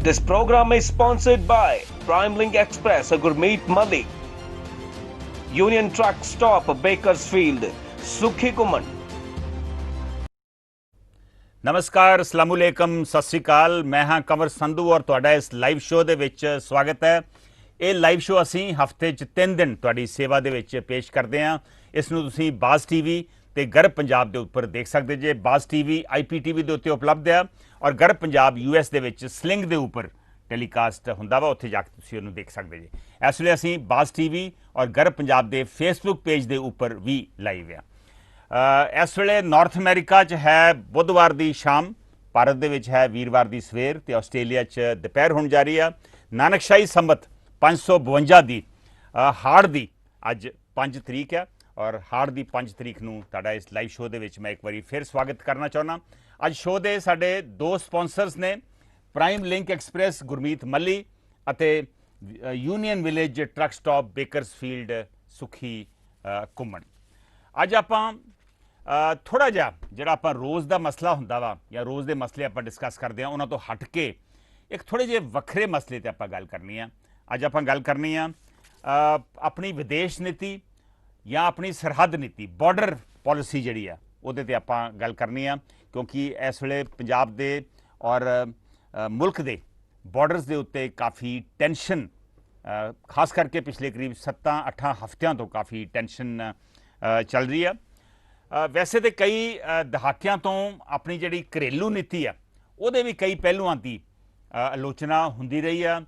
This program is sponsored by PrimeLink Express, Gurmeet Mali, Union Truck Stop, Bakersfield, Sukhi Kuman. नमस्कार, अस्सलामुअलैकुम, सत श्री अकाल। मैं हाँ कंवर संधू और तुहाडा इस लाइव शो ਦੇ ਵਿੱਚ ਸਵਾਗਤ ਹੈ। ਇਹ ਲਾਈਵ ਸ਼ੋ ਅਸੀਂ ਹਫਤੇ 'ਚ 3 ਦਿਨ ਤੁਹਾਡੀ ਸੇਵਾ ਦੇ ਵਿੱਚ ਪੇਸ਼ ਕਰਦੇ ਹਾਂ। ਇਸ ਨੂੰ ਤੁਸੀਂ ਬਾਜ਼ ਟੀਵੀ ਤੇ ਗਰਬ ਪੰਜਾਬ ਦੇ ਉੱਪਰ ਦੇਖ ਸਕਦੇ ਜੇ। ਬਾਜ਼ ਟੀਵੀ IPTV ਦੇ ਉੱਤੇ ਉਪਲਬਧ ਹੈ ਔਰ ਗਰਬ ਪੰਜਾਬ US ਦੇ ਵਿੱਚ ਸਲਿੰਗ ਦੇ ਉੱਪਰ ਟੈਲੀਕਾਸਟ ਹੁੰਦਾ ਵਾ, ਉੱਥੇ ਜਾ ਕੇ ਤੁਸੀਂ ਉਹਨੂੰ ਦੇਖ ਸਕਦੇ ਜੇ। ਇਸ ਵੇਲੇ ਅਸੀਂ ਬਾਜ਼ ਟੀਵੀ ਔਰ ਗਰਬ ਪੰਜਾਬ ਦੇ ਫੇਸਬੁੱਕ ਪੇਜ ਦੇ ਉੱਪਰ ਵੀ ਲਾਈਵ ਆ। ਇਸ ਵੇਲੇ ਨਾਰਥ ਅਮਰੀਕਾ 'ਚ ਹੈ ਬੁੱਧਵਾਰ ਦੀ ਸ਼ਾਮ, ਭਾਰਤ ਦੇ ਵਿੱਚ ਹੈ ਵੀਰਵਾਰ ਦੀ ਸਵੇਰ ਤੇ ਆਸਟ੍ਰੇਲੀਆ 'ਚ ਦੁਪਹਿਰ ਹੋਣ ਜਾ ਰਹੀ ਆ। ਨਾਨਕਸ਼ਾਹੀ ਸੰਮਤ 552 ਦੀ ਹਾੜ ਦੀ ਅੱਜ 5 ਤਰੀਕ ਹੈ ਔਰ ਹਾੜ ਦੀ 5 ਤਰੀਕ ਨੂੰ ਤੁਹਾਡਾ ਇਸ ਲਾਈਵ ਸ਼ੋਅ ਦੇ ਵਿੱਚ ਮੈਂ ਇੱਕ ਵਾਰੀ ਫਿਰ ਸਵਾਗਤ ਕਰਨਾ ਚਾਹੁੰਦਾ। ਅੱਜ ਸ਼ੋਅ ਦੇ ਸਾਡੇ ਦੋ ਸਪਾਂਸਰਸ ਨੇ, ਪ੍ਰਾਈਮ ਲਿੰਕ ਐਕਸਪ੍ਰੈਸ ਗੁਰਮੀਤ ਮੱਲੀ ਅਤੇ union village truck stop Bakersfield ਸੁਖੀ ਘੁੰਮਣ। ਅੱਜ ਆਪਾਂ ਥੋੜ੍ਹਾ ਜਿਹਾ ਜਿਹੜਾ ਆਪਾਂ ਰੋਜ਼ ਦਾ ਮਸਲਾ ਹੁੰਦਾ ਵਾ ਜਾਂ ਰੋਜ਼ ਦੇ ਮਸਲੇ ਆਪਾਂ ਡਿਸਕਸ ਕਰਦੇ ਹਾਂ, ਉਹਨਾਂ ਤੋਂ ਹਟ ਕੇ ਇੱਕ ਥੋੜ੍ਹੇ ਜਿਹੇ ਵੱਖਰੇ ਮਸਲੇ 'ਤੇ ਆਪਾਂ ਗੱਲ ਕਰਨੀ ਆ। ਅੱਜ ਆਪਾਂ ਗੱਲ ਕਰਨੀ ਆ ਆਪਣੀ ਵਿਦੇਸ਼ ਨੀਤੀ ਜਾਂ ਆਪਣੀ ਸਰਹੱਦ ਨੀਤੀ, ਬਾਰਡਰ ਪਾਲਿਸੀ ਜਿਹੜੀ ਆ ਉਹਦੇ 'ਤੇ ਆਪਾਂ ਗੱਲ ਕਰਨੀ ਆ, ਕਿਉਂਕਿ ਇਸ ਵੇਲੇ ਪੰਜਾਬ ਦੇ ਔਰ ਮੁਲਕ ਦੇ ਬਾਰਡਰਸ ਦੇ ਉੱਤੇ ਕਾਫੀ ਟੈਨਸ਼ਨ, ਖਾਸ ਕਰਕੇ ਪਿਛਲੇ ਕਰੀਬ 7-8 ਹਫ਼ਤਿਆਂ ਤੋਂ ਕਾਫੀ ਟੈਨਸ਼ਨ ਚੱਲ ਰਹੀ ਆ। ਵੈਸੇ ਤਾਂ ਕਈ ਦਹਾਕਿਆਂ ਤੋਂ ਆਪਣੀ ਜਿਹੜੀ ਘਰੇਲੂ ਨੀਤੀ ਆ ਉਹਦੇ ਵੀ ਕਈ ਪਹਿਲੂਆਂ ਦੀ ਆਲੋਚਨਾ ਹੁੰਦੀ ਰਹੀ ਆ।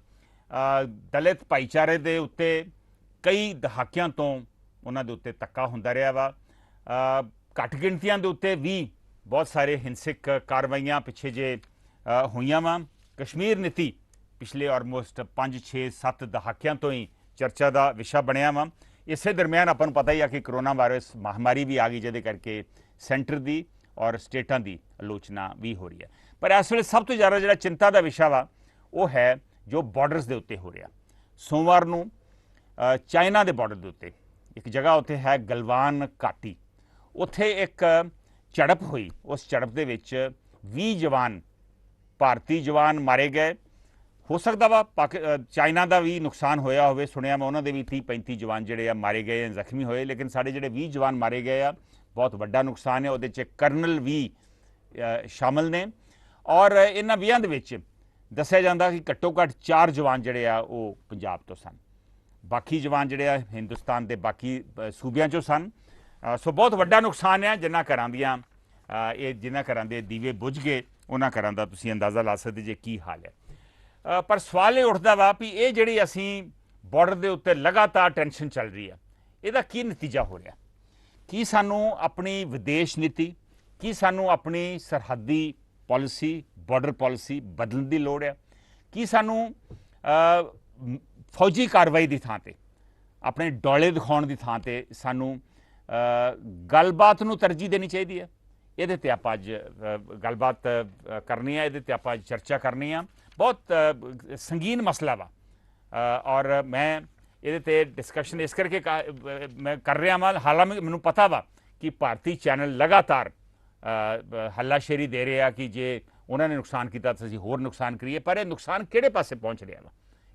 ਦਲਿਤ ਭਾਈਚਾਰੇ ਦੇ ਉੱਤੇ ਕਈ ਦਹਾਕਿਆਂ ਤੋਂ ਉਹਨਾਂ ਦੇ ਉੱਤੇ ਧੱਕਾ ਹੁੰਦਾ ਰਿਹਾ ਵਾ। ਘੱਟ ਗਿਣਤੀਆਂ ਦੇ ਉੱਤੇ ਵੀ ਬਹੁਤ ਸਾਰੇ ਹਿੰਸਕ ਕਾਰਵਾਈਆਂ ਪਿੱਛੇ ਜੇ ਹੋਈਆਂ ਵਾ। ਕਸ਼ਮੀਰ ਨੀਤੀ ਪਿਛਲੇ ਆਲਮੋਸਟ 5-6-7 ਦਹਾਕਿਆਂ ਤੋਂ ਹੀ ਚਰਚਾ ਦਾ ਵਿਸ਼ਾ ਬਣਿਆ ਵਾ। ਇਸੇ ਦਰਮਿਆਨ ਆਪਾਂ ਨੂੰ ਪਤਾ ਹੀ ਆ ਕਿ ਕਰੋਨਾ ਵਾਇਰਸ ਮਹਾਮਾਰੀ ਵੀ ਆ ਗਈ, ਜਿਹਦੇ ਕਰਕੇ ਸੈਂਟਰ ਦੀ ਔਰ ਸਟੇਟਾਂ ਦੀ ਆਲੋਚਨਾ ਵੀ ਹੋ ਰਹੀ ਹੈ। ਪਰ ਇਸ ਵੇਲੇ ਸਭ ਤੋਂ ਜ਼ਿਆਦਾ ਜਿਹੜਾ ਚਿੰਤਾ ਦਾ ਵਿਸ਼ਾ ਵਾ ਉਹ ਹੈ ਜੋ ਬਾਰਡਰਸ ਦੇ ਉੱਤੇ ਹੋ ਰਿਹਾ। ਸੋਮਵਾਰ ਨੂੰ ਚਾਈਨਾ ਦੇ ਬਾਰਡਰ ਦੇ ਉੱਤੇ ਇੱਕ ਜਗ੍ਹਾ ਉੱਥੇ ਹੈ ਗਲਵਾਨ ਘਾਟੀ, ਉੱਥੇ ਇੱਕ ਝੜਪ ਹੋਈ। ਉਸ ਝੜਪ ਦੇ ਵਿੱਚ 20 ਜਵਾਨ, ਭਾਰਤੀ ਜਵਾਨ ਮਾਰੇ ਗਏ। ਹੋ ਸਕਦਾ ਵਾ ਚਾਈਨਾ ਦਾ ਵੀ ਨੁਕਸਾਨ ਹੋਇਆ ਹੋਵੇ, ਸੁਣਿਆ ਮੈਂ ਉਹਨਾਂ ਦੇ ਵੀ 30-35 ਜਵਾਨ ਜਿਹੜੇ ਆ ਮਾਰੇ ਗਏ, ਜ਼ਖਮੀ ਹੋਏ। ਲੇਕਿਨ ਸਾਡੇ ਜਿਹੜੇ 20 ਜਵਾਨ ਮਾਰੇ ਗਏ ਆ ਬਹੁਤ ਵੱਡਾ ਨੁਕਸਾਨ ਹੈ। ਉਹਦੇ 'ਚ ਕਰਨਲ ਵੀ ਸ਼ਾਮਲ ਨੇ ਔਰ ਇਹਨਾਂ 20 ਦੇ ਵਿੱਚ ਦੱਸਿਆ ਜਾਂਦਾ ਕਿ ਘੱਟੋ ਘੱਟ 4 ਜਵਾਨ ਜਿਹੜੇ ਆ ਉਹ ਪੰਜਾਬ ਤੋਂ ਸਨ, ਬਾਕੀ ਜਵਾਨ ਜਿਹੜੇ ਆ ਹਿੰਦੁਸਤਾਨ ਦੇ ਬਾਕੀ ਸੂਬਿਆਂ 'ਚੋਂ ਸਨ। ਸੋ ਬਹੁਤ ਵੱਡਾ ਨੁਕਸਾਨ ਹੈ। ਜਿਨ੍ਹਾਂ ਘਰਾਂ ਦੇ ਦੀਵੇ ਬੁਝ ਗਏ ਉਹਨਾਂ ਘਰਾਂ ਦਾ ਤੁਸੀਂ ਅੰਦਾਜ਼ਾ ਲਾ ਸਕਦੇ ਜੇ ਕੀ ਹਾਲ ਹੈ। ਪਰ ਸਵਾਲ ਇਹ ਉੱਠਦਾ ਵਾ ਵੀ ਇਹ ਜਿਹੜੀ ਅਸੀਂ ਬਾਰਡਰ ਦੇ ਉੱਤੇ ਲਗਾਤਾਰ ਟੈਨਸ਼ਨ ਚੱਲ ਰਹੀ ਆ, ਇਹਦਾ ਕੀ ਨਤੀਜਾ ਹੋ ਰਿਹਾ? ਕੀ ਸਾਨੂੰ ਆਪਣੀ ਵਿਦੇਸ਼ ਨੀਤੀ, ਕੀ ਸਾਨੂੰ ਆਪਣੀ ਸਰਹੱਦੀ ਪਾਲਿਸੀ, ਬਾਰਡਰ ਪਾਲਿਸੀ ਬਦਲਣ ਦੀ ਲੋੜ ਆ? ਕੀ ਸਾਨੂੰ ਫੌਜੀ ਕਾਰਵਾਈ ਦੀ ਥਾਂ 'ਤੇ, ਆਪਣੇ ਡੋਲੇ ਦਿਖਾਉਣ ਦੀ ਥਾਂ 'ਤੇ ਸਾਨੂੰ ਗੱਲਬਾਤ ਨੂੰ ਤਰਜੀਹ ਦੇਣੀ ਚਾਹੀਦੀ ਹੈ? ਇਹਦੇ 'ਤੇ ਆਪਾਂ ਅੱਜ ਗੱਲਬਾਤ ਕਰਨੀ ਆ, ਇਹਦੇ 'ਤੇ ਆਪਾਂ ਅੱਜ ਚਰਚਾ ਕਰਨੀ ਆ। ਬਹੁਤ ਸੰਗੀਨ ਮਸਲਾ ਵਾ ਔਰ ਮੈਂ ਇਹਦੇ 'ਤੇ ਡਿਸਕਸ਼ਨ ਇਸ ਕਰਕੇ ਮੈਂ ਕਰ ਰਿਹਾ ਵਾਂ, ਹਾਲਾਂਕਿ ਮੈਨੂੰ ਪਤਾ ਵਾ ਕਿ ਭਾਰਤੀ ਚੈਨਲ ਲਗਾਤਾਰ ਹੱਲਾਸ਼ੇਰੀ ਦੇ ਰਹੇ ਆ ਕਿ ਜੇ ਉਹਨਾਂ ਨੇ ਨੁਕਸਾਨ ਕੀਤਾ ਤਾਂ ਅਸੀਂ ਹੋਰ ਨੁਕਸਾਨ ਕਰੀਏ। ਪਰ ਇਹ ਨੁਕਸਾਨ ਕਿਹੜੇ ਪਾਸੇ ਪਹੁੰਚ ਰਿਹਾ ਵਾ,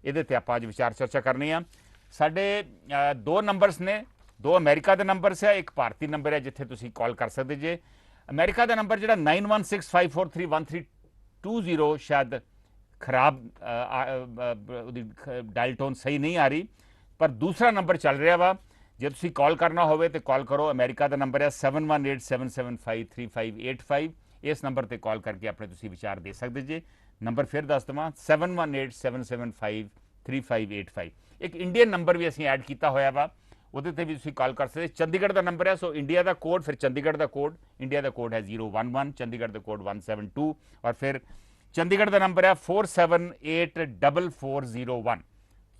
ਇਹਦੇ 'ਤੇ ਆਪਾਂ ਅੱਜ ਵਿਚਾਰ ਚਰਚਾ ਕਰਨੀ ਆ। ਸਾਡੇ 2 ਨੰਬਰਸ ਨੇ, 2 ਅਮਰੀਕਾ ਦੇ ਨੰਬਰਸ ਹੈ, ਇੱਕ ਭਾਰਤੀ ਨੰਬਰ ਹੈ ਜਿੱਥੇ ਤੁਸੀਂ ਕਾਲ ਕਰ ਸਕਦੇ ਜੇ। ਅਮਰੀਕਾ ਦਾ ਨੰਬਰ ਜਿਹੜਾ 9165431320 ਸ਼ਾਇਦ ਖਰਾਬ ਉਹਦੀ ਡਾਇਲ ਟੋਨ ਸਹੀ ਨਹੀਂ ਆ ਰਹੀ, ਪਰ ਦੂਸਰਾ ਨੰਬਰ ਚੱਲ ਰਿਹਾ ਵਾ। ਜੇ ਤੁਸੀਂ ਕਾਲ ਕਰਨਾ ਹੋਵੇ ਤਾਂ ਕਾਲ ਕਰੋ। ਅਮਰੀਕਾ ਦਾ ਨੰਬਰ ਹੈ 7187753585। ਇਸ ਨੰਬਰ 'ਤੇ ਕਾਲ ਕਰਕੇ ਆਪਣੇ ਤੁਸੀਂ ਵਿਚਾਰ ਦੇ ਸਕਦੇ ਜੇ। ਨੰਬਰ ਫਿਰ ਦੱਸ ਦੇਵਾਂ, 7187753585। ਇੱਕ ਇੰਡੀਅਨ ਨੰਬਰ ਵੀ ਅਸੀਂ ਐਡ ਕੀਤਾ ਹੋਇਆ ਵਾ, ਉਹਦੇ 'ਤੇ ਵੀ ਤੁਸੀਂ ਕਾਲ ਕਰ ਸਕਦੇ। ਚੰਡੀਗੜ੍ਹ ਦਾ ਨੰਬਰ ਹੈ, ਸੋ ਇੰਡੀਆ ਦਾ ਕੋਡ, ਫਿਰ ਚੰਡੀਗੜ੍ਹ ਦਾ ਕੋਡ, ਇੰਡੀਆ ਦਾ ਕੋਡ ਹੈ 011, ਚੰਡੀਗੜ੍ਹ ਦਾ ਕੋਡ 172 ਔਰ ਫਿਰ ਚੰਡੀਗੜ੍ਹ ਦਾ ਨੰਬਰ ਹੈ 478440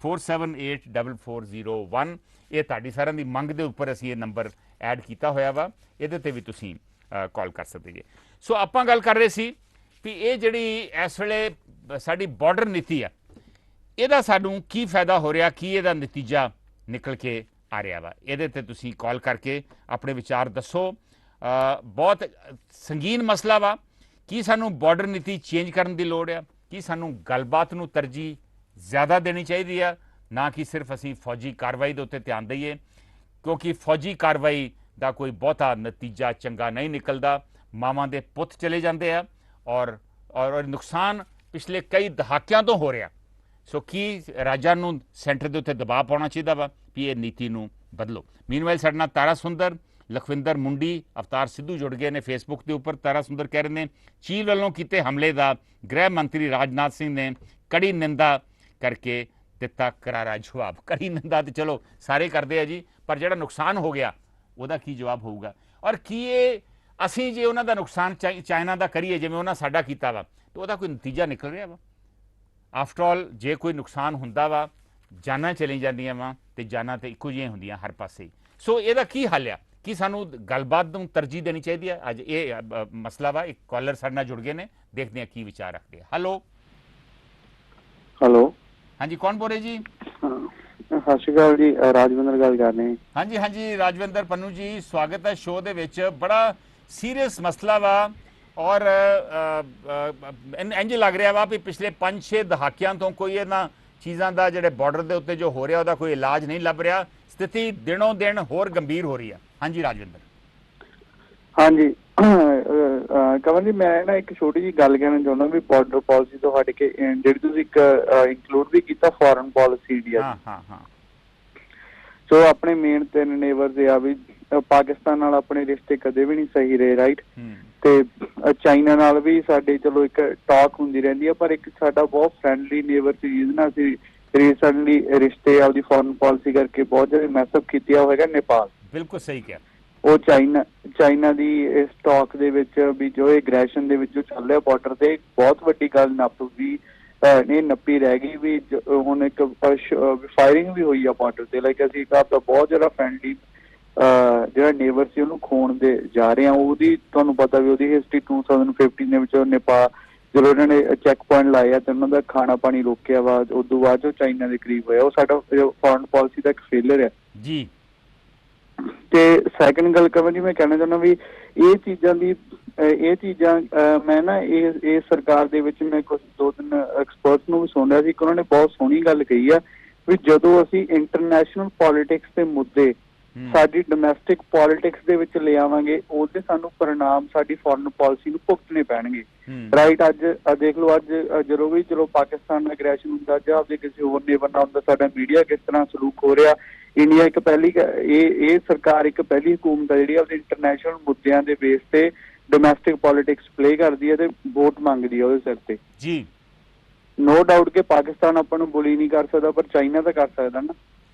478440। ਇਹ ਤੁਹਾਡੀ ਸਾਰਿਆਂ ਦੀ ਮੰਗ ਦੇ ਉੱਪਰ ਅਸੀਂ ਇਹ ਨੰਬਰ ਐਡ ਕੀਤਾ ਹੋਇਆ ਵਾ, ਇਹਦੇ 'ਤੇ ਵੀ ਤੁਸੀਂ ਕਾਲ ਕਰ ਸਕਦੇ ਜੇ। ਸੋ ਆਪਾਂ ਗੱਲ ਕਰ ਰਹੇ ਸੀ ਵੀ ਇਹ ਜਿਹੜੀ ਇਸ ਵੇਲੇ ਸਾਡੀ ਬਾਰਡਰ ਨੀਤੀ ਆ, ਇਹਦਾ ਸਾਨੂੰ ਕੀ ਫਾਇਦਾ ਹੋ ਰਿਹਾ, ਕੀ ਇਹਦਾ ਨਤੀਜਾ ਨਿਕਲ ਕੇ ਆ ਰਿਹਾ ਵਾ, ਇਹਦੇ 'ਤੇ ਤੁਸੀਂ ਕਾਲ ਕਰਕੇ ਆਪਣੇ ਵਿਚਾਰ ਦੱਸੋ। ਬਹੁਤ ਸੰਗੀਨ ਮਸਲਾ ਵਾ। ਕੀ ਸਾਨੂੰ ਬਾਰਡਰ ਨੀਤੀ ਚੇਂਜ ਕਰਨ ਦੀ ਲੋੜ ਆ? ਕਿ ਸਾਨੂੰ ਗੱਲਬਾਤ ਨੂੰ ਤਰਜੀਹ ਜ਼ਿਆਦਾ ਦੇਣੀ ਚਾਹੀਦੀ ਆ, ਨਾ ਕਿ ਸਿਰਫ ਅਸੀਂ ਫੌਜੀ ਕਾਰਵਾਈ ਦੇ ਉੱਤੇ ਧਿਆਨ ਦਈਏ, ਕਿਉਂਕਿ ਫੌਜੀ ਕਾਰਵਾਈ ਦਾ ਕੋਈ ਬਹੁਤਾ ਨਤੀਜਾ ਚੰਗਾ ਨਹੀਂ ਨਿਕਲਦਾ। ਮਾਵਾਂ ਦੇ ਪੁੱਤ ਚਲੇ ਜਾਂਦੇ ਆ ਔਰ ਨੁਕਸਾਨ ਪਿਛਲੇ ਕਈ ਦਹਾਕਿਆਂ ਤੋਂ ਹੋ ਰਿਹਾ। ਸੋ ਕੀ ਰਾਜਾਂ ਨੂੰ ਸੈਂਟਰ ਦੇ ਉੱਤੇ ਦਬਾਅ ਪਾਉਣਾ ਚਾਹੀਦਾ ਵਾ ਵੀ ਇਹ ਨੀਤੀ ਨੂੰ ਬਦਲੋ। ਮੀਨਵਾਈਲ ਸਾਡੇ ਨਾਲ ਤਾਰਾ ਸੁੰਦਰ, ਲਖਵਿੰਦਰ ਮੁੰਡੀ, ਅਵਤਾਰ ਸਿੱਧੂ ਜੁੜ ਗਏ ਨੇ ਫੇਸਬੁੱਕ ਦੇ ਉੱਪਰ। ਤਾਰਾ ਸੁੰਦਰ ਕਹਿ ਰਹੇ ਨੇ ਚੀਨ ਵੱਲੋਂ ਕੀਤੇ ਹਮਲੇ ਦਾ ਗ੍ਰਹਿ ਮੰਤਰੀ ਰਾਜਨਾਥ ਸਿੰਘ ਨੇ ਕੜੀ ਨਿੰਦਾ ਕਰਕੇ ਦਿੱਤਾ ਕਰਾਰਾ ਜਵਾਬ। ਕੜੀ ਨਿੰਦਾ ਤੇ ਚਲੋ ਸਾਰੇ ਕਰਦੇ ਆ ਜੀ, ਪਰ ਜਿਹੜਾ ਨੁਕਸਾਨ ਹੋ ਗਿਆ ਉਹਦਾ ਕੀ ਜਵਾਬ ਹੋਊਗਾ? ਔਰ ਕੀ ਇਹ ਅਸੀਂ ਜੇ ਉਹਨਾਂ ਦਾ ਨੁਕਸਾਨ ਚਾਈਨਾ ਦਾ ਕਰੀਏ ਜਿਵੇਂ ਉਹਨਾਂ ਸਾਡਾ ਕੀਤਾ ਵਾ ਤਾਂ ਉਹਦਾ ਕੋਈ ਨਤੀਜਾ ਨਿਕਲ ਰਿਹਾ ਵਾ? ਆਫਟਰ ਆਲ ਜੇ ਕੋਈ ਨੁਕਸਾਨ ਹੁੰਦਾ ਵਾ, ਜਾਨਾਂ ਚਲੀ ਜਾਂਦੀਆਂ ਵਾ, ਤੇ ਜਾਨਾਂ ਤੇ ਇੱਕੋ ਜਿਹੀਆਂ ਹੁੰਦੀਆਂ ਹਰ ਪਾਸੇ। ਸੋ ਇਹਦਾ ਕੀ ਹੱਲ ਆ? ਕੀ ਸਾਨੂੰ ਗੱਲਬਾਤ ਨੂੰ ਤਰਜੀਹ ਦੇਣੀ ਚਾਹੀਦੀ ਹੈ? ਅੱਜ ਇਹ ਮਸਲਾ ਵਾ। ਇੱਕ ਕਾਲਰ ਸਾਡੇ ਨਾਲ ਜੁੜ ਗਏ ਨੇ, ਦੇਖਦੇ ਹਾਂ ਕੀ ਵਿਚਾਰ ਰੱਖਦੇ ਆ। ਹੈਲੋ ਹੈਲੋ, ਹਾਂਜੀ, ਕੌਣ ਬੋਲ ਰਹੇ ਜੀ? ਸਤਿ ਸ਼੍ਰੀ ਅਕਾਲ ਜੀ, ਰਾਜਵਿੰਦਰ ਗੱਲ ਕਰ ਰਹੇ। ਹਾਂਜੀ ਹਾਂਜੀ, ਰਾਜਵਿੰਦਰ ਪੰਨੂ ਜੀ, ਸਵਾਗਤ ਹੈ ਸ਼ੋਅ ਦੇ ਵਿੱਚ। ਬੜਾ ਸੀਰੀਅਸ ਮਸਲਾ ਵਾ ਔਰ ਇੰਜ ਲੱਗ ਰਿਹਾ ਵਾ ਵੀ ਪਿਛਲੇ 5-6 ਦਹਾਕਿਆਂ ਤੋਂ ਕੋਈ ਇਹਨਾਂ ਚੀਜ਼ਾਂ ਦਾ ਜਿਹੜੇ ਬਾਰਡਰ ਦੇ ਉੱਤੇ ਜੋ ਹੋ ਰਿਹਾ ਉਹਦਾ ਕੋਈ ਇਲਾਜ ਨਹੀਂ ਲੱਭ ਰਿਹਾ। ਸਥਿਤੀ ਦਿਨੋਂ ਦਿਨ ਹੋਰ ਗੰਭੀਰ ਹੋ ਰਹੀ ਹੈ। ਹਾਂਜੀ ਰਾਜਵਿੰਦਰ। ਹਾਂਜੀ ਕਮਲ ਜੀ, ਮੈਂ ਨਾ ਇੱਕ ਛੋਟੀ ਜਿਹੀ ਗੱਲ ਕਹਿਣਾ ਚਾਹੁੰਦਾ ਵੀ ਬਾਰਡਰ ਪਾਲਿਸੀ ਤੋਂ ਹਟ ਕੇ ਜਿਹੜੀ ਤੁਸੀਂ ਇੱਕ ਇਨਕਲੂਡ ਵੀ ਕੀਤਾ ਫੋਰਨ ਪਾਲਿਸੀ ਇੰਡੀਆ ਦੀ। ਹਾਂ। ਸੋ ਆਪਣੇ ਮੇਨ 3 ਨੇਬਰਸ ਆ ਵੀ ਪਾਕਿਸਤਾਨ ਨਾਲ ਆਪਣੇ ਰਿਸ਼ਤੇ ਕਦੇ ਵੀ ਨਹੀਂ ਸਹੀ ਰਹੇ, ਰਾਈਟ? ਤੇ ਚਾਈਨਾ ਨਾਲ ਵੀ ਸਾਡੇ ਚਲੋ ਇੱਕ ਟਾਕ ਹੁੰਦੀ ਰਹਿੰਦੀ ਹੈ, ਪਰ ਇੱਕ ਸਾਡਾ ਬਹੁਤ ਫਰੈਂਡਲੀ ਨੇਬਰ ਸੀ ਜਿਹਦੇ ਨਾਲ ਅਸੀਂ ਰੀਸੈਂਟਲੀ ਰਿਸ਼ਤੇ ਆਪਦੀ ਫੋਰਨ ਪਾਲਿਸੀ ਕਰਕੇ ਬਹੁਤ ਜ਼ਿਆਦਾ ਮੈਸਅਪ ਕੀਤੀ ਹੋਏਗਾ, ਨੇਪਾਲ। ਬਿਲਕੁਲ ਸਹੀ ਕਿਹਾ। ਉਹ ਚਾਈਨਾ ਦੀ ਇਸ ਟਾਕ ਦੇ ਵਿੱਚ ਵੀ ਜੋ ਐਗਰੈਸ਼ਨ ਦੇ ਵਿੱਚ ਜੋ ਚੱਲ ਰਿਹਾ ਬਾਰਡਰ ਤੇ, ਬਹੁਤ ਵੱਡੀ ਗੱਲ ਨੱਪੀ ਰਹਿ ਗਈ ਵੀ ਹੁਣ ਇੱਕ ਫਾਇਰਿੰਗ ਵੀ ਹੋਈ ਆ ਬਾਰਡਰ ਤੇ। ਲਾਈਕ ਅਸੀਂ ਆਪਦਾ ਬਹੁਤ ਜ਼ਿਆਦਾ ਫਰੈਂਡਲੀ ਜਿਹੜਾ ਨੇਬਰ ਸੀ ਉਹਨੂੰ ਖੋਣ ਦੇ ਜਾ ਰਹੇ ਆ। ਉਹਦੀ ਤੁਹਾਨੂੰ ਪਤਾ ਵੀ ਉਹਦੀ ਹਿਸਟਰੀ 2015 ਦੇ ਵਿੱਚ ਨੇਪਾਲ ਜਦੋਂ ਇਹਨਾਂ ਨੇ ਚੈੱਕ ਪੁਆਇੰਟ ਲਾਏ ਆ ਤੇ ਉਹਨਾਂ ਦਾ ਖਾਣਾ ਪਾਣੀ ਰੋਕਿਆ ਵਾ, ਉਦੋਂ ਬਾਅਦ ਜੋ ਚਾਈਨਾ ਦੇ ਕਰੀਬ ਹੋਇਆ। ਉਹ ਸਾਡਾ ਫੋਰਨ ਪਾਲਿਸੀ ਦਾ ਇੱਕ ਫੇਲਰ ਹੈ ਜੀ। ਤੇ ਸੈਕਿੰਡ ਗੱਲ ਕਰਾਂ ਜੀ, ਮੈਂ ਕਹਿਣਾ ਚਾਹੁੰਦਾ ਵੀ ਇਹ ਚੀਜ਼ਾਂ ਮੈਂ ਨਾ ਇਹ ਸਰਕਾਰ ਦੇ ਵਿੱਚ ਮੈਂ ਕੁਝ 2-3 ਐਕਸਪਰਟਸ ਨੂੰ ਵੀ ਸੁਣ ਰਿਹਾ ਸੀ ਕਿ ਉਹਨਾਂ ਨੇ ਬਹੁਤ ਸੋਹਣੀ ਗੱਲ ਕਹੀ ਆ ਵੀ ਜਦੋਂ ਅਸੀਂ ਇੰਟਰਨੈਸ਼ਨਲ ਪੋਲੀਟਿਕਸ ਦੇ ਮੁੱਦੇ ਸਾਡੀ ਡੋਮੈਸਟਿਕ ਪੋਲੀਟਿਕਸ ਦੇ ਵਿੱਚ ਲੈ ਆਵਾਂਗੇ, ਉਹਦੇ ਸਾਨੂੰ ਪਰਿਣਾਮ ਸਾਡੀ ਫੋਰਨ ਪਾਲਿਸੀ ਨੂੰ ਭੁਗਤਣੇ ਪੈਣਗੇ, ਰਾਈਟ? ਅੱਜ ਦੇਖ ਲਓ, ਅੱਜ ਜਦੋਂ ਵੀ ਚਲੋ ਪਾਕਿਸਤਾਨ ਨਾਲ ਐਗਰੈਸ਼ਨ ਹੁੰਦਾ ਜਾਂ ਆਪਦੇ ਕਿਸੇ ਹੋਰ ਨੇਬਰ ਨਾਲ ਹੁੰਦਾ, ਸਾਡਾ ਮੀਡੀਆ ਕਿਸ ਤਰ੍ਹਾਂ ਸਲੂਕ ਹੋ ਰਿਹਾ। ਇੰਡੀਆ ਇੱਕ ਪਹਿਲੀ ਇਹ ਸਰਕਾਰ ਇੱਕ ਪਹਿਲੀ ਹਕੂਮਤ ਹੈ ਜਿਹੜੀ ਆਪਦੇ ਇੰਟਰਨੈਸ਼ਨਲ ਮੁੱਦਿਆਂ ਦੇ ਬੇਸ ਤੇ ਡੋਮੈਸਟਿਕ ਪੋਲੀਟਿਕਸ ਪਲੇ ਕਰਦੀ ਹੈ ਤੇ ਵੋਟ ਮੰਗਦੀ ਹੈ ਉਹਦੇ ਸਿਰ ਤੇ ਜੀ। ਨੋ ਡਾਊਟ ਕਿ ਪਾਕਿਸਤਾਨ ਆਪਾਂ ਨੂੰ ਬੁਲੀ ਨਹੀਂ ਕਰ ਸਕਦਾ, ਪਰ ਚਾਈਨਾ ਤਾਂ ਕਰ ਸਕਦਾ ਨਾ।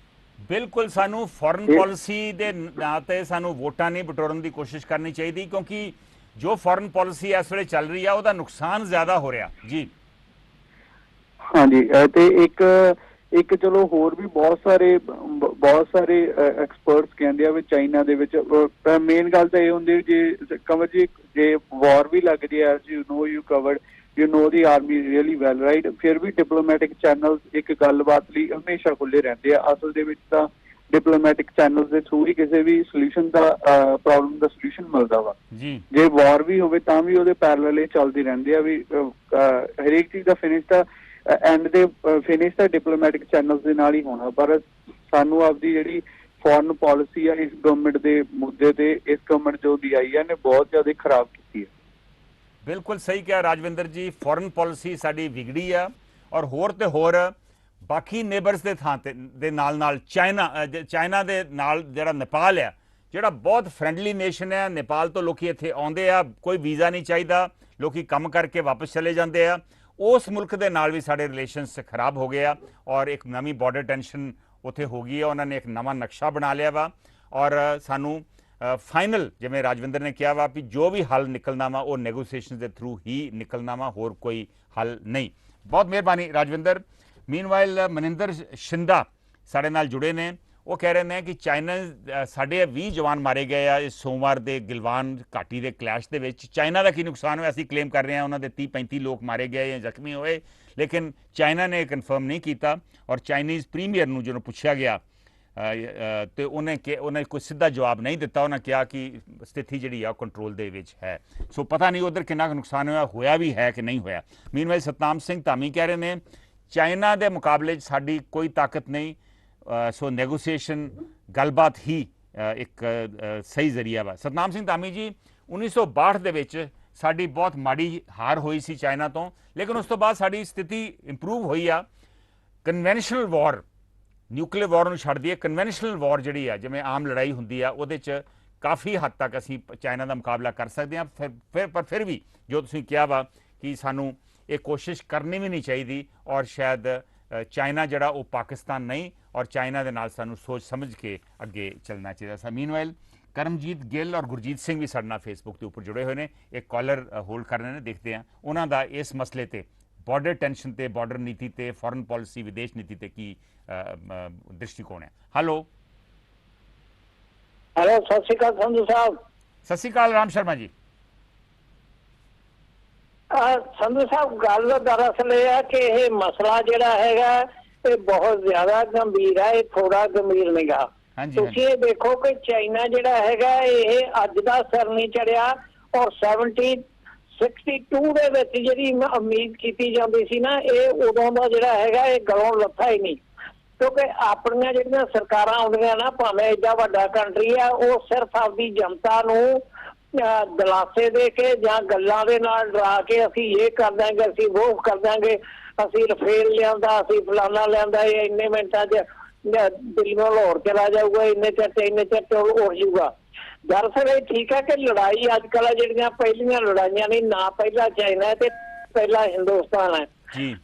ਬਿਲਕੁਲ, ਸਾਨੂੰ ਫੋਰਨ ਪਾਲਿਸੀ ਦੇ ਨਾਂ ਤੇ ਸਾਨੂੰ ਵੋਟਾਂ ਨਹੀਂ ਬਟੋਰਨ ਦੀ ਕੋਸ਼ਿਸ਼ ਕਰਨੀ ਚਾਹੀਦੀ, ਕਿਉਂਕਿ ਜੋ ਫੋਰਨ ਪਾਲਿਸੀ ਇਸ ਵੇਲੇ ਚੱਲ ਰਹੀ ਆ ਉਹਦਾ ਨੁਕਸਾਨ ਜ਼ਿਆਦਾ ਹੋ ਰਿਹਾ ਜੀ। ਹਾਂਜੀ, ਤੇ ਇੱਕ ਚਲੋ ਹੋਰ ਵੀ ਬਹੁਤ ਸਾਰੇ ਐਕਸਪਰਟਸ ਕਹਿੰਦੇ ਆ ਵੀ ਚਾਈਨਾ ਦੇ ਵਿੱਚ ਮੇਨ ਗੱਲ ਤਾਂ ਇਹ ਹੁੰਦੀ ਜੇ ਕਵਰ ਜੀ, ਜੇ ਵਾਰ ਵੀ ਲੱਗ ਜੇ as you covered you know the army really well, right? ਫਿਰ ਵੀ ਡਿਪਲੋਮੈਟਿਕ ਚੈਨਲ ਇੱਕ ਗੱਲਬਾਤ ਲਈ ਹਮੇਸ਼ਾ ਖੁੱਲੇ ਰਹਿੰਦੇ ਆ। ਅਸਲ ਦੇ ਵਿੱਚ ਤਾਂ ਡਿਪਲੋਮੈਟਿਕ ਚੈਨਲ ਦੇ ਥਰੂ ਹੀ ਕਿਸੇ ਵੀ ਸੋਲੂਸ਼ਨ ਦਾ ਪ੍ਰੋਬਲਮ ਦਾ ਸੋਲੂਸ਼ਨ ਮਿਲਦਾ ਵਾ ਜੀ। ਜੇ ਵਾਰ ਵੀ ਹੋਵੇ ਤਾਂ ਵੀ ਉਹਦੇ ਪੈਰਲਲ ਇਹ ਚੱਲਦੀ ਰਹਿੰਦੀ ਆ ਵੀ ਹਰੇਕ ਚੀਜ਼ ਦਾ ਫਿਨਿਸ਼ ਤਾਂ ਐਂਡ ਦੇ ਫਿਨਿਸ਼ ਤਾਂ ਡਿਪਲੋਮੈਟਿਕ ਚੈਨਲਸ ਦੇ ਨਾਲ ਹੀ ਹੋਣਾ। ਪਰ ਸਾਨੂੰ ਆਪਦੀ ਜਿਹੜੀ ਫੋਰਨ ਪਾਲਿਸੀ ਆ ਇਸ ਗਵਰਨਮੈਂਟ ਦੇ ਮੁੱਦੇ ਤੇ ਇਸ ਗਵਰਨਮੈਂਟ ਜੋ ਦੀ ਆਈ ਹੈ ਨੇ ਬਹੁਤ ਜ਼ਿਆਦਾ ਖਰਾਬ ਕੀਤੀ ਹੈ। ਬਿਲਕੁਲ ਸਹੀ ਕਿਹਾ ਰਾਜਵਿੰਦਰ ਜੀ, ਫੋਰਨ ਪਾਲਿਸੀ ਸਾਡੀ ਵਿਗੜੀ ਆ ਔਰ ਹੋਰ ਤੇ ਹੋਰ ਬਾਕੀ ਨੇਬਰਸ ਦੇ ਥਾਂ ਤੇ ਦੇ ਨਾਲ ਚਾਈਨਾ ਦੇ ਨਾਲ ਜਿਹੜਾ ਨੇਪਾਲ ਆ, ਜਿਹੜਾ ਬਹੁਤ ਫਰੈਂਡਲੀ ਨੇਸ਼ਨ ਹੈ। ਨੇਪਾਲ ਤੋਂ ਲੋਕੀ ਇੱਥੇ ਆਉਂਦੇ ਆ, ਕੋਈ ਵੀਜ਼ਾ ਨਹੀਂ ਚਾਹੀਦਾ, ਲੋਕੀ ਕੰਮ ਕਰਕੇ ਵਾਪਸ ਚਲੇ ਜਾਂਦੇ ਆ। ਉਸ ਮੁਲਕ ਦੇ ਨਾਲ ਵੀ ਸਾਡੇ ਰਿਲੇਸ਼ਨਸ ਖਰਾਬ ਹੋ ਗਏ ਆ ਔਰ ਇੱਕ ਨਵੀਂ ਬਾਰਡਰ ਟੈਂਸ਼ਨ ਉੱਥੇ ਹੋ ਗਈ ਹੈ। ਉਹਨਾਂ ਨੇ ਇੱਕ ਨਵਾਂ ਨਕਸ਼ਾ ਬਣਾ ਲਿਆ ਵਾ ਔਰ ਸਾਨੂੰ ਫਾਈਨਲ ਜਿਵੇਂ ਰਾਜਵਿੰਦਰ ਨੇ ਕਿਹਾ ਵਾ ਵੀ ਜੋ ਵੀ ਹੱਲ ਨਿਕਲਣਾ ਵਾ ਉਹ ਨੈਗੋਸੀਏਸ਼ਨ ਦੇ ਥਰੂ ਹੀ ਨਿਕਲਣਾ ਵਾ, ਹੋਰ ਕੋਈ ਹੱਲ ਨਹੀਂ। ਬਹੁਤ ਮਿਹਰਬਾਨੀ ਰਾਜਵਿੰਦਰ। ਮੀਨਵਾਈਲ ਮਨਿੰਦਰ ਸ਼ਿੰਦਾ ਸਾਡੇ ਨਾਲ ਜੁੜੇ ਨੇ। ਉਹ ਕਹਿ ਰਹੇ ਨੇ ਕਿ ਚਾਈਨਾ ਸਾਡੇ 20 ਜਵਾਨ ਮਾਰੇ ਗਏ ਆ ਇਸ ਸੋਮਵਾਰ ਦੇ ਗਿਲਵਾਨ ਘਾਟੀ ਦੇ ਕਲੈਸ਼ ਦੇ ਵਿੱਚ। ਚਾਈਨਾ ਦਾ ਕੀ ਨੁਕਸਾਨ ਹੋਇਆ? ਅਸੀਂ ਕਲੇਮ ਕਰ ਰਹੇ ਹਾਂ ਉਹਨਾਂ ਦੇ 30-35 ਲੋਕ ਮਾਰੇ ਗਏ ਜਾਂ ਜ਼ਖਮੀ ਹੋਏ, ਲੇਕਿਨ ਚਾਈਨਾ ਨੇ ਕਨਫਰਮ ਨਹੀਂ ਕੀਤਾ। ਔਰ ਚਾਈਨੀਜ਼ ਪ੍ਰੀਮੀਅਰ ਨੂੰ ਜਦੋਂ ਪੁੱਛਿਆ ਗਿਆ ਤੇ ਉਹਨੇ ਕੋਈ ਸਿੱਧਾ ਜਵਾਬ ਨਹੀਂ ਦਿੱਤਾ। ਉਹਨਾਂ ਕਿਹਾ ਕਿ ਸਥਿਤੀ ਜਿਹੜੀ ਆ ਕੰਟਰੋਲ ਦੇ ਵਿੱਚ ਹੈ। ਸੋ ਪਤਾ ਨਹੀਂ ਉਧਰ ਕਿੰਨਾ ਕੁ ਨੁਕਸਾਨ ਹੋਇਆ ਵੀ ਹੈ ਕਿ ਨਹੀਂ ਹੋਇਆ। ਮੀਨਵਾਈਲ ਸਤਨਾਮ ਸਿੰਘ ਧਾਮੀ ਕਹਿ ਰਹੇ ਨੇ ਚਾਈਨਾ ਦੇ ਮੁਕਾਬਲੇ 'ਚ ਸਾਡੀ ਕੋਈ ਤਾਕਤ ਨਹੀਂ, ਸੋ ਨੈਗੋਸੀਏਸ਼ਨ ਗੱਲਬਾਤ ਹੀ ਇੱਕ ਸਹੀ ਜ਼ਰੀਆ ਵਾ। ਸਤਨਾਮ ਸਿੰਘ ਧਾਮੀ ਜੀ, 1962 ਦੇ ਵਿੱਚ ਸਾਡੀ ਬਹੁਤ ਮਾੜੀ ਹਾਰ ਹੋਈ ਸੀ ਚਾਈਨਾ ਤੋਂ, ਲੇਕਿਨ ਉਸ ਤੋਂ ਬਾਅਦ ਸਾਡੀ ਸਥਿਤੀ ਇੰਪਰੂਵ ਹੋਈ ਆ। ਕਨਵੈਨਸ਼ਨਲ ਵਾਰ, ਨਿਊਕਲੀਅਰ ਵਾਰ ਨੂੰ ਛੱਡ ਦਈਏ, ਕਨਵੈਨਸ਼ਨਲ ਵਾਰ ਜਿਹੜੀ ਆ ਜਿਵੇਂ ਆਮ ਲੜਾਈ ਹੁੰਦੀ ਆ ਉਹਦੇ 'ਚ ਕਾਫੀ ਹੱਦ ਤੱਕ ਅਸੀਂ ਚਾਈਨਾ ਦਾ ਮੁਕਾਬਲਾ ਕਰ ਸਕਦੇ ਹਾਂ। ਫਿਰ ਵੀ ਜੋ ਤੁਸੀਂ ਕਿਹਾ ਵਾ ਕਿ ਸਾਨੂੰ ਇਹ ਕੋਸ਼ਿਸ਼ ਕਰਨੀ ਵੀ ਨਹੀਂ ਚਾਹੀਦੀ, ਔਰ ਸ਼ਾਇਦ ਚਾਈਨਾ ਜਿਹੜਾ ਉਹ ਪਾਕਿਸਤਾਨ ਨਹੀਂ, ਔਰ ਚਾਈਨਾ ਦੇ ਨਾਲ ਸਾਨੂੰ ਸੋਚ ਸਮਝ ਕੇ ਅੱਗੇ ਚੱਲਣਾ ਚਾਹੀਦਾ ਸੀ। ਮੀਨਵਾਈਲ ਕਰਮਜੀਤ ਗਿੱਲ ਔਰ ਗੁਰਜੀਤ ਸਿੰਘ ਵੀ ਸਾਡੇ ਨਾਲ ਫੇਸਬੁੱਕ ਦੇ ਉੱਪਰ ਜੁੜੇ ਹੋਏ ਨੇ। ਇੱਕ ਕਾਲਰ ਹੋਲਡ ਕਰ ਰਹੇ ਨੇ, ਦੇਖਦੇ ਹਾਂ ਉਹਨਾਂ ਦਾ ਇਸ ਮਸਲੇ ਤੇ, ਬਾਰਡਰ ਟੈਂਸ਼ਨ ਤੇ, ਬਾਰਡਰ ਨੀਤੀ ਤੇ, ਫੋਰਨ ਪਾਲਿਸੀ, ਵਿਦੇਸ਼ ਨੀਤੀ ਤੇ ਕੀ ਦ੍ਰਿਸ਼ਟੀਕੋਣ ਹੈ। ਹੈਲੋ ਹੈਲੋ, ਸਤਿ ਸ਼੍ਰੀ ਅਕਾਲ ਸੰਧੂ ਸਾਹਿਬ। ਸਤਿ ਸ਼੍ਰੀ ਅਕਾਲ ਰਾਮ ਸ਼ਰਮਾ ਜੀ। ਸੰਧੂ ਸਾਹਿਬ, ਗੱਲ ਦਰਅਸਲ ਇਹ ਹੈ ਕਿ ਇਹ ਮਸਲਾ ਜਿਹੜਾ ਹੈਗਾ ਇਹ ਬਹੁਤ ਜ਼ਿਆਦਾ ਗੰਭੀਰ ਹੈ, ਇਹ ਥੋੜਾ ਗੰਭੀਰ ਨਹੀਂਗਾ। ਤੁਸੀਂ ਇਹ ਦੇਖੋ ਕਿ ਚਾਈਨਾ ਜਿਹੜਾ ਹੈਗਾ ਇਹ ਅੱਜ ਦਾ ਸਿਰ ਨਹੀਂ ਚੜਿਆ, ਔਰ 62 ਦੇ ਵਿੱਚ ਜਿਹੜੀ ਉਮੀਦ ਕੀਤੀ ਜਾਂਦੀ ਸੀ ਨਾ, ਇਹ ਉਦੋਂ ਦਾ ਜਿਹੜਾ ਹੈਗਾ ਇਹ ਗਲੋਂ ਲੱਥਾ ਹੀ ਨਹੀਂ। ਕਿਉਂਕਿ ਆਪਣੀਆਂ ਜਿਹੜੀਆਂ ਸਰਕਾਰਾਂ ਆਉਂਦੀਆਂ ਨਾ, ਭਾਵੇਂ ਏਡਾ ਵੱਡਾ ਕੰਟਰੀ ਆ, ਉਹ ਸਿਰਫ ਆਪਦੀ ਜਨਤਾ ਨੂੰ ਦਿਲਾਸੇ ਦੇ ਕੇ ਜਾਂ ਗੱਲਾਂ ਦੇ ਨਾਲ ਡਰਾ ਕੇ ਅਸੀਂ ਇਹ ਕਰ ਦਾਂਗੇ, ਅਸੀਂ ਉਹ ਕਰ ਦਾਂਗੇ, ਅਸੀਂ ਰਫੇਲ ਲਿਆਂਦਾ, ਅਸੀਂ ਫਲਾਨਾ ਲਿਆਂਦਾ, ਇਹ ਇੰਨੇ ਮਿੰਟਾਂ 'ਚ ਦਿੱਲੀੋਂ ਲਾਹੌਰ ਚਲਾ ਜਾਊਗਾ, ਇੰਨੇ ਚਿਰ ਉੱਡ ਜਾਊਗਾ। ਦਰਅਸਲ ਇਹ ਠੀਕ ਹੈ ਕਿ ਲੜਾਈ ਅੱਜ ਕੱਲ੍ਹ ਜਿਹੜੀਆਂ ਪਹਿਲੀਆਂ ਲੜਾਈਆਂ ਨੇ, ਨਾ ਪਹਿਲਾਂ ਚਾਈਨਾ ਤੇ ਪਹਿਲਾਂ ਹਿੰਦੁਸਤਾਨ ਹੈ,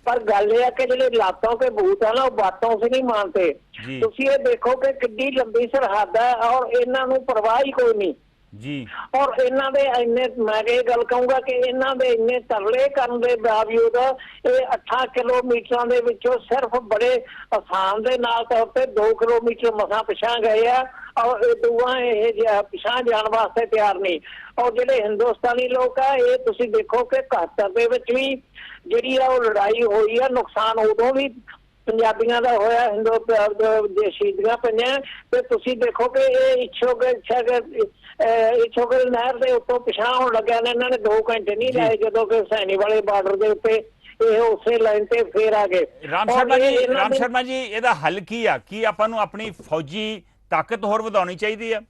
ਪਰ ਗੱਲ ਇਹ ਹੈ ਕਿ ਜਿਹੜੇ ਲਾਤੋਂ ਕੇ ਭੂਤ ਹੈ ਨਾ, ਉਹ ਬਾਤੋਂ ਸੇ ਨਹੀਂ ਮਾਨਤੇ। ਤੁਸੀਂ ਇਹ ਦੇਖੋ ਕਿ ਕਿੱਡੀ ਲੰਬੀ ਸਰਹੱਦ ਹੈ, ਔਰ ਇਹਨਾਂ ਨੂੰ ਪਰਵਾਹ ਹੀ ਕੋਈ ਨਹੀਂ ਜੀ। ਔਰ ਇਹਨਾਂ ਦੇ ਇੰਨੇ, ਮੈਂ ਇਹ ਗੱਲ ਕਹੂੰਗਾ ਕਿ ਇਹਨਾਂ ਦੇ ਇੰਨੇ ਤਰਲੇ ਕਰਨ ਦੇ ਬਾਵਜੂਦ ਇਹ 8 ਕਿਲੋਮੀਟਰਾਂ ਦੇ ਵਿੱਚੋਂ ਸਿਰਫ ਬੜੇ ਆਸਾਨ ਦੇ ਨਾਲ ਤੌਰ ਤੇ 2 ਕਿਲੋਮੀਟਰ ਮਸਾਂ ਪਿਛਾਂ ਗਏ ਆ, ਔਰ ਇਹ ਦੋਵਾਂ ਇਹ ਪਿਛਾਂ ਜਾਣ ਵਾਸਤੇ ਤਿਆਰ ਨਹੀਂ। ਔਰ ਜਿਹੜੇ ਹਿੰਦੁਸਤਾਨੀ ਲੋਕ ਆ, ਇਹ ਤੁਸੀਂ ਦੇਖੋ ਕਿ 71 ਦੇ ਵਿੱਚ ਵੀ ਜਿਹੜੀ ਆ ਉਹ ਲੜਾਈ ਹੋਈ ਆ, ਨੁਕਸਾਨ ਉਦੋਂ ਵੀ ਪੰਜਾਬੀਆਂ ਦਾ ਹੋਇਆ, ਦੇ ਸ਼ਹੀਦੀਆਂ ਪਈਆਂ। ਤੇ ਤੁਸੀਂ ਦੇਖੋ ਕਿ ਇਹ ਇਛੋਗਲ ਨਹਿਰ ਦੇ ਉੱਤੋਂ ਪਿਛਾਂ ਹੋਣ ਲੱਗਿਆ ਨੇ, ਇਹਨਾਂ ਨੇ 2 ਘੰਟੇ ਨਹੀਂ ਲਾਏ ਜਦੋਂ ਕਿ ਹੁਸੈਨੀ ਵਾਲੇ ਬਾਰਡਰ ਦੇ ਉੱਤੇ ਇਹ ਉਸੇ ਲਾਈਨ ਤੇ ਫੇਰ ਆ ਗਏ। ਰਾਮ ਸ਼ਰਮਾ ਜੀ, ਇਹਦਾ ਹੱਲ ਕੀ ਆ? ਕੀ ਆਪਾਂ ਨੂੰ ਆਪਣੀ ਫੌਜੀ ਤਾਕਤ ਹੋਰ ਵਧਾਉਣੀ ਚਾਹੀਦੀ ਆ?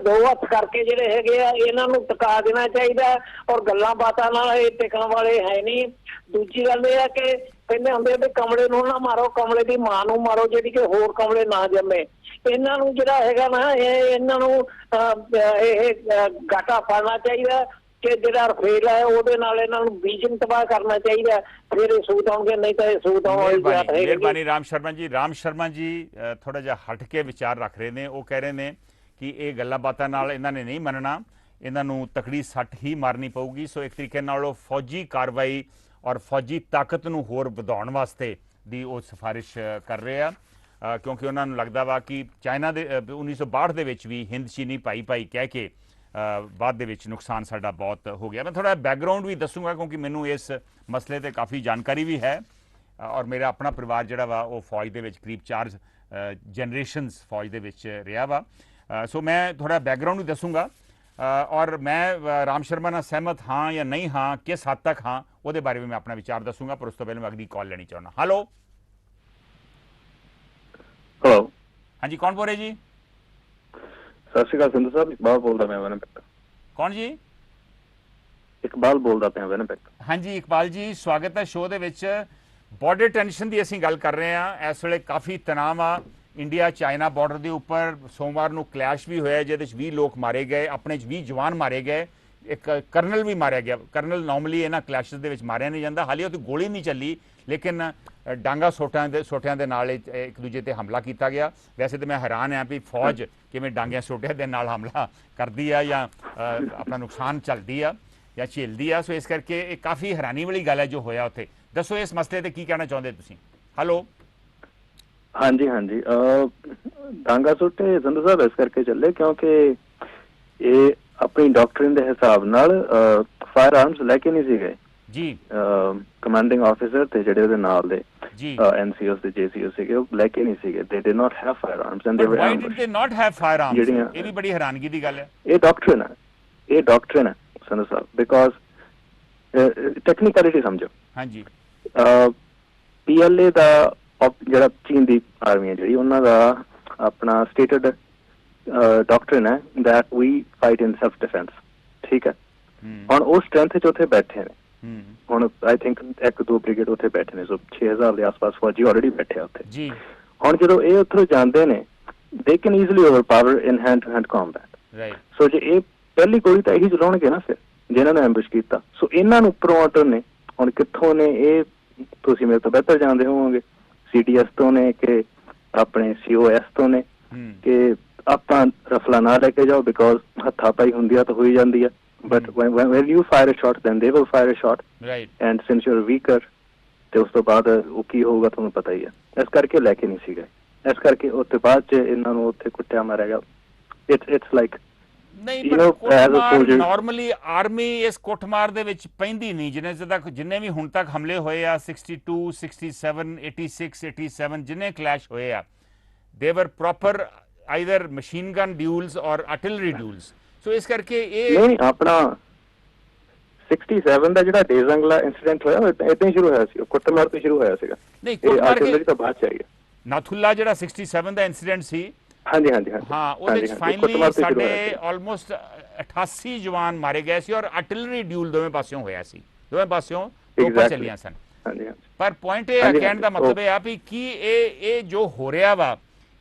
2 ਹੱਥ ਕਰਕੇ ਜਿਹੜੇ ਹੈਗੇ ਆ ਇਹਨਾਂ ਨੂੰ ਟਿਕਾ ਦੇਣਾ ਚਾਹੀਦਾ, ਔਰ ਗੱਲਾਂ ਬਾਤਾਂ ਨਾਲ ਇਹ ਟਿਕਣ ਵਾਲੇ ਹੈ ਨਹੀਂ। ਦੂਜੀ ਗੱਲ ਇਹ ਹੈ ਕਿ ਕਹਿੰਦੇ ਹੁੰਦੇ ਵੀ ਕਮਲੇ ਨੂੰ ਨਾ ਮਾਰੋ, ਕਮਲੇ ਦੀ ਮਾਂ ਨੂੰ ਮਾਰੋ ਜਿਹੜੀ ਕਿ ਹੋਰ ਕਮਲੇ ਨਾ ਜੰਮੇ। ਇਹਨਾਂ ਨੂੰ ਜਿਹੜਾ ਹੈਗਾ ਨਾ, ਇਹਨਾਂ ਨੂੰ ਇਹ ਗਾਟਾ ਫੜਨਾ ਚਾਹੀਦਾ ਕਿ ਜਿਹੜਾ ਰਫੇਲ ਹੈ ਉਹਦੇ ਨਾਲ ਇਹਨਾਂ ਨੂੰ ਬੀਜਿੰਗ ਤਬਾਹ ਕਰਨਾ ਚਾਹੀਦਾ, ਫਿਰ ਇਹ ਸੂਤ ਆਉਣਗੇ, ਨਹੀਂ ਤਾਂ ਇਹ ਸੂਤ ਆਉਣ ਵਾਲੀ ਬਾਤ ਹੈ। ਮਿਹਰਬਾਨੀ ਰਾਮ ਸ਼ਰਮਾ ਜੀ। ਰਾਮ ਸ਼ਰਮਾ ਜੀ ਥੋੜਾ ਜਿਹਾ ਹਟ ਕੇ ਵਿਚਾਰ ਰੱਖ ਰਹੇ ਨੇ। ਉਹ ਕਹਿ ਰਹੇ ਨੇ ਕਿ ਇਹ ਗੱਲਾਂ ਬਾਤਾਂ ਨਾਲ ਇਹਨਾਂ ਨੇ ਨਹੀਂ ਮੰਨਣਾ, ਇਹਨਾਂ ਨੂੰ ਤਕੜੀ ਸੱਟ ਹੀ ਮਾਰਨੀ ਪਊਗੀ। ਸੋ ਇੱਕ ਤਰੀਕੇ ਨਾਲ ਉਹ ਫੌਜੀ ਕਾਰਵਾਈ ਔਰ ਫੌਜੀ ਤਾਕਤ ਨੂੰ ਹੋਰ ਵਧਾਉਣ ਵਾਸਤੇ ਦੀ ਉਹ ਸਿਫਾਰਿਸ਼ ਕਰ ਰਹੇ ਆ, ਕਿਉਂਕਿ ਉਹਨਾਂ ਨੂੰ ਲੱਗਦਾ ਵਾ ਕਿ ਚਾਈਨਾ ਦੇ 1962 ਦੇ ਵਿੱਚ ਵੀ ਹਿੰਦ ਚੀਨੀ ਭਾਈ ਕਹਿ ਕੇ ਬਾਅਦ ਦੇ ਵਿੱਚ ਨੁਕਸਾਨ ਸਾਡਾ ਬਹੁਤ ਹੋ ਗਿਆ। ਮੈਂ ਥੋੜਾ ਬੈਕਗਰਾਉਂਡ ਵੀ ਦੱਸੂਗਾ ਕਿਉਂਕਿ ਮੈਨੂੰ ਇਸ ਮਸਲੇ ਤੇ ਕਾਫੀ ਜਾਣਕਾਰੀ ਵੀ ਹੈ, ਔਰ ਮੇਰਾ ਆਪਣਾ ਪਰਿਵਾਰ ਜਿਹੜਾ ਵਾ ਉਹ ਫੌਜ ਦੇ ਵਿੱਚ ਕਰੀਬ 4 ਜਨਰੇਸ਼ਨਸ ਫੌਜ ਦੇ ਵਿੱਚ ਰਿਹਾ ਵਾ। ਸੋ ਮੈਂ ਥੋੜਾ ਬੈਕਗਰਾਉਂਡ ਵੀ ਦੱਸੂਗਾ, ਔਰ ਮੈਂ ਰਾਮ ਸ਼ਰਮਾ ਨਾਲ ਸਹਿਮਤ ਹਾਂ ਜਾਂ ਨਹੀਂ ਹਾਂ, ਕਿਸ ਹੱਦ ਤੱਕ ਹਾਂ, ਉਹਦੇ ਬਾਰੇ ਵੀ ਮੈਂ ਆਪਣਾ ਵਿਚਾਰ ਦੱਸੂਗਾ। ਪਰ ਉਸ ਤੋਂ ਪਹਿਲਾਂ ਮੈਂ ਅਗਲੀ ਕਾਲ ਲੈਣੀ ਚਾਹੁੰਦਾ। ਹੈਲੋ ਹਾਂਜੀ, ਕੌਣ ਬੋਲ ਰਹੇ ਜੀ? ਸਤਿ ਸ਼੍ਰੀ ਅਕਾਲ ਸਿੰਧੂ ਸਾਹਿਬ, ਇਕਬਾਲ ਬੋਲਦਾ ਮੈਂ ਵਿਨਿਪੈਗ। ਕੌਣ ਜੀ? ਇਕਬਾਲ ਬੋਲਦਾ ਪਿਆ ਵਿਨਿਪੈਗ। ਹਾਂਜੀ ਇਕਬਾਲ ਜੀ, ਸਵਾਗਤ ਹੈ ਸ਼ੋਅ ਦੇ ਵਿੱਚ। ਬਾਰਡਰ ਟੈਂਸ਼ਨ ਦੀ ਅਸੀਂ ਗੱਲ ਕਰ ਰਹੇ ਹਾਂ। ਇਸ ਵੇਲੇ ਕਾਫੀ ਤਣਾਅ ਆ ਇੰਡੀਆ ਚਾਈਨਾ ਬਾਰਡਰ ਦੇ ਉੱਪਰ। ਸੋਮਵਾਰ ਨੂੰ ਕਲੈਸ਼ ਵੀ ਹੋਇਆ ਜਿਹਦੇ 'ਚ 20 ਲੋਕ ਮਾਰੇ ਗਏ, ਆਪਣੇ 'ਚ 20 ਜਵਾਨ ਮਾਰੇ ਗਏ, ਇੱਕ ਕਰਨਲ ਵੀ ਮਾਰਿਆ ਗਿਆ। ਕਰਨਲ ਨਾਰਮਲੀ ਇਹਨਾਂ ਕਲੈਸ਼ਸ ਦੇ ਵਿੱਚ ਮਾਰਿਆ ਨਹੀਂ ਜਾਂਦਾ, ਹਾਲੇ ਉਹਦੀ ਗੋਲੀ ਨਹੀਂ ਚੱਲੀ, ਲੇਕਿਨ ਡਾਂਗਾ ਸੋਟਿਆਂ ਦੇ ਨਾਲ ਇੱਕ ਦੂਜੇ ਤੇ ਹਮਲਾ ਕੀਤਾ ਗਿਆ। ਵੈਸੇ ਤਾਂ ਮੈਂ ਹੈਰਾਨ ਹਾਂ ਵੀ ਫੌਜ ਕਿਵੇਂ ਡਾਂਗਿਆਂ ਸੋਟਿਆਂ ਦੇ ਨਾਲ ਹਮਲਾ ਕਰਦੀ ਆ ਜਾਂ ਆਪਣਾ ਨੁਕਸਾਨ ਝੱਲਦੀ ਆ ਜਾਂ ਝੇਲਦੀ ਆ। ਸੋ ਇਸ ਕਰਕੇ ਇਹ ਕਾਫੀ ਹੈਰਾਨੀ ਵਾਲੀ ਗੱਲ ਹੈ ਜੋ ਹੋਇਆ ਉੱਥੇ। ਦੱਸੋ ਇਸ ਮਸਲੇ ਤੇ ਕੀ ਕਹਿਣਾ ਚਾਹੁੰਦੇ ਤੁਸੀਂ? ਹੈਲੋ ਹਾਂਜੀ ਡਾਂਗਾ ਸੋਟੇ ਸੰਧੂ ਸਾਹਿਬ ਇਸ ਕਰਕੇ ਚੱਲੇ ਕਿਉਂਕਿ ਇਹ ਆਪਣੀ ਡਾਕਟਰਿਨ ਦੇ ਹਿਸਾਬ ਨਾਲ ਫਾਇਰ ਆਰਮਸ ਲੈ ਕੇ ਨਹੀਂ ਸੀ ਗਏ ਜੀ। ਕਮਾਂਡਿੰਗ ਆਫੀਸਰ ਤੇ ਜਿਹੜੇ ਉਹਦੇ ਨਾਲ ਦੇ NCOs ਤੇ JCOs ਸੀਗੇ, ਉਹ ਲੈ ਕੇ ਨਹੀਂ ਸੀਗੇ। they did not have firearms and they were why ambushed. did they not have firearms? ਇਹ ਵੀ ਬੜੀ ਹੈਰਾਨਗੀ ਦੀ ਗੱਲ ਹੈ। ਇਹ ਡਾਕਟਰਿਨ ਹੈ ਸੰਧੂ ਸਾਹਿਬ, ਬਿਕੋਜ਼ ਟੈਕਨੀਕਲਿਟੀ ਸਮਝੋ। ਹਾਂਜੀ। PLA ਦਾ ਜਿਹੜਾ ਚੀਨ ਦੀ ਆਰਮੀ ਹੈ ਜਿਹੜੀ, ਉਹਨਾਂ ਦਾ ਆਪਣਾ ਸਟੇਟਡ ਡਾਕਟਰਿਨ ਹੈ that we fight in self defense, ਠੀਕ ਹੈ। ਹੁਣ ਉਹ ਸਟਰੈਂਥ 'ਚ ਉੱਥੇ ਬੈਠੇ ਨੇ, ਹੁਣ ਆਈ ਥਿੰਕ 1-2 ਬ੍ਰਿਗੇਡ ਉੱਥੇ ਬੈਠੇ ਨੇ, ਸੋ 6000 ਦੇ ਆਸ-ਪਾਸ ਫੌਜੀ ਆਲਰੇਡੀ ਬੈਠੇ ਆ ਉੱਥੇ ਜੀ। ਹੁਣ ਜਦੋਂ ਇਹ ਉੱਥੋਂ ਜਾਂਦੇ ਨੇ, they can easily overpower in hand-to-hand combat, right? ਸੋ ਜੇ ਇਹ ਪਹਿਲੀ ਗੋਲੀ ਤਾਂ ਇਹੀ ਚਲਾਉਣਗੇ ਨਾ ਫਿਰ, ਜਿਹਨਾਂ ਨੇ ਐਂਬੁਸ਼ ਕੀਤਾ। ਸੋ ਇਹਨਾਂ ਨੂੰ ਉੱਪਰੋਂ ਆਰਡਰ ਨੇ, ਹੁਣ ਕਿੱਥੋਂ ਨੇ ਇਹ ਤੁਸੀਂ ਮੇਰੇ ਤੋਂ ਬਿਹਤਰ ਜਾਣਦੇ ਹੋਵੋਗੇ, CDS ਤੋਂ ਨੇ ਕਿ ਆਪਣੇ COS ਤੋਂ ਨੇ, ਕਿ ਆਪਾਂ ਰਫਲਾ ਨਾ ਲੈ ਕੇ ਜਾਓ, ਬਿਕੋਜ਼ ਹੱਥਾਪਾਈ ਹੁੰਦੀ ਆ ਤਾਂ ਹੋਈ ਜਾਂਦੀ ਆ, but when you fire a shot then they will fire a shot, right? And since you're weaker, ਤੇ ਉਸ ਤੋਂ ਬਾਅਦ ਉਹ ਕੀ ਹੋਊਗਾ ਤੁਹਾਨੂੰ ਪਤਾ ਹੀ ਆ। ਇਸ ਕਰਕੇ ਲੈ ਕੇ ਨਹੀਂ ਸੀ ਗਏ, ਇਸ ਕਰਕੇ ਉਸ ਤੋਂ ਬਾਅਦ 'ਚ ਇਹਨਾਂ ਨੂੰ ਉੱਥੇ ਕੁੱਟਿਆ ਮਾਰਿਆ ਗਿਆ। it's like ਨਹੀਂ, ਕੁੱਟਮਾਰ ਨਾਰਮਲੀ ਆਰਮੀ ਇਸ ਕੁੱਟਮਾਰ ਦੇ ਵਿੱਚ ਪੈਂਦੀ ਨਹੀਂ। ਜਿੰਨੇ ਵੀ ਹੁਣ ਤੱਕ ਹਮਲੇ ਹੋਏ ਆ, 62, 67, 86, 87 ਜਿੰਨੇ ਕਲੈਸ਼ ਹੋਏ ਆ, they were proper either machine gun duels or artillery duels। ਸੋ ਇਸ ਕਰਕੇ ਇਹ ਨਹੀਂ, ਆਪਣਾ 67 ਦਾ ਜਿਹੜਾ ਡੇਜ਼ੰਗਲਾ ਇਨਸੀਡੈਂਟ ਹੋਇਆ ਇਦਾਂ ਹੀ ਸ਼ੁਰੂ ਹੋਇਆ ਸੀ, ਕੁੱਟਮਾਰ ਤੋਂ ਸ਼ੁਰੂ ਹੋਇਆ ਸੀਗਾ। ਨਹੀਂ, ਕੁੱਟਮਾਰ ਤਾਂ ਬਾਅਦ ਚ ਆਈ ਹੈ। ਨਾਥੁਲਾ ਜਿਹੜਾ 67 ਦਾ ਇਨਸੀਡੈਂਟ ਸੀ, ਹਾਂਜੀ ਹਾਂਜੀ ਹਾਂ, ਉਹਦੇ ਵਿੱਚ ਫਾਈਨਲੀ ਸਾਡੇ ਆਲਮੋਸਟ 88 ਜਵਾਨ ਮਾਰੇ ਗਏ ਸੀ, ਔਰ ਆਰਟਿਲਰੀ ਡਿਊਲ ਦੋਵੇਂ ਪਾਸਿਓਂ ਹੋਇਆ ਸੀ, ਦੋਵੇਂ ਪਾਸਿਓਂ ਤੋਪਾਂ ਚੱਲੀਆਂ ਸਨ। ਪਰ ਪੁਆਇੰਟ ਇਹ ਕਹਿਣ ਦਾ ਮਤਲਬ ਇਹ ਆ ਵੀ ਕੀ ਇਹ ਜੋ ਹੋ ਰਿਹਾ ਵਾ,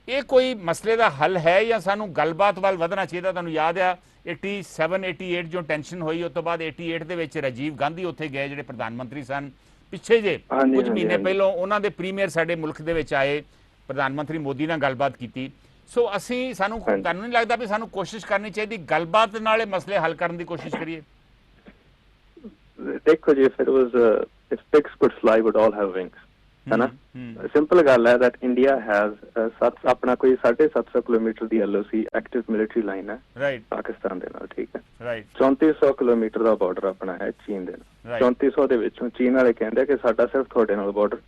ਇਹ ਕੋਈ ਮਸਲੇ ਦਾ ਹੱਲ ਹੈ ਜਾਂ ਸਾਨੂੰ ਗੱਲਬਾਤ ਵੱਲ ਵਧਣਾ ਚਾਹੀਦਾ? ਤੁਹਾਨੂੰ ਯਾਦ ਆ 87, 88 ਜੋ ਟੈਨਸ਼ਨ ਹੋਈ, ਉਸ ਤੋਂ ਬਾਅਦ 88 ਦੇ ਵਿੱਚ ਰਾਜੀਵ ਗਾਂਧੀ ਉੱਥੇ ਗਏ, ਜਿਹੜੇ ਪ੍ਰਧਾਨ ਮੰਤਰੀ ਸਨ ਪਿੱਛੇ ਜੇ ਕੁਝ ਮਹੀਨੇ ਪਹਿਲਾਂ, ਉਹਨਾਂ ਦੇ ਪ੍ਰੀਮੀਅਰ ਸਾਡੇ ਮੁਲਕ ਦੇ ਵਿੱਚ ਆਏ, ਪ੍ਰਧਾਨ ਮੰਤਰੀ ਮੋਦੀ ਨਾਲ ਗੱਲਬਾਤ ਕੀਤੀ। ਸੋ ਸਾਨੂੰ ਤੁਹਾਨੂੰ ਨਹੀਂ ਲੱਗਦਾ ਵੀ ਸਾਨੂੰ ਕੋਸ਼ਿਸ਼ ਕਰਨੀ ਚਾਹੀਦੀ ਗੱਲਬਾਤ ਨਾਲ ਇਹ ਮਸਲੇ ਹੱਲ ਕਰਨ ਦੀ ਕੋਸ਼ਿਸ਼ ਕਰੀਏ? ਦੇਖੋ ਜੀ, ਫਿਰ if pigs could fly would all have wings, है ना? सिंपल गल है that India has अपना कोई 750 किलोमीटर ਦੀ LOC एक्टिव मिलिट्री लाइन है, राइट, पाकिस्तान ਦੇ ਨਾਲ, ਠੀਕ ਹੈ, ਰਾਈਟ। 3400 ਕਿਲੋਮੀਟਰ ਦਾ ਬਾਰਡਰ ਆਪਣਾ ਹੈ ਚੀਨ ਦੇ ਨਾਲ। 3400 ਦੇ ਵਿੱਚੋਂ ਚੀਨ ਵਾਲੇ ਕਹਿੰਦੇ ਕਿ ਸਾਡਾ ਸਿਰਫ ਤੁਹਾਡੇ ਨਾਲ ਬਾਰਡਰ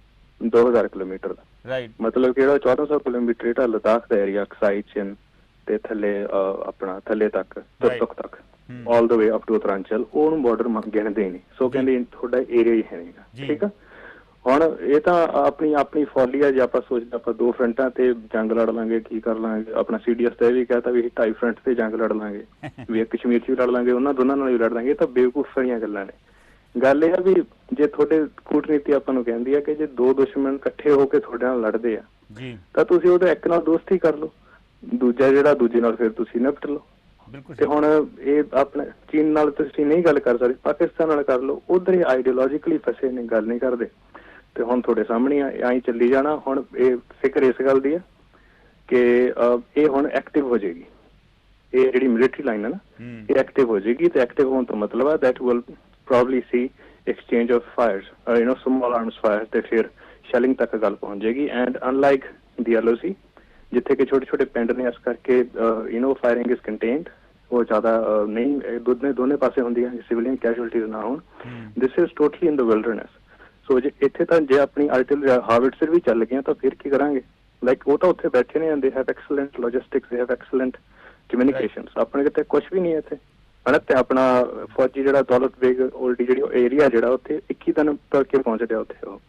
2000 ਕਿਲੋਮੀਟਰ ਦਾ, ਰਾਈਟ। ਮਤਲਬ ਕਿ ਜਿਹੜਾ 1400 ਕਿਲੋਮੀਟਰ ਜਿਹੜਾ ਲਦਾਖ ਦਾ ਏਰੀਆ, ਅਕਸਾਈ ਚਿਨ ਤੇ ਥੱਲੇ ਆਪਣਾ ਥੱਲੇ ਤੱਕ ਤੁਰਤਕ ਤੱਕ ਆਲ ਦ ਵੇ ਅਪ ਟੂ ਉਤਰਾਂਚਲ, ਉਹਨੂੰ ਬਾਰਡਰ ਗਿਣਦੇ ਹੀ ਨਹੀਂ। ਸੋ ਕਹਿੰਦੇ ਤੁਹਾਡਾ ਏਰੀਆ ਹੀ ਹੈ ਨਹੀਂਗਾ, ਠੀਕ ਆ। ਹੁਣ ਇਹ ਤਾਂ ਆਪਣੀ ਫੋਲੀ ਆ, ਜੇ ਆਪਾਂ ਸੋਚਦੇ ਆਪਾਂ 2 ਫਰੰਟਾਂ ਤੇ ਜੰਗ ਲੜ ਲਾਂਗੇ, ਕੀ ਕਰ ਲਾਂਗੇ। ਆਪਣਾ CDS ਤੇ ਇਹ ਵੀ ਕਹਤਾ ਵੀ 2.5 ਫਰੰਟ ਤੇ ਜੰਗ ਲੜ ਲਾਂਗੇ, ਵੀ ਕਸ਼ਮੀਰ 'ਚ ਵੀ ਲੜ ਲਾਂਗੇ, ਉਹਨਾਂ ਦੋਨਾਂ ਨਾਲ ਵੀ ਲੜ ਲਾਂਗੇ। ਇਹ ਤਾਂ ਬੇਵਕੂਫ ਵਾਲੀਆਂ ਗੱਲਾਂ ਨੇ। ਗੱਲ ਇਹ ਆ ਵੀ ਜੇ ਤੁਹਾਡੇ ਕੂਟਨੀਤੀ ਆਪਾਂ ਨੂੰ ਕਹਿੰਦੀ ਆ ਕਿ ਜੇ 2 ਦੁਸ਼ਮਣ ਇਕੱਠੇ ਹੋ ਕੇ ਤੁਹਾਡੇ ਨਾਲ ਲੜਦੇ ਆ ਤਾਂ ਤੁਸੀਂ ਉਹਦੇ ਇੱਕ ਨਾਲ ਦੋਸਤੀ ਕਰ ਲਓ, ਦੂਜਾ ਜਿਹੜਾ ਦੂਜੇ ਨਾਲ ਫਿਰ ਤੁਸੀਂ ਨਿਪਟ ਲਓ। ਤੇ ਹੁਣ ਇਹ ਆਪਣਾ ਚੀਨ ਨਾਲ ਤੁਸੀਂ ਨਹੀਂ ਗੱਲ ਕਰ ਸਕਦੇ, ਪਾਕਿਸਤਾਨ ਨਾਲ ਕਰ ਲਓ। ਉਧਰ ਹੀ ਆਈਡੀਓਲੋਜੀਕਲੀ ਫਸੇ ਨੇ, ਗੱਲ ਨਹੀਂ ਕਰਦੇ। ਤੇ ਹੁਣ ਤੁਹਾਡੇ ਸਾਹਮਣੇ ਆਈ ਚੱਲੀ ਜਾਣਾ। ਹੁਣ ਇਹ ਫਿਕਰ ਇਸ ਗੱਲ ਦੀ ਹੈ ਕਿ ਇਹ ਹੁਣ ਐਕਟਿਵ ਹੋ ਜਾਏਗੀ, ਇਹ ਜਿਹੜੀ ਮਿਲਟਰੀ ਲਾਈਨ ਹੈ ਨਾ, ਇਹ ਐਕਟਿਵ ਹੋ ਜਾਏਗੀ। ਤੇ ਐਕਟਿਵ ਹੋਣ ਤੋਂ ਮਤਲਬ ਹੈ that will probably C exchange of fires, small arms fire, ਤੇ ਫਿਰ ਸ਼ੈਲਿੰਗ ਤੱਕ ਗੱਲ ਪਹੁੰਚ ਜਾਏਗੀ। ਐਂਡ ਅਨਲਾਈਕ ਦੀ LOC ਜਿੱਥੇ ਕਿ ਛੋਟੇ ਛੋਟੇ ਪਿੰਡ ਨੇ, ਇਸ ਕਰਕੇ ਫਾਇਰਿੰਗ ਇਜ਼ ਕੰਟੇਨਡ, ਉਹ ਜ਼ਿਆਦਾ ਨਹੀਂ ਦੋਨੇ ਪਾਸੇ ਹੁੰਦੀਆਂ, ਸਿਵਲੀਅਨ ਕੈਜੁਅਲਟੀਜ਼ ਨਾ ਹੋਣ। ਦਿਸ ਇਜ਼ ਟੋਟਲੀ ਇਨ ਦ ਵਿਲਡਰਨੈਸ। ਸੋ ਜੇ ਇੱਥੇ ਤਾਂ ਜੇ ਆਪਣੀ ਆਰਟਿਲਰੀ ਹਾਰਵਿਟਜ਼ਰ ਵੀ ਚੱਲ ਗਈਆਂ ਤਾਂ ਫਿਰ ਕੀ ਕਰਾਂਗੇ? ਲਾਈਕ ਉਹ ਤਾਂ ਉੱਥੇ ਬੈਠੇ ਨੇ, they have excellent logistics, they have excellent communications. ਆਪਣੇ ਕਿਤੇ ਕੁਛ ਵੀ ਨਹੀਂ ਇੱਥੇ, ਹਨਾ? ਤੇ ਆਪਣਾ ਫੌਜੀ ਜਿਹੜਾ ਦੌਲਤ ਬੇਗ ਓਲਡੀ ਜਿਹੜੀ ਏਰੀਆ ਜਿਹੜਾ ਉੱਥੇ 21 ਦਿਨ ਕਰਕੇ ਪਹੁੰਚ ਰਿਹਾ ਉੱਥੇ, ਉਹ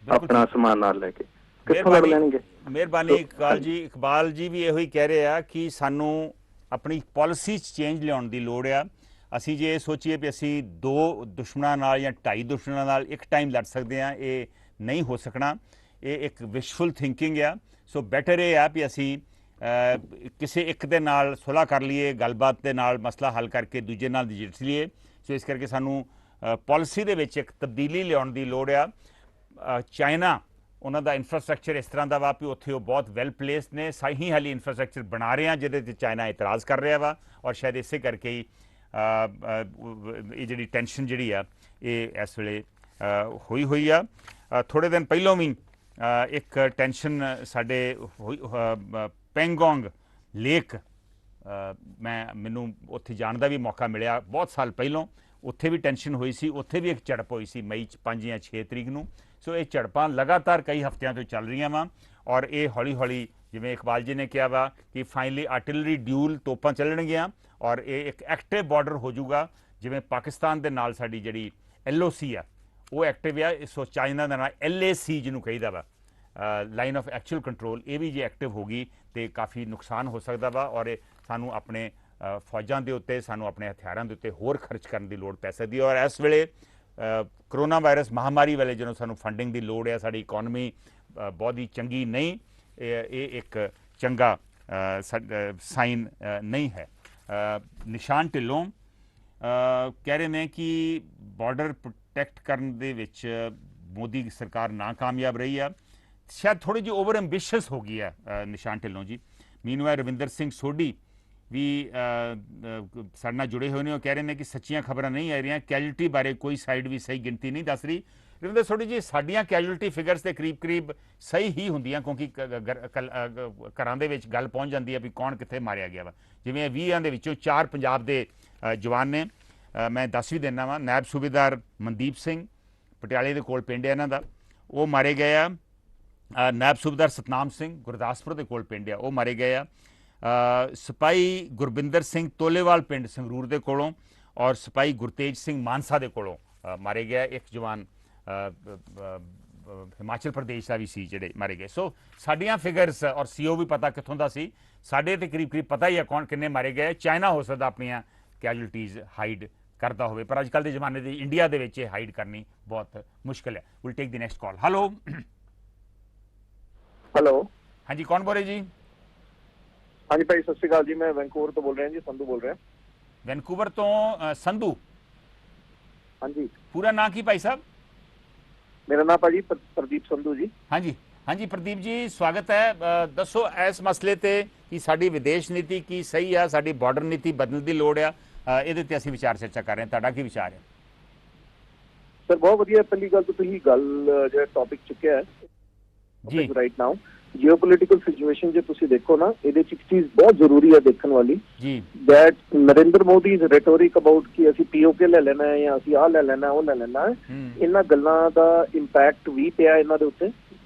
ਆਪਣਾ ਸਮਾਨ ਨਾਲ ਲੈ ਕੇ ਕਿੱਥੋਂ ਲੜ ਲੈਣਗੇ? ਮਿਹਰਬਾਨੀ ਇਕਬਾਲ ਜੀ ਵੀ ਇਹੋ ਹੀ ਕਹਿ ਰਹੇ ਆ ਕਿ ਸਾਨੂੰ ਆਪਣੀ ਪਾਲਿਸੀ 'ਚ ਚੇਂਜ ਲਿਆਉਣ ਦੀ ਲੋੜ ਆ। ਅਸੀਂ ਜੇ ਇਹ ਸੋਚੀਏ ਵੀ ਅਸੀਂ 2 ਦੁਸ਼ਮਣਾਂ ਨਾਲ ਜਾਂ 2.5 ਦੁਸ਼ਮਣਾਂ ਨਾਲ ਇੱਕ ਟਾਈਮ ਲੜ ਸਕਦੇ ਹਾਂ, ਇਹ ਨਹੀਂ ਹੋ ਸਕਣਾ। ਇਹ ਇੱਕ ਵਿਸ਼ਫੁਲ ਥਿੰਕਿੰਗ ਆ। ਸੋ ਬੈਟਰ ਇਹ ਆ ਵੀ ਅਸੀਂ ਕਿਸੇ ਇੱਕ ਦੇ ਨਾਲ ਸੁਲ੍ਹਾ ਕਰ ਲਈਏ, ਗੱਲਬਾਤ ਦੇ ਨਾਲ ਮਸਲਾ ਹੱਲ ਕਰਕੇ ਦੂਜੇ ਨਾਲ ਨਜਿੱਠ ਲਈਏ। ਸੋ ਇਸ ਕਰਕੇ ਸਾਨੂੰ ਪਾਲਿਸੀ ਦੇ ਵਿੱਚ ਇੱਕ ਤਬਦੀਲੀ ਲਿਆਉਣ ਦੀ ਲੋੜ ਆ। ਚਾਈਨਾ, ਉਹਨਾਂ ਦਾ ਇਨਫਰਾਸਟਰਕਚਰ ਇਸ ਤਰ੍ਹਾਂ ਦਾ ਵਾ ਵੀ ਉੱਥੇ ਉਹ ਬਹੁਤ ਵੈਲ ਪਲੇਸਡ ਨੇ, ਸਹੀ ਹਾਲੀ ਇਨਫਰਾਸਟਰਕਚਰ ਬਣਾ ਰਹੇ ਆ ਜਿਹਦੇ 'ਤੇ ਚਾਈਨਾ ਇਤਰਾਜ਼ ਕਰ ਰਿਹਾ ਵਾ, ਔਰ ਸ਼ਾਇਦ ਇਸੇ ਕਰਕੇ ਹੀ ਇਹ ਜਿਹੜੀ ਟੈਨਸ਼ਨ ਜਿਹੜੀ ਆ ਇਹ ਇਸ ਵੇਲੇ ਹੋਈ ਆ। ਥੋੜ੍ਹੇ ਦਿਨ ਪਹਿਲਾਂ ਵੀ ਇੱਕ ਟੈਨਸ਼ਨ ਸਾਡੇ ਪੈਂਗੋਂਗ ਲੇਕ, ਮੈਨੂੰ ਉੱਥੇ ਜਾਣ ਦਾ ਵੀ ਮੌਕਾ ਮਿਲਿਆ ਬਹੁਤ ਸਾਲ ਪਹਿਲਾਂ। ਉੱਥੇ ਵੀ ਟੈਨਸ਼ਨ ਹੋਈ ਸੀ, ਉੱਥੇ ਵੀ ਇੱਕ ਝੜਪ ਹੋਈ ਸੀ ਮਈ 5 ਜਾਂ 6 ਤਰੀਕ ਨੂੰ। ਸੋ ਇਹ ਝੜਪਾਂ ਲਗਾਤਾਰ ਕਈ ਹਫ਼ਤਿਆਂ ਤੋਂ ਚੱਲ ਰਹੀਆਂ ਵਾ ਔਰ ਇਹ ਹੌਲੀ ਹੌਲੀ ਜਿਵੇਂ ਇਕਬਾਲ ਜੀ ਨੇ ਕਿਹਾ ਵਾ ਕਿ ਫਾਈਨਲੀ ਆਰਟਿਲਰੀ ਡਿਊਲ ਤੋਪਾਂ ਚੱਲਣਗੀਆਂ ਔਰ ਇਹ ਇੱਕ ਐਕਟਿਵ ਬਾਰਡਰ ਹੋ ਜਾਊਗਾ। ਜਿਵੇਂ ਪਾਕਿਸਤਾਨ ਦੇ ਨਾਲ ਸਾਡੀ ਜਿਹੜੀ LOC ਆ ਉਹ ਐਕਟਿਵ ਆ, ਸੋ ਚਾਈਨਾ ਦੇ ਨਾਲ LAC ਜਿਹਨੂੰ ਕਹੀਦਾ ਵਾ, ਲਾਈਨ ਆਫ ਐਕਚੁਅਲ ਕੰਟਰੋਲ, ਇਹ ਵੀ ਜੇ ਐਕਟਿਵ ਹੋ ਗਈ ਤੇ ਕਾਫੀ ਨੁਕਸਾਨ ਹੋ ਸਕਦਾ ਵਾ ਔਰ ਸਾਨੂੰ ਆਪਣੇ ਫੌਜਾਂ ਦੇ ਉੱਤੇ, ਸਾਨੂੰ ਆਪਣੇ ਹਥਿਆਰਾਂ ਦੇ ਉੱਤੇ ਹੋਰ ਖਰਚ ਕਰਨ ਦੀ ਲੋੜ ਪੈ ਸਕਦੀ ਹੈ। ਔਰ ਇਸ ਵੇਲੇ ਕਰੋਨਾ ਵਾਇਰਸ ਮਹਾਮਾਰੀ ਵੇਲੇ ਜਦੋਂ ਸਾਨੂੰ ਫੰਡਿੰਗ ਦੀ ਲੋੜ ਹੈ, ਸਾਡੀ ਇਕੋਨਮੀ ਬਹੁਤ ਹੀ ਚੰਗੀ ਨਹੀਂ, ਇਹ ਇੱਕ ਚੰਗਾ ਸਾਈਨ ਨਹੀਂ ਹੈ। ਨਿਸ਼ਾਨ ਢਿੱਲੋਂ ਕਹਿ ਰਹੇ ਨੇ ਕਿ ਬਾਰਡਰ ਪ੍ਰੋਟੈਕਟ ਕਰਨ ਦੇ ਵਿੱਚ ਮੋਦੀ ਸਰਕਾਰ ਨਾਕਾਮਯਾਬ ਰਹੀ ਆ, ਸ਼ਾਇਦ ਥੋੜੀ ਜਿਹੀ ਓਵਰ ਐਂਬੀਸ਼ੀਅਸ ਹੋ ਗਈ ਹੈ ਨਿਸ਼ਾਨ ਢਿੱਲੋਂ ਜੀ। ਮੀਨਵਾਈਲ ਰਵਿੰਦਰ ਸਿੰਘ ਸੋਢੀ ਵੀ ਸਾਡੇ ਨਾਲ ਜੁੜੇ ਹੋਏ ਨੇ, ਉਹ ਕਹਿ ਰਹੇ ਨੇ ਕਿ ਸੱਚੀਆਂ ਖਬਰਾਂ ਨਹੀਂ ਆ ਰਹੀਆਂ, ਕੈਜੁਅਲਟੀ ਬਾਰੇ ਕੋਈ ਸਾਈਡ ਵੀ ਸਹੀ ਗਿਣਤੀ ਨਹੀਂ ਦੱਸ ਰਹੀ। ਰਵਿੰਦਰ ਸੋਢੀ ਜੀ, ਸਾਡੀਆਂ ਕੈਜੁਅਲਟੀ ਫਿਗਰਸ ਦੇ ਕਰੀਬ ਸਹੀ ਹੀ ਹੁੰਦੀਆਂ ਕਿਉਂਕਿ ਘਰਾਂ ਦੇ ਵਿੱਚ ਗੱਲ ਪਹੁੰਚ ਜਾਂਦੀ ਹੈ ਵੀ ਕੌਣ ਕਿੱਥੇ ਮਾਰਿਆ ਗਿਆ ਵਾ। ਜਿਵੇਂ 20 ਦੇ ਵਿੱਚੋਂ 4 ਪੰਜਾਬ ਦੇ ਜਵਾਨ ਨੇ, ਮੈਂ ਦੱਸ ਵੀ ਦਿੰਦਾ ਵਾਂ। ਨਾਇਬ ਸੂਬੇਦਾਰ ਮਨਦੀਪ ਸਿੰਘ ਪਟਿਆਲੇ ਦੇ ਕੋਲ ਪਿੰਡ ਹੈ ਇਹਨਾਂ ਦਾ, ਉਹ ਮਾਰੇ ਗਏ ਆ। ਨਾਇਬ ਸੂਬੇਦਾਰ ਸਤਨਾਮ ਸਿੰਘ ਗੁਰਦਾਸਪੁਰ ਦੇ ਕੋਲ ਪਿੰਡ ਆ, ਉਹ ਮਾਰੇ ਗਏ ਆ। ਸਿਪਾਹੀ ਗੁਰਬਿੰਦਰ ਸਿੰਘ ਤੋਲੇਵਾਲ ਪਿੰਡ ਸੰਗਰੂਰ ਦੇ ਕੋਲੋਂ ਔਰ ਸਿਪਾਹੀ ਗੁਰਤੇਜ ਸਿੰਘ ਮਾਨਸਾ ਦੇ ਕੋਲੋਂ ਮਾਰੇ ਗਿਆ। ਇੱਕ ਜਵਾਨ ਹਿਮਾਚਲ ਪ੍ਰਦੇਸ਼ ਦਾ ਵੀ ਸੀ ਜਿਹੜੇ ਮਾਰੇ ਗਏ। ਸੋ ਸਾਡੀਆਂ ਫਿਗਰਸ ਔਰ CO ਵੀ ਪਤਾ ਕਿੱਥੋਂ ਦਾ ਸੀ, ਸਾਡੇ ਤੇ ਕਰੀਬ ਪਤਾ ਹੀ ਆ ਕੌਣ ਕਿੰਨੇ ਮਾਰੇ ਗਏ। ਚਾਈਨਾ ਹੋ ਸਕਦਾ ਆਪਣੀਆਂ ਕੈਜੁਅਲਟੀਜ਼ ਹਾਈਡ ਕਰਦਾ ਹੋਵੇ, ਪਰ ਅੱਜ ਕੱਲ੍ਹ ਦੇ ਜ਼ਮਾਨੇ ਦੇ ਇੰਡੀਆ ਦੇ ਵਿੱਚ ਇਹ ਹਾਈਡ ਕਰਨੀ ਬਹੁਤ ਮੁਸ਼ਕਿਲ ਹੈ। Will take the next call. Hello hello, ਹਾਂਜੀ ਕੌਣ ਬੋਲ ਰਹੇ ਜੀ? ਹਾਂਜੀ ਭਾਈ ਸਤਿ ਸ਼੍ਰੀ ਅਕਾਲ ਜੀ, ਮੈਂ ਵੈਨਕੂਵਰ ਤੋਂ ਬੋਲ ਰਿਹਾ ਜੀ, ਸੰਧੂ ਬੋਲ ਰਿਹਾ। ਵੈਨਕੂਵਰ ਤੋਂ ਸੰਧੂ? ਹਾਂਜੀ। ਪੂਰਾ ਨਾਂ ਕੀ ਭਾਈ ਸਾਹਿਬ? ਮੇਰਾ ਨਾਮ ਭਾਜੀ ਪ੍ਰਦੀਪ ਸੰਧੂ ਜੀ। ਹਾਂਜੀ ਹਾਂਜੀ ਪ੍ਰਦੀਪ ਜੀ, ਸਵਾਗਤ ਹੈ। ਦੱਸੋ ਇਸ ਮਸਲੇ ਤੇ ਕਿ ਸਾਡੀ ਵਿਦੇਸ਼ ਨੀਤੀ ਕੀ ਸਹੀ ਆ, ਸਾਡੀ ਬਾਰਡਰ ਨੀਤੀ ਬਦਲਣ ਦੀ ਲੋੜ ਆ, ਇਹਦੇ ਤੇ ਅਸੀਂ ਵਿਚਾਰ ਚਰਚਾ ਕਰ ਰਹੇ ਹਾਂ। ਤੁਹਾਡਾ ਕੀ ਵਿਚਾਰ ਹੈ? ਸਰ ਬਹੁਤ ਵਧੀਆ। ਪਹਿਲੀ ਗੱਲ ਤਾਂ ਤੁਸੀਂ ਗੱਲ ਜਿਹੜਾ ਟੌਪਿਕ ਚੁੱਕਿਆ ਹੈ ਜੀ ਰਾਈਟ ਨਾਓ, ਜਿਓਪੋਲਿਟੀਕਲ ਸਿਚੁਏਸ਼ਨ ਜੇ ਤੁਸੀਂ ਦੇਖੋ ਨਾ, ਇਹਦੇ ਚ ਇੱਕ ਚੀਜ਼ ਬਹੁਤ ਜ਼ਰੂਰੀ ਹੈ ਦੇਖਣ ਵਾਲੀ ਜੀ, that Narendra Modi is rhetoric about ਕਿ ਅਸੀਂ POK ਲੈ ਲੈਣਾ ਹੈ ਜਾਂ ਅਸੀਂ ਆਹ ਲੈ ਲੈਣਾ ਉਹ ਲੈ ਲੈਣਾ ਹੈ। ਇਹਨਾਂ ਗੱਲਾਂ ਦਾ ਇੰਪੈਕਟ ਵੀ ਪਿਆ ਇਹਨਾਂ ਦੇ ਉੱਤੇ,